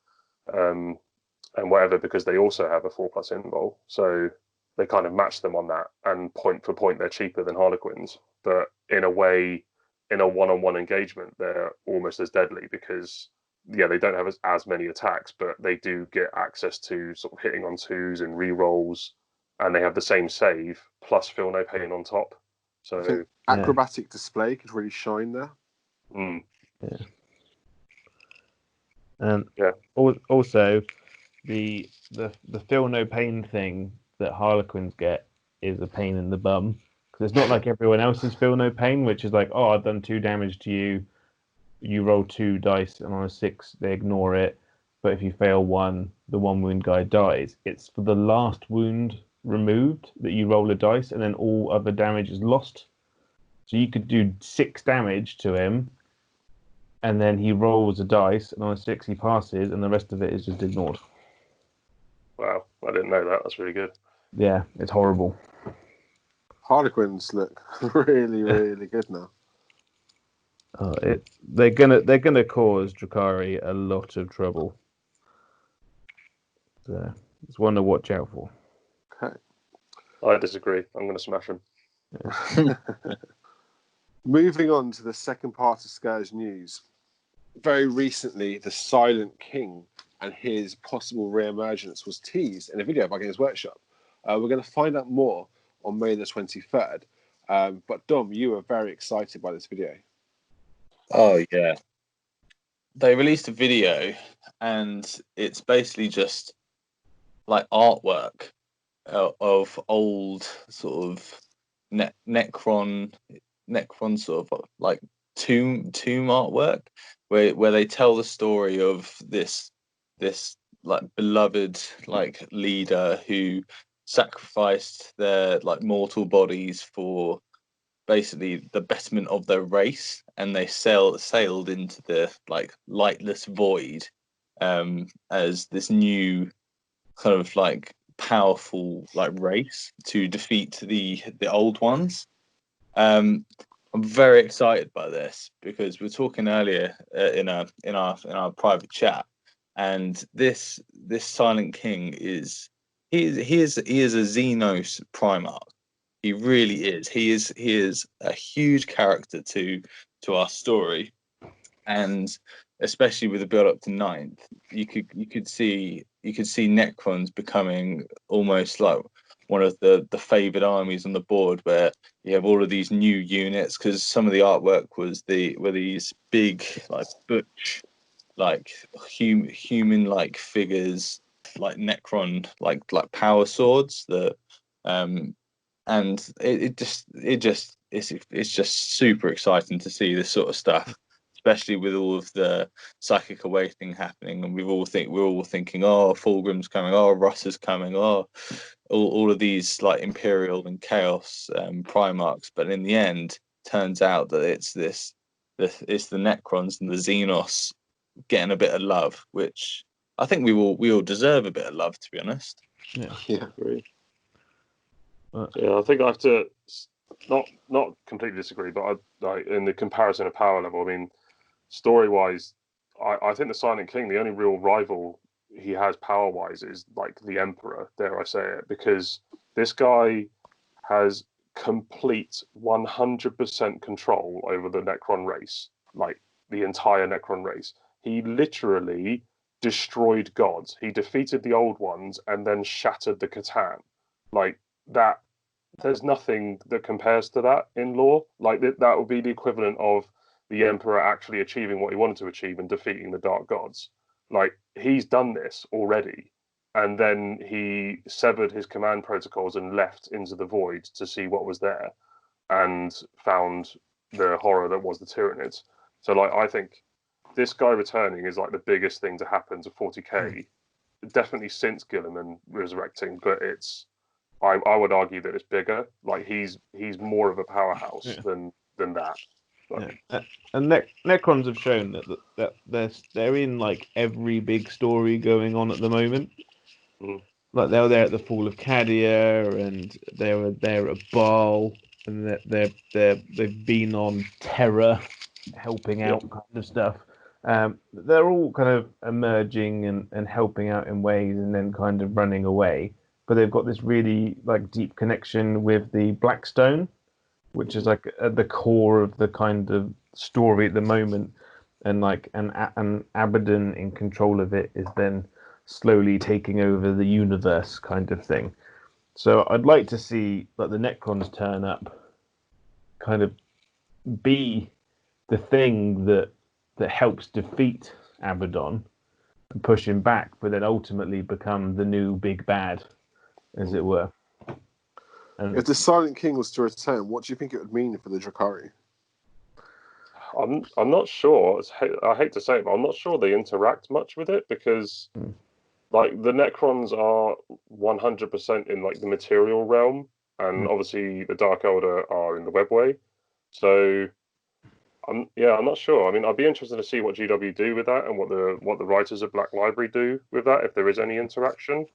and whatever, because they also have a 4+ invul. So they kind of match them on that, and point for point they're cheaper than Harlequins. But in a way, in a one-on-one engagement, they're almost as deadly, because they don't have as many attacks, but they do get access to sort of hitting on 2s and re-rolls, and they have the same save plus feel no pain on top. So I think acrobatic display could really shine there. And also the feel no pain thing that Harlequins get is a pain in the bum, because it's not like everyone else's feel no pain, which is like, oh, I've done 2 damage to you, you roll 2 dice, and on a 6 they ignore it, but if you fail 1, the 1 wound guy dies. It's for the last wound removed that you roll a dice, and then all other damage is lost. So you could do 6 damage to him, and then he rolls a dice, and on a 6 he passes, and the rest of it is just ignored. Wow, I didn't know that. That's really good. Yeah, it's horrible. Harlequins look really, really good now. They're gonna cause Drukhari a lot of trouble. So it's one to watch out for. Okay. I disagree. I'm going to smash him. Yeah. Moving on to the second part of Scourge news. Very recently, the Silent King and his possible re-emergence was teased in a video by Games Workshop. We're going to find out more on May the 23rd. But Dom, you were very excited by this video. Oh yeah, they released a video, and it's basically just like artwork of old sort of Necron sort of like tomb artwork, where they tell the story of this like beloved like leader who sacrificed their like mortal bodies for basically the betterment of their race, and they sailed into the like lightless void as this new kind of like powerful like race to defeat the old ones. I'm very excited by this because we were talking earlier in our private chat, and this Silent King he is a Xenos Primarch. He really is. He is a huge character to our story, and especially with the build up to ninth, you could see Necrons becoming almost like one of the favored armies on the board, where you have all of these new units, because some of the artwork were these big like butch like human like figures, like Necron like power swords that and it's just super exciting to see this sort of stuff, especially with all of the psychic awakening happening, and we're all thinking, oh, Fulgrim's coming, oh, Russ is coming, oh, all of these like Imperial and Chaos Primarchs, but in the end, turns out that it's it's the Necrons and the Xenos getting a bit of love, which I think we all deserve a bit of love, to be honest. Yeah. Agree. Yeah, I think I have to not completely disagree, but like in the comparison of power level, I mean, story wise, I think the Silent King, the only real rival he has power wise is like the Emperor, dare I say it, because this guy has complete 100% control over the Necron race, like the entire Necron race. He literally destroyed gods. He defeated the old ones and then shattered the Catan. Like that, there's nothing that compares to that in lore. Like that would be the equivalent of the Emperor actually achieving what he wanted to achieve and defeating the Dark Gods. Like he's done this already, and then he severed his command protocols and left into the void to see what was there, and found the horror that was the Tyranids. So like I think this guy returning is like the biggest thing to happen to 40k, definitely since Gilliman resurrecting, but it's I would argue that it's bigger. Like he's more of a powerhouse than that. Like, And Necrons have shown that they're in like every big story going on at the moment. Mhm. Like they were there at the fall of Cadia, and they were there at Baal, and they've been on Terror, helping out kind of stuff. They're all kind of emerging and helping out in ways, and then kind of running away. But they've got this really like deep connection with the Blackstone, which is like at the core of the kind of story at the moment, and like an Abaddon in control of it is then slowly taking over the universe, kind of thing. So I'd like to see like the Necrons turn up, kind of be the thing that helps defeat Abaddon and push him back, but then ultimately become the new big bad, as it were. And If the Silent King was to return, what do you think it would mean for the Drukhari? I'm not sure. I hate to say it, but I'm not sure they interact much with it, because like the Necrons are 100% in like the material realm, and obviously the Dark Elder are in the webway. So I'm not sure. I mean, I'd be interested to see what GW do with that, and what the writers of Black Library do with that, if there is any interaction.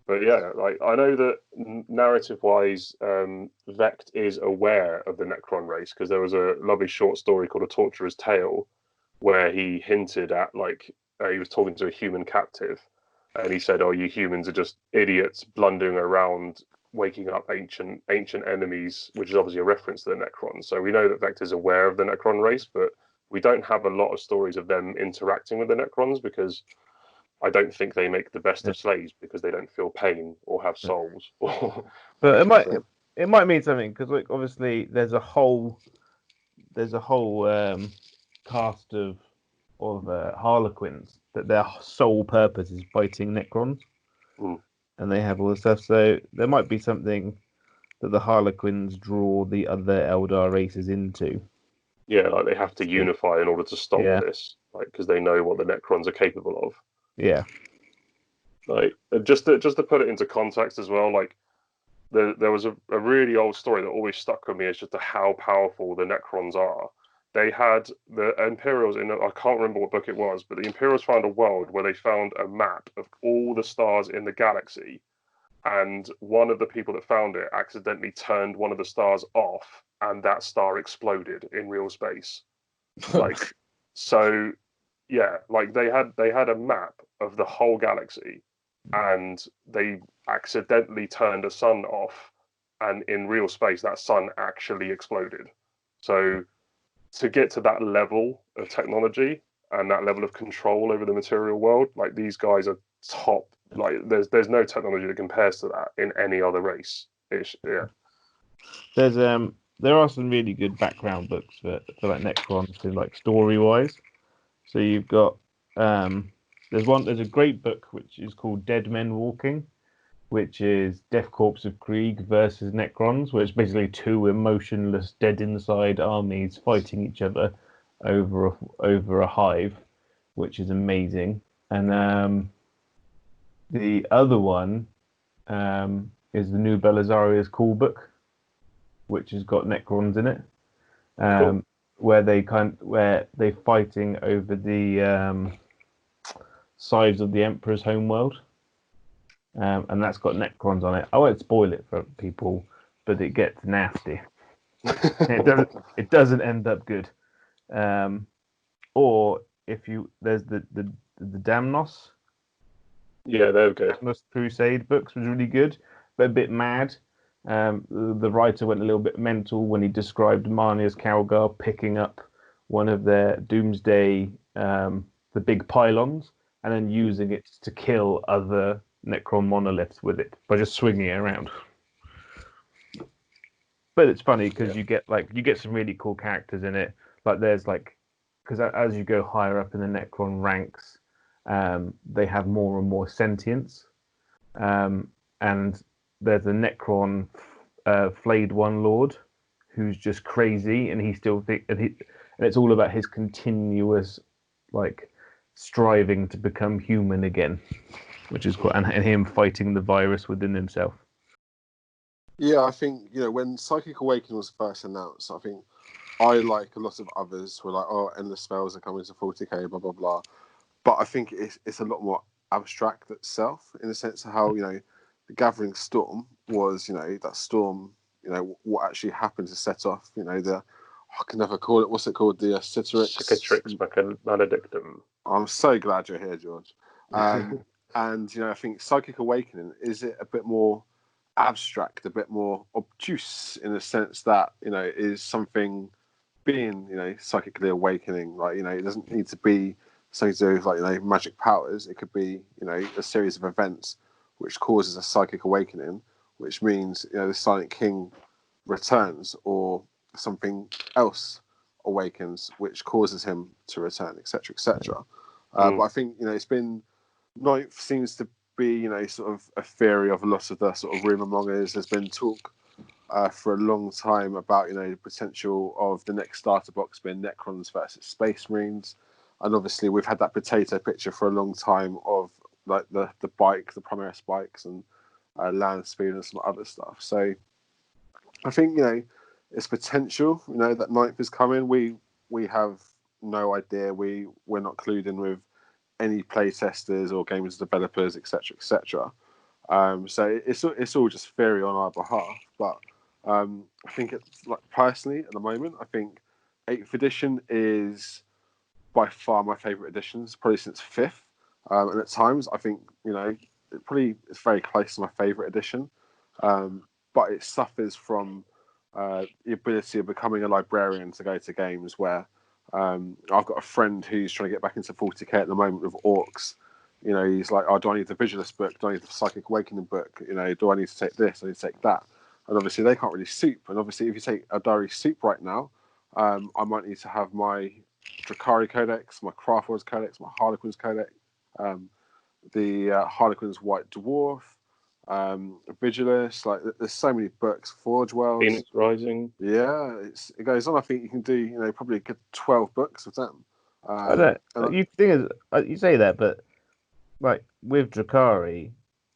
But yeah, like I know that narrative-wise, Vect is aware of the Necron race, because there was a lovely short story called A Torturer's Tale, where he hinted at like he was talking to a human captive, and he said, "Oh, you humans are just idiots blundering around, waking up ancient enemies," which is obviously a reference to the Necron. So we know that Vect is aware of the Necron race, but we don't have a lot of stories of them interacting with the Necrons, because I don't think they make the best of slaves, because they don't feel pain or have souls. But it might mean something, because like obviously there's a whole cast of Harlequins that their sole purpose is fighting Necrons, and they have all the stuff. So there might be something that the Harlequins draw the other Eldar races into. Yeah, like they have to unify in order to stop this, like because they know what the Necrons are capable of. Yeah. Like just to put it into context as well, like there was a really old story that always stuck with me as just to how powerful the Necrons are. They had the Imperials I can't remember what book it was, but the Imperials found a world where they found a map of all the stars in the galaxy, and one of the people that found it accidentally turned one of the stars off, and that star exploded in real space. Like, so, yeah, like they had a map of the whole galaxy, and they accidentally turned a sun off, and in real space that sun actually exploded. So to get to that level of technology and that level of control over the material world, like these guys are top. Like there's no technology that compares to that in any other race. There's there are some really good background books for like Necrons, in like story wise. So you've got there's a great book which is called Dead Men Walking, which is Death Corps of Krieg versus Necrons, where it's basically two emotionless, dead inside armies fighting each other over a hive, which is amazing. And the other one is the New Belisarius Call book, which has got Necrons in it, Cool. where they're fighting over the sides of the Emperor's homeworld. And that's got Necrons on it. I won't spoil it for people, but it gets nasty. It doesn't end up good. Or if there's the Damnos. Yeah, they're good. Damnos Crusade books was really good, but a bit mad. The writer went a little bit mental when he described Marnia's Calgar picking up one of their Doomsday, the big pylons, and then using it to kill other Necron monoliths with it by just swinging it around. But it's funny because you get some really cool characters in it. Like there's because as you go higher up in the Necron ranks, they have more and more sentience, and there's a Necron flayed one lord who's just crazy, and and it's all about his continuous striving to become human again, which is cool, and him fighting the virus within himself. Yeah, I think when Psychic Awakening was first announced, I think I, like a lot of others, were like, "Oh, endless spells are coming to 40k, blah blah blah." But I think it's a lot more abstract itself, in the sense of how the Gathering Storm was, that storm, what actually happened to set off, I can never call it. What's it called? The Cicatrix Maledictum. I'm so glad you're here, George. And I think Psychic Awakening is it a bit more abstract, a bit more obtuse, in the sense that is something being psychically awakening. Like it doesn't need to be something to do with magic powers. It could be a series of events which causes a psychic awakening, which means the Silent King returns, or something else awakens which causes him to return, etc., etc. But I think it's been Ninth seems to be sort of a theory of a lot of the sort of rumor mongers. There's been talk for a long time about the potential of the next starter box being Necrons versus Space Marines, and obviously we've had that potato picture for a long time of the bike, the Primaris bikes, and land speed and some other stuff. So I think it's potential that Ninth is coming. We have no idea. We're not clued in with any playtesters or games developers, etc., etc. So it's all just theory on our behalf. But I think it's personally at the moment, I think 8th edition is by far my favourite editions, probably since 5th. And at times, I think it's very close to my favourite edition. But it suffers from the ability of becoming a librarian to go to games where I've got a friend who's trying to get back into 40k at the moment with orcs. He's like, "Oh, do I need the Vigilus book? Do I need the Psychic Awakening book? Do I need to take this? I need to take that." And obviously, they can't really soup. And obviously, if you take a Dari soup right now, I might need to have my Drukhari Codex, my Craftworld's Codex, my Harlequin's Codex, the Harlequin's White Dwarf, Vigilus. Like, there's so many books. Forge Worlds, Phoenix Rising. Yeah, it goes on. I think you can do, probably a good 12 books with them. I don't. You thing is, you say that, but like with Drukhari,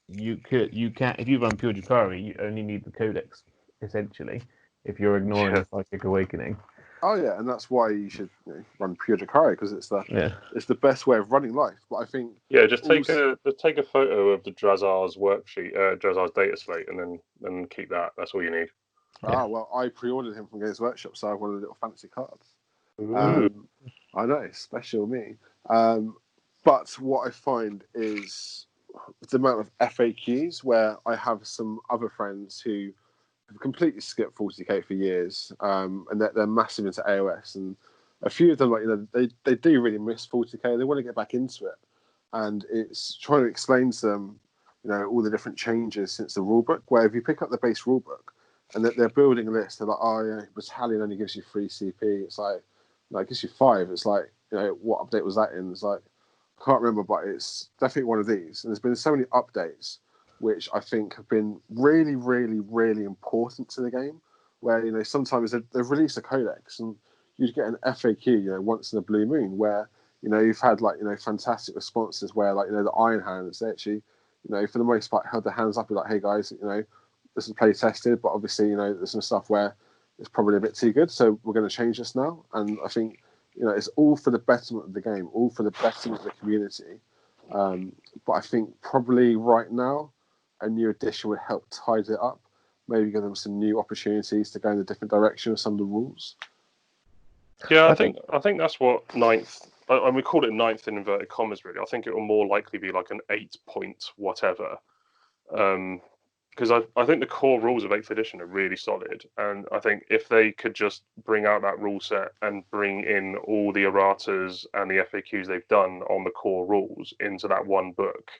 you can if you run pure Drukhari, you only need the Codex essentially. If you're ignoring the Psychic Awakening. Oh yeah, and that's why you should run pure Drukhari, because it's the best way of running life. But I think just take a photo of the Drazar's worksheet, Drazar's data slate, and then keep that. That's all you need. Well, I pre-ordered him from Games Workshop, so I have one of the little fancy cards. I know, special me. But what I find is the amount of FAQs where I have some other friends who have completely skipped 40k for years, and they're massive into AOS, and a few of them, they do really miss 40k. They want to get back into it, and it's trying to explain to them, all the different changes since the rulebook. Where if you pick up the base rulebook and that they're building a list, they're like, oh yeah, battalion only gives you 3 CP. It's like, no, it gives you 5. It's like, what update was that in? It's like, I can't remember, but it's definitely one of these. And there's been so many updates which I think have been really, really, really important to the game, where, sometimes they've released a codex and you'd get an FAQ, once in a blue moon, where, you've had, fantastic responses where, the Iron Hands, they actually, for the most part, held their hands up and like, hey guys, this is play tested, but obviously, there's some stuff where it's probably a bit too good, so we're going to change this now. And I think, it's all for the betterment of the game, all for the betterment of the community. But I think probably right now, a new edition would help tidy it up, maybe give them some new opportunities to go in a different direction with some of the rules. Yeah, I think that's what ninth, and we call it ninth in inverted commas, really. I think it will more likely be like an 8-point whatever. Because I think the core rules of 8th edition are really solid, and I think if they could just bring out that rule set and bring in all the erratas and the FAQs they've done on the core rules into that one book,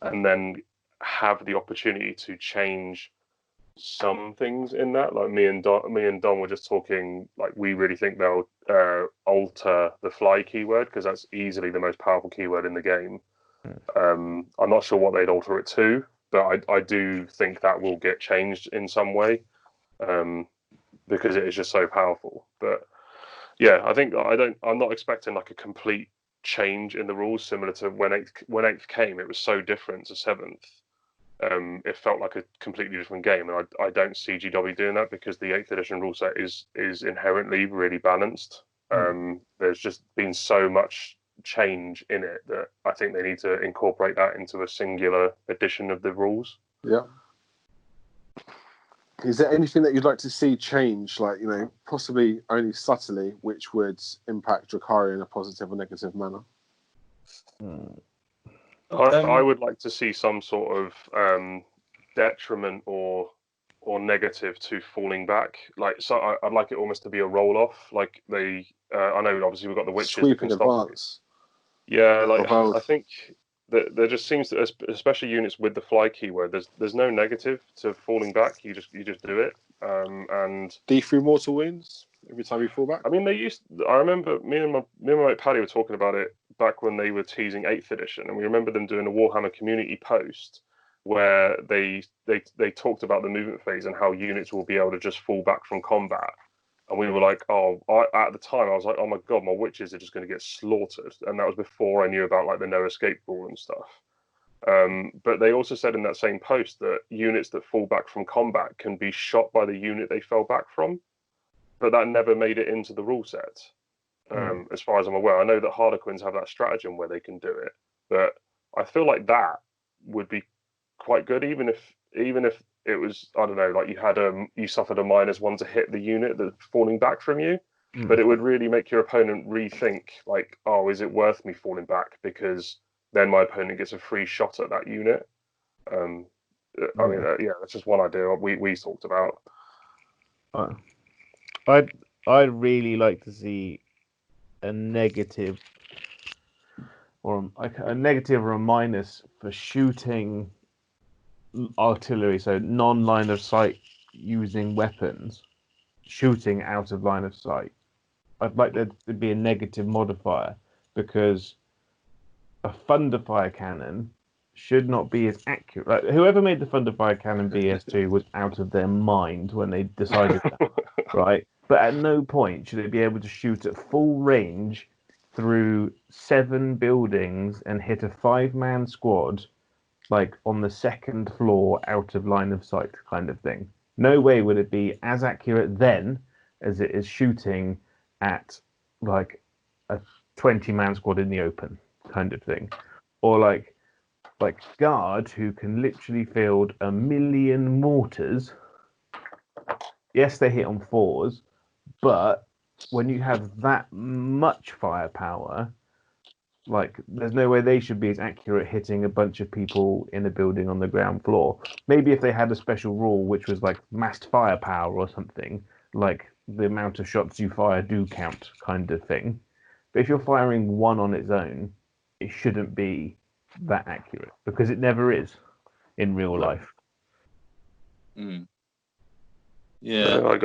and then have the opportunity to change some things in that, like me and Don were just talking, like we really think they'll alter the fly keyword, because that's easily the most powerful keyword in the game. I'm not sure what they'd alter it to, but I do think that will get changed in some way, because it is just so powerful. But yeah, I'm not expecting like a complete change in the rules similar to when 8th came. It was so different to 7th. It felt like a completely different game, and I don't see GW doing that, because the 8th edition rule set is inherently really balanced. There's just been so much change in it that I think they need to incorporate that into a singular edition of the rules. Yeah. Is there anything that you'd like to see change, like, possibly only subtly, which would impact Drukhari in a positive or negative manner? I would like to see some sort of detriment or negative to falling back. Like, so I'd like it almost to be a roll off. Like I know obviously we've got the witches sweeping advance. Yeah, like I think that there just seems to, especially units with the fly keyword, there's no negative to falling back. You just do it. And D3 mortal wounds every time you fall back. I mean, I remember me and my mate Paddy were talking about it back when they were teasing 8th edition, and we remember them doing a Warhammer community post where they talked about the movement phase and how units will be able to just fall back from combat. And we were like, at the time, I was like, oh my god, my witches are just going to get slaughtered. And that was before I knew about like the no escape rule and stuff. But they also said in that same post that units that fall back from combat can be shot by the unit they fell back from. But that never made it into the rule set, as far as I'm aware. I know that Harlequins have that stratagem where they can do it, but I feel like that would be quite good, even if it was, I don't know, like you suffered a -1 to hit the unit that's falling back from you, but it would really make your opponent rethink, like, oh, is it worth me falling back, because then my opponent gets a free shot at that unit. I mean, that's just one idea we talked about. I'd really like to see a negative or a minus for shooting artillery, so non-line of sight using weapons, shooting out of line of sight. I'd like there to be a negative modifier, because a thunderfire cannon should not be as accurate. Like, whoever made the thunderfire cannon BS2 was out of their mind when they decided that, right? But at no point should it be able to shoot at full range through 7 buildings and hit a 5-man squad, like on the 2nd floor out of line of sight, kind of thing. No way would it be as accurate then as it is shooting at like a 20-man squad in the open, kind of thing. Or like guard who can literally field 1,000,000 mortars. Yes, they hit on 4s, but when you have that much firepower, like, there's no way they should be as accurate hitting a bunch of people in a building on the ground floor. Maybe if they had a special rule which was like massed firepower or something, like the amount of shots you fire do count, kind of thing. But if you're firing one on its own, it shouldn't be that accurate, because it never is in real life. Mm. Yeah, Yeah, I like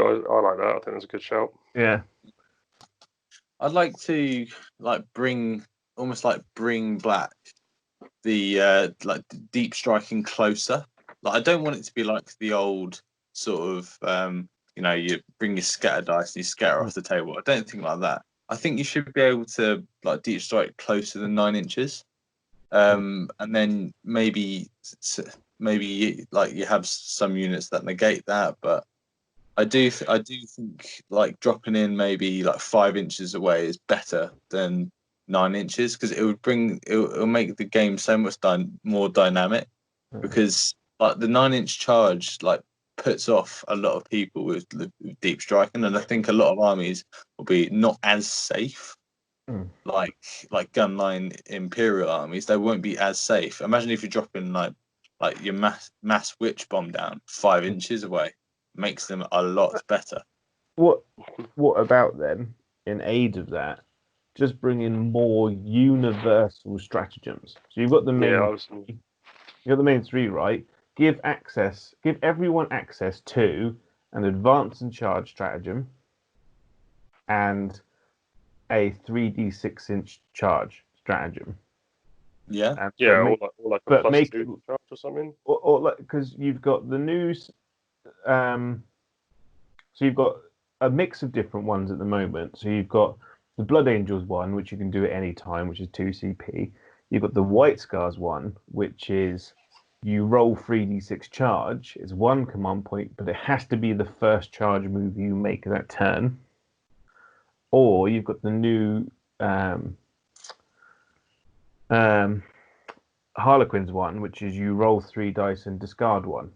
that. I think that's a good shout. Yeah. I'd like to bring back the deep striking closer. Like, I don't want it to be like the old sort of you bring your scatter dice and you scatter off the table. I don't think like that. I think you should be able to like deep strike closer than 9 inches, and then maybe like you have some units that negate that, but I do think like dropping in maybe like 5 inches away is better than 9 inches, because it'll make the game so much more dynamic, because like the 9-inch charge like puts off a lot of people with deep striking, and I think a lot of armies will be not as safe. Like gunline imperial armies, they won't be as safe. Imagine if you're dropping like your mass witch bomb down 5 inches away. Makes them a lot better. What about then, in aid of that, just bring in more universal stratagems? So you've got the main, you've got the main 3, right? Give everyone access to an advance and charge stratagem and a 3d6-inch charge stratagem. Yeah. Or like a plus 2 charge or something. Or like, because you've got the news. So you've got a mix of different ones at the moment. So you've got the Blood Angels one, which you can do at any time, which is 2 CP. You've got the White Scars one, which is you roll 3d6 charge. It's 1 command point, but it has to be the first charge move you make that turn. Or you've got the new Harlequins one, which is you roll 3 dice and discard 1.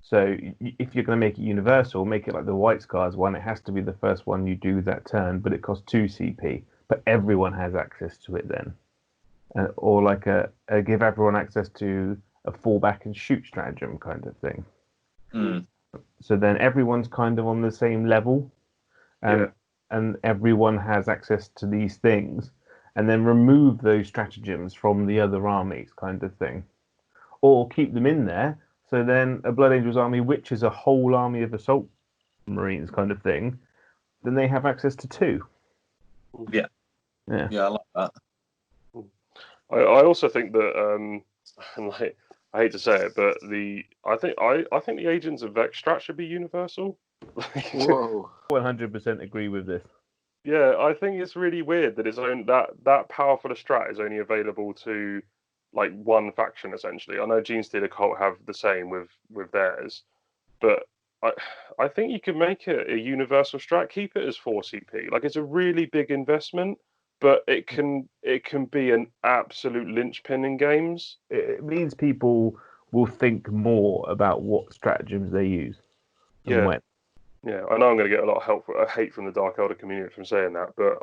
So if you're going to make it universal, make it like the White Scars one. It has to be the first one you do that turn, but it costs 2 CP. But everyone has access to it then. Or like give everyone access to a fallback and shoot stratagem kind of thing. So then everyone's kind of on the same level, and everyone has access to these things, and then remove those stratagems from the other armies kind of thing. Or keep them in there. So then a Blood Angels army, which is a whole army of assault marines kind of thing, then they have access to 2. Yeah, I like that. I also think that like, I hate to say it, but I think the Agents of Vex strat should be universal. Whoa. 100% agree with this. Yeah, I think it's really weird that that powerful a strat is only available to like one faction essentially. I know Genestealer Cult have the same with theirs, but I think you can make it a universal strat. Keep it as 4 CP. Like, it's a really big investment, but it can be an absolute linchpin in games. It means people will think more about what stratagems they use and when. Yeah, I know I'm going to get a lot of hate from the Dark Elder community from saying that, but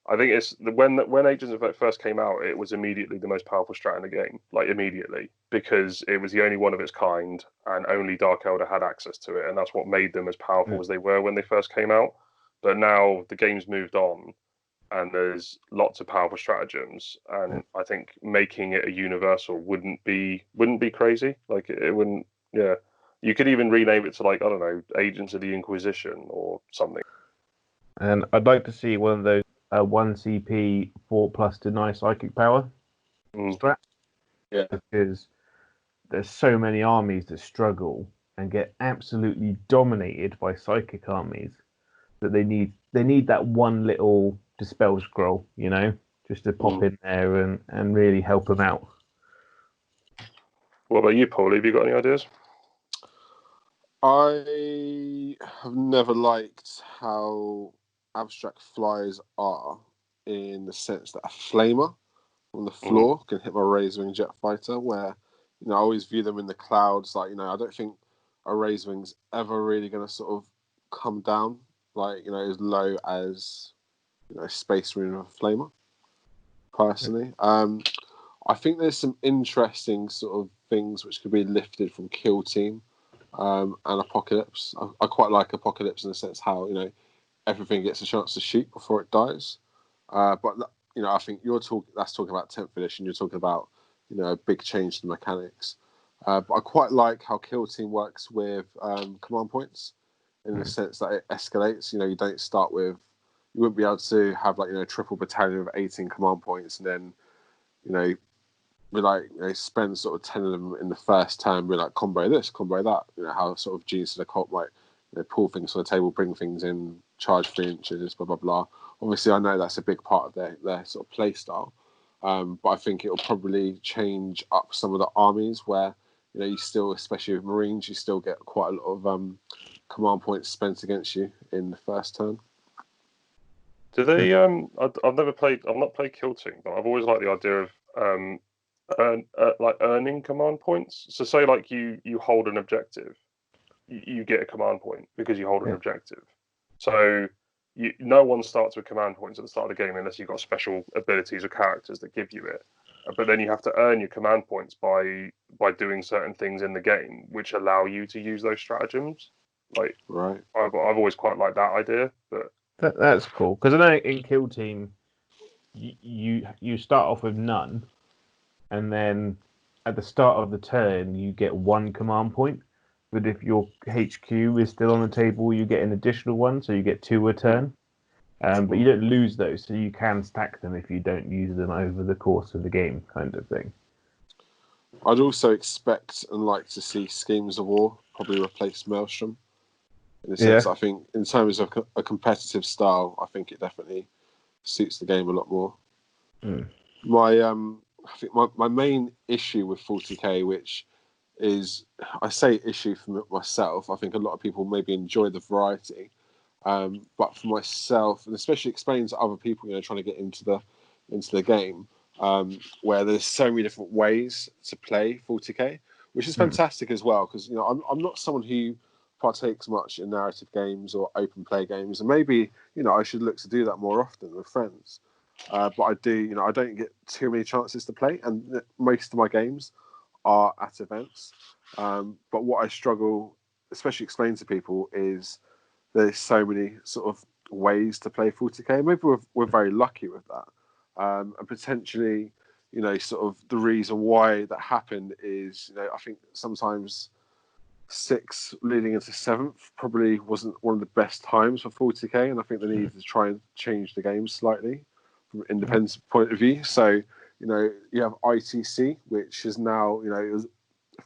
I think it's when Agents of Vex first came out, it was immediately the most powerful strat in the game, like immediately, because it was the only one of its kind, and only Dark Elder had access to it, and that's what made them as powerful as they were when they first came out. But now the game's moved on, and there's lots of powerful stratagems, and I think making it a universal wouldn't be crazy. Like, it wouldn't. Yeah. You could even rename it to, like, I don't know, Agents of the Inquisition or something. And I'd like to see one of those 1 CP 4+ deny psychic power strat. Yeah. Because there's so many armies that struggle and get absolutely dominated by psychic armies that they need that one little dispel scroll, just to pop in there and really help them out. What about you, Paulie? Have you got any ideas? I have never liked how abstract flies are, in the sense that a flamer on the floor can hit my Razorwing jet fighter, where I always view them in the clouds. Like, I don't think a Razorwing's ever really going to sort of come down like, as low as Space Marine of a flamer, personally. I think there's some interesting sort of things which could be lifted from Kill Team and Apocalypse. I quite like Apocalypse in the sense how everything gets a chance to shoot before it dies. But I think that's talking about 10th edition. You're talking about a big change to the mechanics. But I quite like how Kill Team works with command points, in the sense that it escalates. You don't start with, you wouldn't be able to have like triple battalion of 18 command points and then be like spend sort of 10 of them in the first turn, be like combo this, combo that. How sort of Genius of the Cult might pull things on the table, bring things in, charge 3 inches, blah blah blah. Obviously, I know that's a big part of their sort of play style, but I think it will probably change up some of the armies where you still, especially with Marines, you still get quite a lot of command points spent against you in the first turn. Do they? I've not played Kill Team, but I've always liked the idea of earning command points. So say like you hold an objective, you get a command point because you hold an objective. So no one starts with command points at the start of the game unless you've got special abilities or characters that give you it. But then you have to earn your command points by doing certain things in the game, which allow you to use those stratagems. Like, Right. I've always quite liked that idea, but That's cool, because I know in Kill Team you start off with none, and then at the start of the turn you get 1 command point. But if your HQ is still on the table, you get an additional 1, so you get 2 a turn. But you don't lose those, so you can stack them if you don't use them over the course of the game, kind of thing. I'd also expect and like to see Schemes of War probably replace Maelstrom. In the sense, I think in terms of a competitive style, I think it definitely suits the game a lot more. I think my main issue with 40k, which is, I say issue for myself, I think a lot of people maybe enjoy the variety, but for myself, and especially explaining to other people, trying to get into the game, where there's so many different ways to play 40k, which is fantastic as well, because I'm not someone who partakes much in narrative games or open play games, and maybe I should look to do that more often with friends. But I do, I don't get too many chances to play, and most of my games are at events. But what I struggle, especially explaining to people, is there's so many sort of ways to play 40k. Maybe we're very lucky with that, and potentially, sort of the reason why that happened is, I think sometimes 6th leading into 7th probably wasn't one of the best times for 40k, and I think they needed to try and change the game slightly from an independent point of view. So, you have ITC, which is now, it was,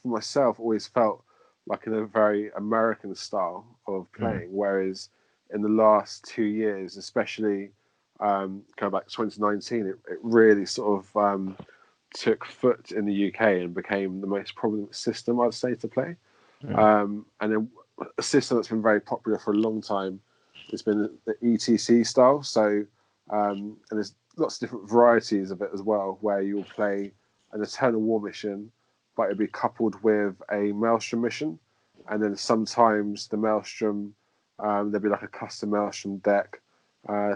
for myself, always felt like in a very American style of playing, whereas in the last 2 years, especially going back to 2019, it really sort of took foot in the UK and became the most prominent system, I'd say, to play. And then a system that's been very popular for a long time has been the ETC style. So, and there's lots of different varieties of it as well, where you'll play an Eternal War mission, but it'll be coupled with a Maelstrom mission. And then sometimes the Maelstrom, there'll be like a custom Maelstrom deck.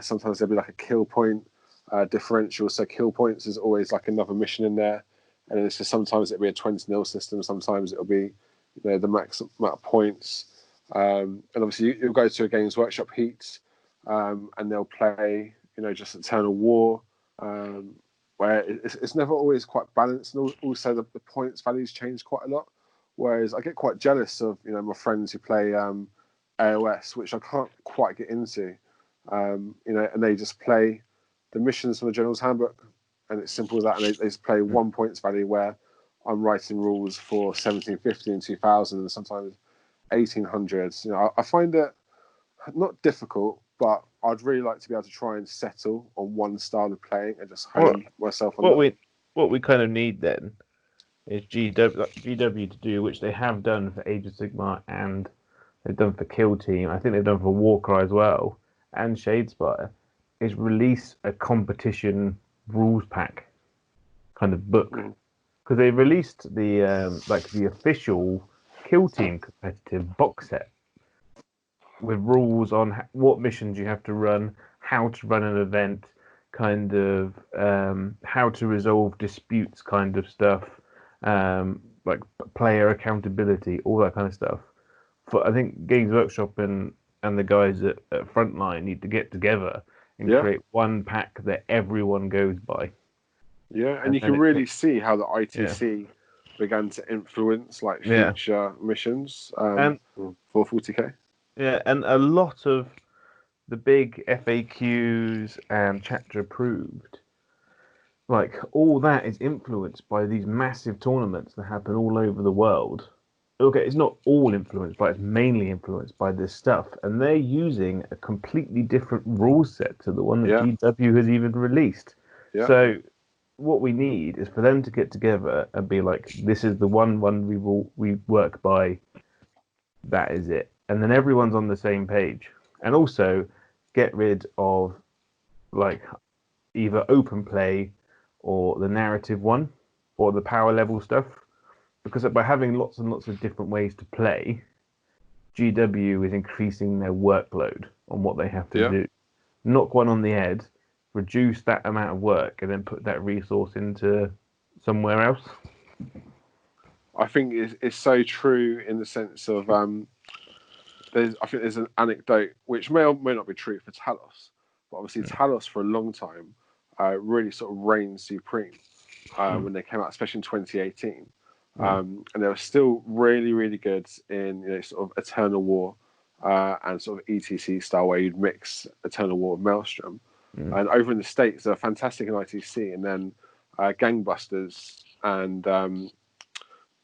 Sometimes there'll be like a kill point differential. So kill points is always like another mission in there. And then it's just, sometimes it'll be a 20-0 system. Sometimes it'll be the max amount of points. And obviously you'll go to a Games Workshop heat, and they'll play, just Eternal War, where it's never always quite balanced. And also the points values change quite a lot. Whereas I get quite jealous of, my friends who play AOS, which I can't quite get into. and they just play the missions from the General's Handbook, and it's simple as that. And they just play 1 points value where I'm writing rules for 1750 and 2000 and sometimes 1800s. I find it not difficult, but I'd really like to be able to try and settle on one style of playing and just hone myself on what we kind of need then is GW to do, which they have done for Age of Sigmar and they've done for Kill Team. I think they've done for Warcry as well and Shadespire. Is release a competition rules pack kind of book, because they released the the official Kill Team competitive box set with rules on what missions you have to run, how to run an event, kind of how to resolve disputes, kind of stuff, like player accountability, all that kind of stuff. But I think Games Workshop and the guys at Frontline need to get together and create one pack that everyone goes by. Yeah, and you can really see how the ITC began to influence future missions and for 40k. Yeah, and a lot of the big FAQs and chapter approved, all that is influenced by these massive tournaments that happen all over the world. Okay, it's not all influenced, but it's mainly influenced by this stuff, and they're using a completely different rule set to the one that GW has even released. Yeah. So what we need is for them to get together and be like, this is the one we work by, that is it. And then everyone's on the same page. And also get rid of either open play or the narrative one or the power level stuff. Because by having lots and lots of different ways to play, GW is increasing their workload on what they have to do. Knock one on the head, reduce that amount of work, and then put that resource into somewhere else. I think it's so true in the sense of I think there's an anecdote which may or may not be true for Talos, but obviously Talos for a long time really sort of reigned supreme when they came out, especially in 2018. And they were still really, really good in sort of Eternal War and sort of ETC style, where you'd mix Eternal War with Maelstrom. And over in the States, they're fantastic in ITC, and then Gangbusters and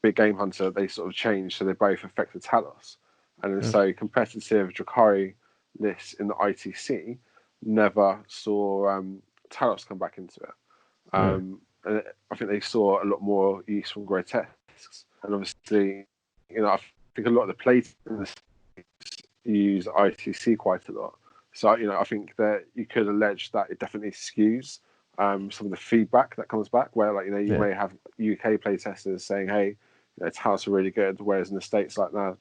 Big Game Hunter, they sort of changed, so they both affected Talos. And so competitive Drukhari lists in the ITC never saw Talos come back into it. And I think they saw a lot more use from grotesques. And obviously, I think a lot of the players use ITC quite a lot. So, I think that you could allege that it definitely skews some of the feedback that comes back, where you may have UK playtesters saying, hey, Talos are really good, whereas in the States, now,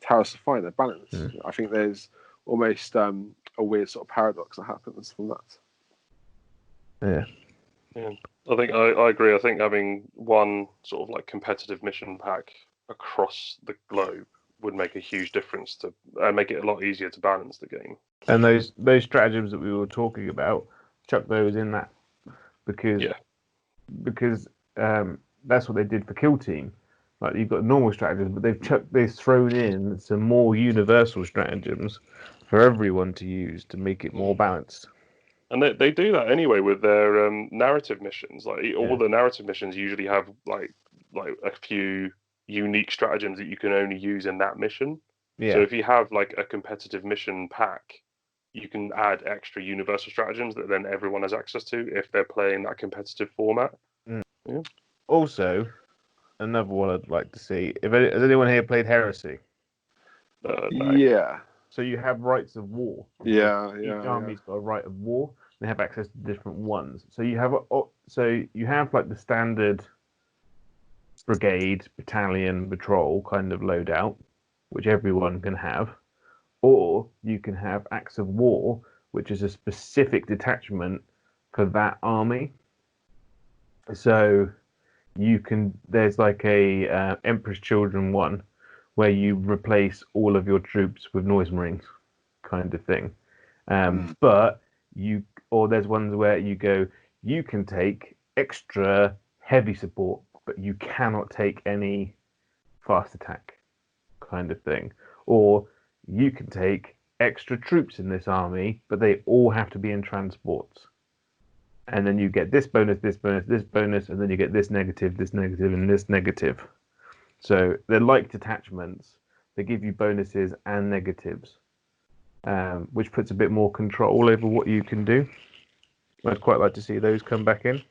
Talos are fine, they're balanced. I think there's almost a weird sort of paradox that happens from that. Yeah, I think I agree. I think having one sort of competitive mission pack across the globe would make a huge difference to make it a lot easier to balance the game. And those stratagems that we were talking about, chuck those in that because that's what they did for Kill Team. You've got normal stratagems, but they've thrown in some more universal stratagems for everyone to use to make it more balanced. And they do that anyway with their narrative missions. All the narrative missions usually have a few unique stratagems that you can only use in that mission. Yeah. So if you have a competitive mission pack, you can add extra universal stratagems that then everyone has access to if they're playing that competitive format. Yeah. Also, another one I'd like to see. Has anyone here played Heresy? No. Yeah. So you have rights of war. Each army's got a right of war. They have access to different ones. So you have the standard brigade, battalion, patrol kind of loadout, which everyone can have, or you can have acts of war, which is a specific detachment for that army. So there's a Emperor's Children one where you replace all of your troops with noise marines kind of thing. But there's ones where you can take extra heavy support, but you cannot take any fast attack kind of thing. Or you can take extra troops in this army, but they all have to be in transports. And then you get this bonus, this bonus, this bonus, and then you get this negative, and this negative. So they're like detachments. They give you bonuses and negatives, which puts a bit more control over what you can do. I'd quite like to see those come back in.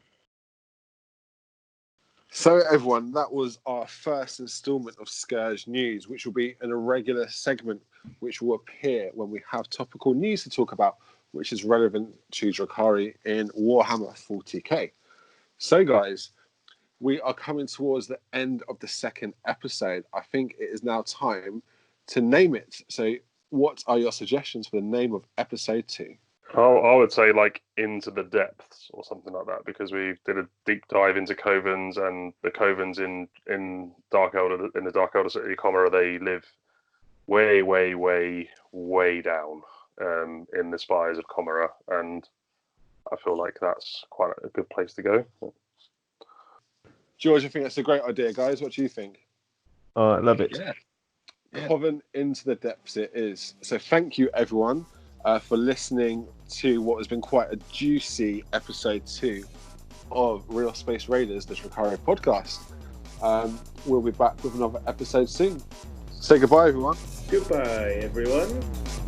So everyone, that was our first instalment of Scourge News, which will be an irregular segment which will appear when we have topical news to talk about, which is relevant to Drukhari in Warhammer 40k. So guys, we are coming towards the end of the second episode. I think it is now time to name it. So what are your suggestions for the name of episode 2? I would say like Into the Depths or something like that, because we did a deep dive into Covens, and the Covens in Dark Elder, in the Dark Elder City Comera, they live way down in the spires of Comera, and I feel like that's quite a good place to go. George, I think that's a great idea, guys. What do you think? I love it. Yeah. Coven Into the Depths it is. So thank you everyone for listening to what has been quite a juicy episode 2 of Realspace Raiders, the Drukhari podcast. We'll be back with another episode soon. Say goodbye everyone. Goodbye everyone.